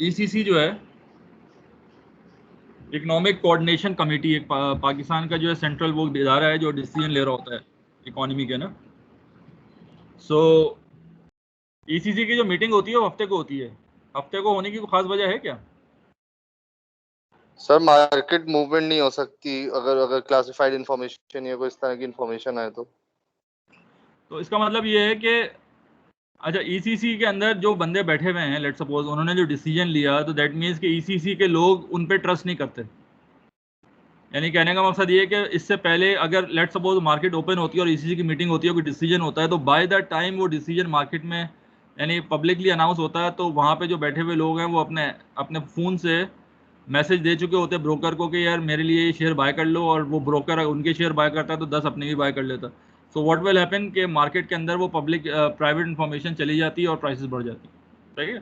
ईसीसी जो है इकोनॉमिक कोऑर्डिनेशन कमेटी, एक पाकिस्तान का जो है सेंट्रल वो इदारा है जो डिसीजन ले रहा होता है इकोनॉमी के ना। सो ईसीसी की जो मीटिंग होती है वो हफ्ते को होती है। हफ्ते को होने की कोई खास वजह है क्या? सर मार्केट मूवमेंट नहीं हो सकती अगर क्लासिफाइड इंफॉर्मेशन या कोई इस तरह की इंफॉर्मेशन आए तो इसका मतलब ये है कि अच्छा ईसीसी के अंदर जो बंदे बैठे हुए हैं, लेट सपोज उन्होंने जो डिसीजन लिया, तो दैट मीन्स कि ईसीसी के लोग उन पे ट्रस्ट नहीं करते। यानी कहने का मकसद ये है कि इससे पहले अगर लेट सपोज मार्केट ओपन होती है और ईसीसी की मीटिंग होती है, कोई डिसीजन होता है, तो बाय द टाइम वो डिसीजन मार्केट में यानी पब्लिकली अनाउंस होता है, तो वहाँ पे जो बैठे हुए लोग हैं वो अपने फ़ोन से मैसेज दे चुके होते हैं ब्रोकर को कि यार मेरे लिए शेयर बाय कर लो, और वो ब्रोकर उनके शेयर बाय करता है तो 10 अपने भी बाय कर लेता। सो व्हाट विल हैपन कि मार्केट के अंदर वो पब्लिक प्राइवेट इंफॉर्मेशन चली जाती है और प्राइसेस बढ़ जाती है। ठीक है।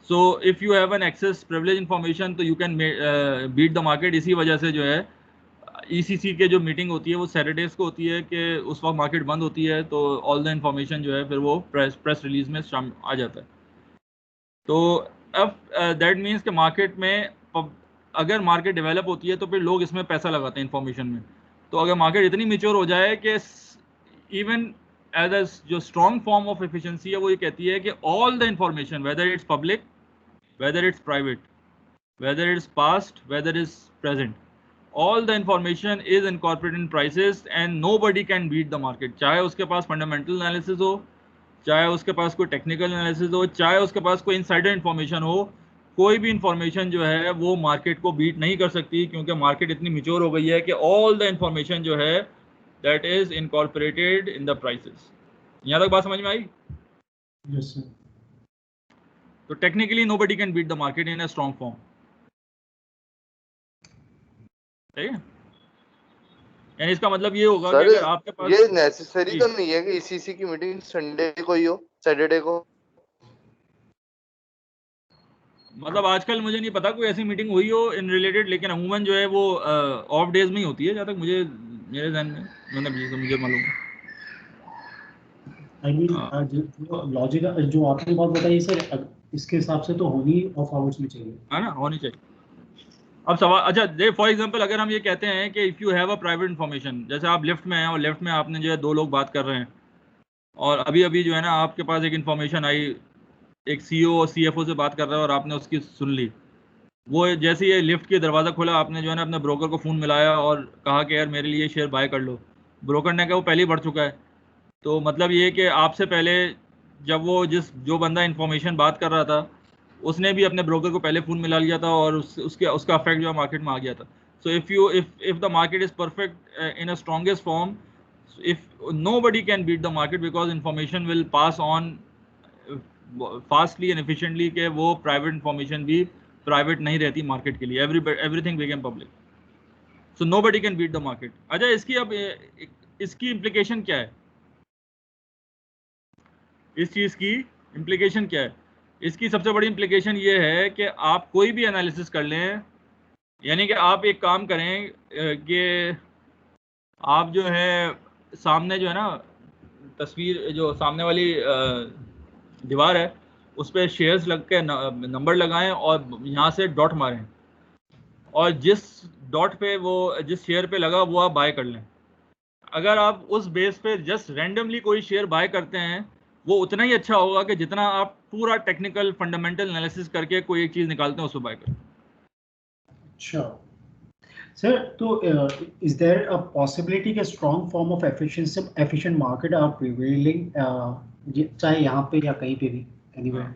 So if you have an access privilege information तो you can beat the market. इसी वजह से जो है ईसीसी के जो मीटिंग होती है वो सैटरडेज को होती है कि उस वक्त मार्केट बंद होती है, तो ऑल द इंफॉर्मेशन जो है फिर वो प्रेस रिलीज में शाम आ जाता है। तो अब दैट मीन्स कि मार्केट में अगर मार्केट डेवलप होती है तो फिर लोग इसमें पैसा लगाते हैं इंफॉर्मेशन में। तो अगर मार्केट इतनी मेच्योर हो जाए कि इवन एज अ जो स्ट्रॉन्ग फॉर्म ऑफ एफिशिएंसी है वो ये कहती है कि all the information whether it's public, whether it's private, whether its past, whether it's present, all the information is incorporated in prices and nobody can beat the market। चाहे उसके पास फंडामेंटल एनालिसिस हो, चाहे उसके पास कोई टेक्निकल एनालिसिस हो, चाहे उसके पास कोई इनसाइडर इंफॉर्मेशन हो, कोई भी इंफॉर्मेशन जो है वो मार्केट को बीट नहीं कर सकती, क्योंकि मार्केट इतनी मैच्योर हो गई है कि ऑल द इंफॉर्मेशन जो है that is incorporated in the prices. यहाँ तक बात समझ में आई? Yes sir. तो technically nobody can beat the market in a strong form. ठीक है। यानी इसका मतलब ये होगा कि अगर आपके पास ये नेसेसरी तो नहीं है कि ईसीसी की मीटिंग संडे को ही हो, सैटरडे को। मतलब आजकल मुझे नहीं पता कोई ऐसी मीटिंग हुई हो इन रिलेटेड, लेकिन अमूमन जो है वो ऑफ डेज में ही होती है, जहाँ तक मुझे मेरे ध्यान में मुझे मालूम है। आई मीन लॉजिक जो आपने बात बताई सर, इसके हिसाब से तो होनी ऑफ आवर्स में चाहिए, है ना, होनी चाहिए। अब सवाल, अच्छा दे फॉर एग्जांपल अगर हम ये कहते हैं कि if you have a private information, जैसे आप लिफ्ट में हैं और लिफ्ट में आपने जो है 2 लोग बात कर रहे हैं और अभी अभी जो है ना आपके पास एक इन्फॉर्मेशन आई, एक CEO और CFO से बात कर रहा है और आपने उसकी सुन ली। वो जैसे ही लिफ्ट के दरवाज़ा खोला, आपने जो है ना अपने ब्रोकर को फ़ोन मिलाया और कहा कि यार मेरे लिए शेयर बाय कर लो। ब्रोकर ने कहा वो पहले ही बढ़ चुका है। तो मतलब ये कि आपसे पहले जब वो जो बंदा इन्फॉर्मेशन बात कर रहा था, उसने भी अपने ब्रोकर को पहले फ़ोन मिला लिया था और उसका अफेक्ट जो है मार्केट में आ गया था। So if the market is perfect in a strongest form, if nobody can beat the market because information will pass on fastly and efficiently के वो प्राइवेट इंफॉर्मेशन भी प्राइवेट नहीं रहती मार्केट के लिए, everything become public, so nobody can beat the market. अच्छा, इसकी अब इसकी इम्प्लीकेशन क्या है, इस चीज़ की इम्प्लीकेशन क्या है? इसकी सबसे बड़ी इम्प्लीकेशन ये है कि आप कोई भी एनालिसिस कर लें, यानी कि आप एक काम करें कि आप जो है सामने जो है ना तस्वीर, जो सामने वाली दीवार है उस पर शेयर्स लग के नंबर लगाएं और यहाँ से डॉट मारें और जिस डॉट पे वो जिस शेयर पे लगा वो आप बाय कर लें। अगर आप उस बेस पे जस्ट रैंडमली कोई शेयर बाय करते हैं, वो उतना ही अच्छा होगा कि जितना आप पूरा टेक्निकल फंडामेंटल एनालिसिस करके कोई एक चीज़ निकालते हैं उसको बाय करें। अच्छा सर, तो इज देयर अ पॉसिबिलिटी कि strong form of efficient market are prevailing, चाहे यहाँ पे या कहीं पे भी, एनीवेयर?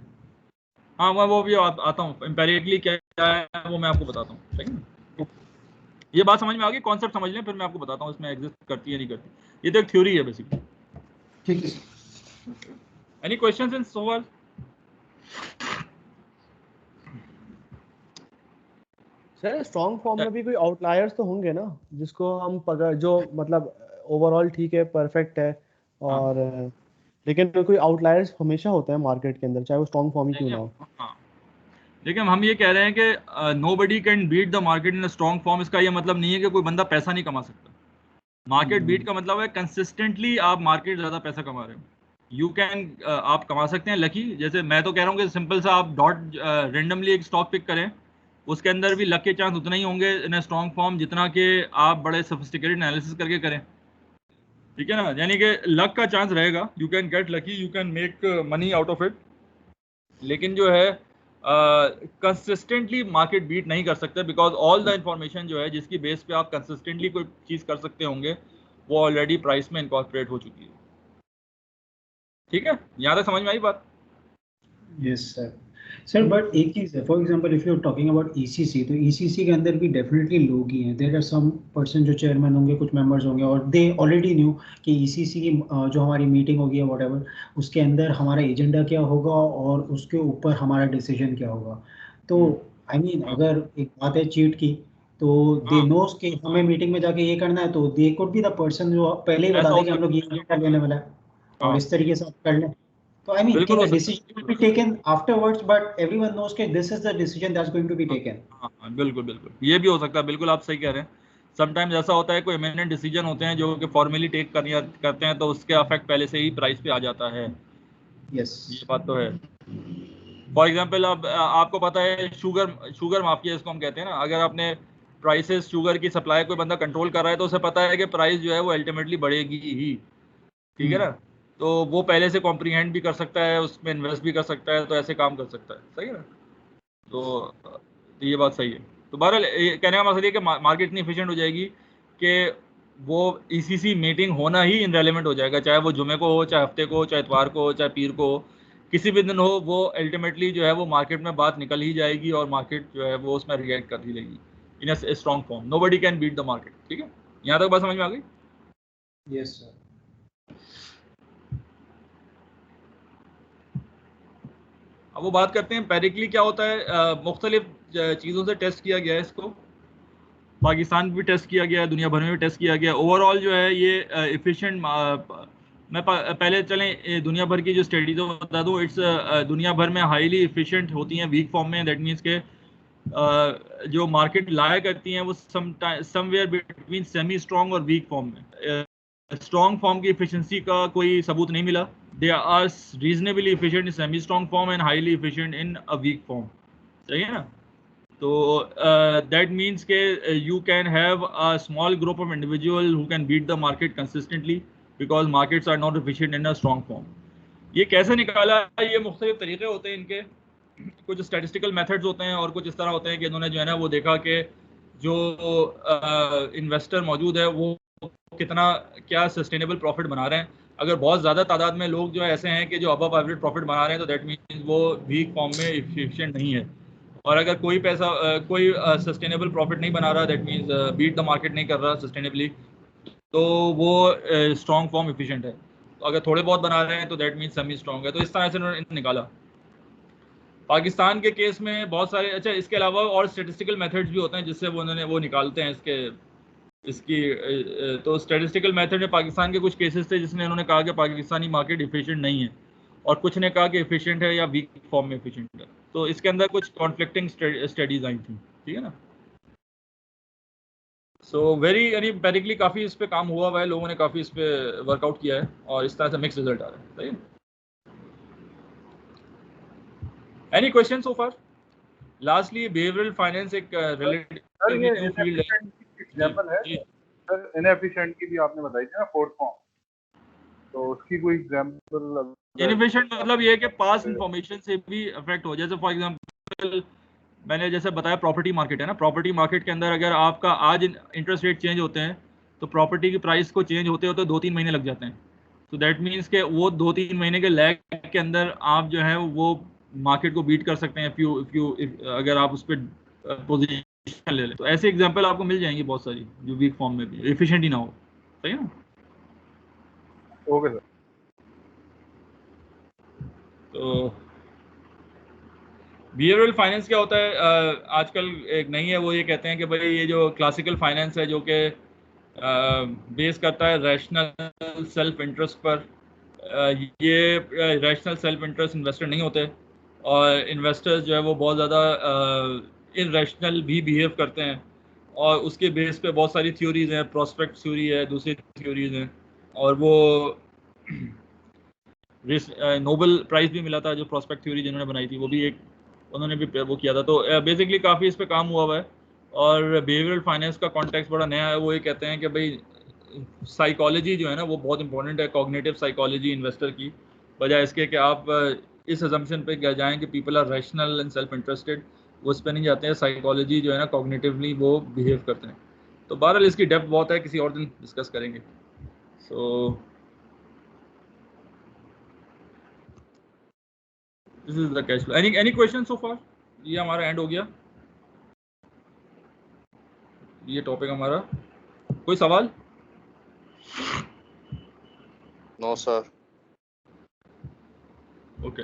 हाँ, मैं वो भी आता हूँ, एम्पेरिकली क्या है वो मैं आपको बताता हूँ, ठीक है? ये बात समझ में आ गई, कॉन्सेप्ट समझ लें, फिर मैं आपको बताता हूँ इसमें एग्जिस्ट करती है नहीं करती। ये तो एक थ्योरी है बेसिकली। ठीक है। Any questions in so far? Sir strong form में भी कोई आउटलायर्स तो होंगे ना, जिसको हम पकड़, जो मतलब ओवरऑल ठीक है, परफेक्ट है, और लेकिन कोई आउटलायर्स हमेशा होते हैं मार्केट के अंदर, चाहे वो स्ट्रॉन्ग फॉर्म ही क्यों ना हो। हाँ, लेकिन हम ये कह रहे हैं कि nobody can beat the market in a strong form. इसका ये मतलब नहीं है कि कोई बंदा पैसा नहीं कमा सकता। मार्केट बीट का मतलब है कंसिस्टेंटली आप मार्केट ज़्यादा पैसा कमा रहे हो। यू कैन आप कमा सकते हैं लकी, जैसे मैं तो कह रहा हूँ कि सिंपल सा आप डॉट रेंडमली एक स्टॉक पिक करें, उसके अंदर भी लक के चांस उतना ही होंगे इन अ स्ट्रॉन्ग फॉर्म जितना कि आप बड़े सोफिस्टिकेटेड एनालिसिस करके करें, ठीक है ना? यानी कि लक का चांस रहेगा, you can get lucky, you can make money out of it, लेकिन जो है कंसिस्टेंटली मार्केट बीट नहीं कर सकते, बिकॉज ऑल द इंफॉर्मेशन जो है जिसकी बेस पे आप कंसिस्टेंटली कोई चीज़ कर सकते होंगे वो ऑलरेडी प्राइस में इनकॉर्पोरेट हो चुकी है। ठीक है, यहाँ तक समझ में आई बात? Yes sir. सर बट एक चीज़ है, for example if you are talking about ECC, तो ECC के अंदर भी डेफिनेटली लोग ही हैं, देयर आर सम पर्सन जो चेयरमैन होंगे, कुछ मेंबर्स होंगे, और दे ऑलरेडी न्यू कि ECC की जो हमारी मीटिंग होगी या व्हाटएवर, उसके अंदर हमारा एजेंडा क्या होगा और उसके ऊपर हमारा डिसीजन क्या होगा। तो आई मीन अगर एक बात है चीट की, तो दे नोस कि हमें मीटिंग में जाके ये करना है, तो they could be the person जो पहले ही बता दे कि हम लोग ये एजेंडा लेने वाला है और इस तरीके से आप कर लें। तो I mean, a decision will be taken afterwards, but everyone knows that this is the decision that's going to be taken. हाँ, बिल्कुल बिल्कुल, ये भी हो सकता है, बिल्कुल आप सही कह रहे हैं। समटाइम्स ऐसा होता है कोई इमिनेंट डिसीजन होते हैं जो कि फॉर्मली टेक करते हैं, तो उसके अफेक्ट पहले से ही प्राइस पे आ जाता है। यस, ये बात तो है। फॉर एग्जांपल अब आपको पता है शुगर माफिया इसको हम कहते हैं ना, अगर आपने प्राइसेस शुगर की सप्लाई कोई बंदा कंट्रोल कर रहा है तो उसे पता है कि प्राइस जो है वो अल्टीमेटली बढ़ेगी ही, ठीक है ना? तो वो पहले से कॉम्प्रीहेंड भी कर सकता है, उसमें इन्वेस्ट भी कर सकता है, तो ऐसे काम कर सकता है, सही है ना? तो ये बात सही है। तो बहरहाल कहने का मकसद ये कि मार्केट इतनी एफिशिएंट हो जाएगी कि वो ECC मीटिंग होना ही इनरेलेवेंट हो जाएगा, चाहे वो जुमे को हो, चाहे हफ्ते को हो, चाहे इतवार को हो, चाहे पीर को हो, किसी भी दिन हो, वो अल्टीमेटली जो है वो मार्केट में बात निकल ही जाएगी और मार्केट जो है वो उसमें रिएक्ट कर ही लेगी in a strong form. Nobody can beat the market. ठीक है, यहाँ तक बात समझ में आ गई? Yes sir. अब वो बात करते हैं एम्पेरिकली क्या होता है। मुख्तलिफ चीज़ों से टेस्ट किया गया है इसको, पाकिस्तान में भी टेस्ट किया गया है, दुनिया भर में भी टेस्ट किया गया। ओवरऑल जो है ये एफिशिएंट, मैं पहले चलें दुनिया भर की जो स्टडीज बता दूँ, इट्स दुनिया भर में हाईली एफिशिएंट होती हैं वीक फॉर्म में। दैट मीन्स के जो मार्केट लाया करती हैं वो समवेयर बिटवीन सेमी स्ट्रॉन्ग और वीक फॉर्म में। स्ट्रॉन्ग फॉर्म की एफिशिएंसी का कोई सबूत नहीं मिला they are reasonably efficient in semi strong form and highly efficient in a weak form. सही है ना? तो that means के you can have a small group of individual who can beat the market consistently because markets are not efficient in a strong form. ये कैसे निकाला? ये मुख्तलिफ तरीके होते हैं इनके, कुछ स्टैटिस्टिकल मेथड्स होते हैं और कुछ इस तरह होते हैं कि इन्होंने जो है ना वो देखा कि जो इन्वेस्टर मौजूद है वो कितना क्या सस्टेनेबल प्रॉफिट बना रहे हैं. अगर बहुत ज़्यादा तादाद में लोग जो है ऐसे हैं कि जो अबव एवरेज प्रॉफिट बना रहे हैं तो दैट मीन्स वो वीक फॉर्म में एफिशिएंट नहीं है. और अगर कोई पैसा कोई सस्टेनेबल प्रॉफिट नहीं बना रहा, that means beat the market नहीं कर रहा सस्टेनेबली, तो वो स्ट्रॉन्ग फॉर्म एफिशिएंट है. तो अगर थोड़े बहुत बना रहे हैं तो दैट मीन्स सेमी स्ट्रॉन्ग है. तो इस तरह से उन्होंने निकाला. पाकिस्तान के केस में बहुत सारे, अच्छा इसके अलावा और स्टैटिस्टिकल मेथड्स भी होते हैं जिससे वो उन्होंने वो निकालते हैं इसकी. तो स्टैटिस्टिकल मेथड में पाकिस्तान के कुछ केसेस थे जिसमें उन्होंने कहा कि पाकिस्तानी मार्केट एफिशिएंट नहीं है, और कुछ ने कहा कि एफिशिएंट है या वीक फॉर्म में एफिशिएंट है. तो इसके अंदर कुछ कॉन्फ्लिक्टिंग स्टडीज आई थी, ठीक है ना. सो वेरी एम्पिरिकली काफ़ी इस पे काम हुआ हुआ है, लोगों ने काफ़ी इस पे वर्कआउट किया है और इस तरह से मिक्स रिजल्ट आ रहा है. सही है. एनी क्वेश्चन सो फार? लास्टली बिहेवियरल फाइनेंस एक रिलेटिवली न्यू फील्ड है. एग्जांपल है सर, इनएफिशिएंट की भी आपने बताई थी ना, फोर्थ फॉर्म, तो उसकी कोई एग्जांपल? इनएफिशिएंट मतलब ये है कि पास इंफॉर्मेशन से भी अफेक्ट हो. जैसे फॉर एग्जांपल मैंने जैसे बताया प्रॉपर्टी मार्केट है ना, प्रॉपर्टी मार्केट के अंदर अगर आपका आज इंटरेस्ट रेट चेंज होते हैं तो प्रॉपर्टी की प्राइस को चेंज होते होते 2-3 महीने लग जाते हैं. तो दैट मीन्स के वो 2-3 महीने के लैग के अंदर आप जो है वो मार्केट को बीट कर सकते हैं if अगर आप उस पर पोजीशन ले लें. तो ऐसे एग्जांपल आपको मिल जाएंगी बहुत सारी जो वीक फॉर्म में भी एफिशिएंट ही ना हो. सही है ना. Okay sir. तो बिहेवियरल फाइनेंस क्या होता है? आजकल एक नई है, वो ये कहते हैं कि भाई ये जो क्लासिकल फाइनेंस है जो कि बेस करता है रैशनल सेल्फ इंटरेस्ट पर, ये रैशनल सेल्फ इंटरेस्ट इन्वेस्टर नहीं होते, और इन्वेस्टर्स जो है वो बहुत ज़्यादा इनरैशनल भी बिहेव करते हैं, और उसके बेस पे बहुत सारी थ्योरीज हैं, प्रोस्पेक्ट थ्योरी है, दूसरी थ्योरीज हैं, और वो नोबेल प्राइज़ भी मिला था जो प्रोस्पेक्ट थ्योरी जिन्होंने बनाई थी, वो भी एक उन्होंने भी वो किया था. तो बेसिकली काफ़ी इस पे काम हुआ हुआ है. और बिहेवियरल फाइनेंस का कॉन्टेक्स्ट बड़ा नया है. वो ये कहते हैं कि भाई साइकोलॉजी जो है ना वो बहुत इंपॉर्टेंट है, कॉग्निटिव साइकोलॉजी इन्वेस्टर की, बजाय इसके कि आप इस अजम्पशन पे क्या जाएं कि people are rational and self interested. वो उस पर नहीं जाते हैं. साइकोलॉजी जो है ना कॉग्निटिवली वो बिहेव करते हैं. तो बहरहाल इसकी डेप्थ बहुत है, किसी और दिन डिस्कस करेंगे. So this is the cash flow. Any question so far? ये हमारा एंड हो गया, ये टॉपिक हमारा. कोई सवाल? No sir. ओके.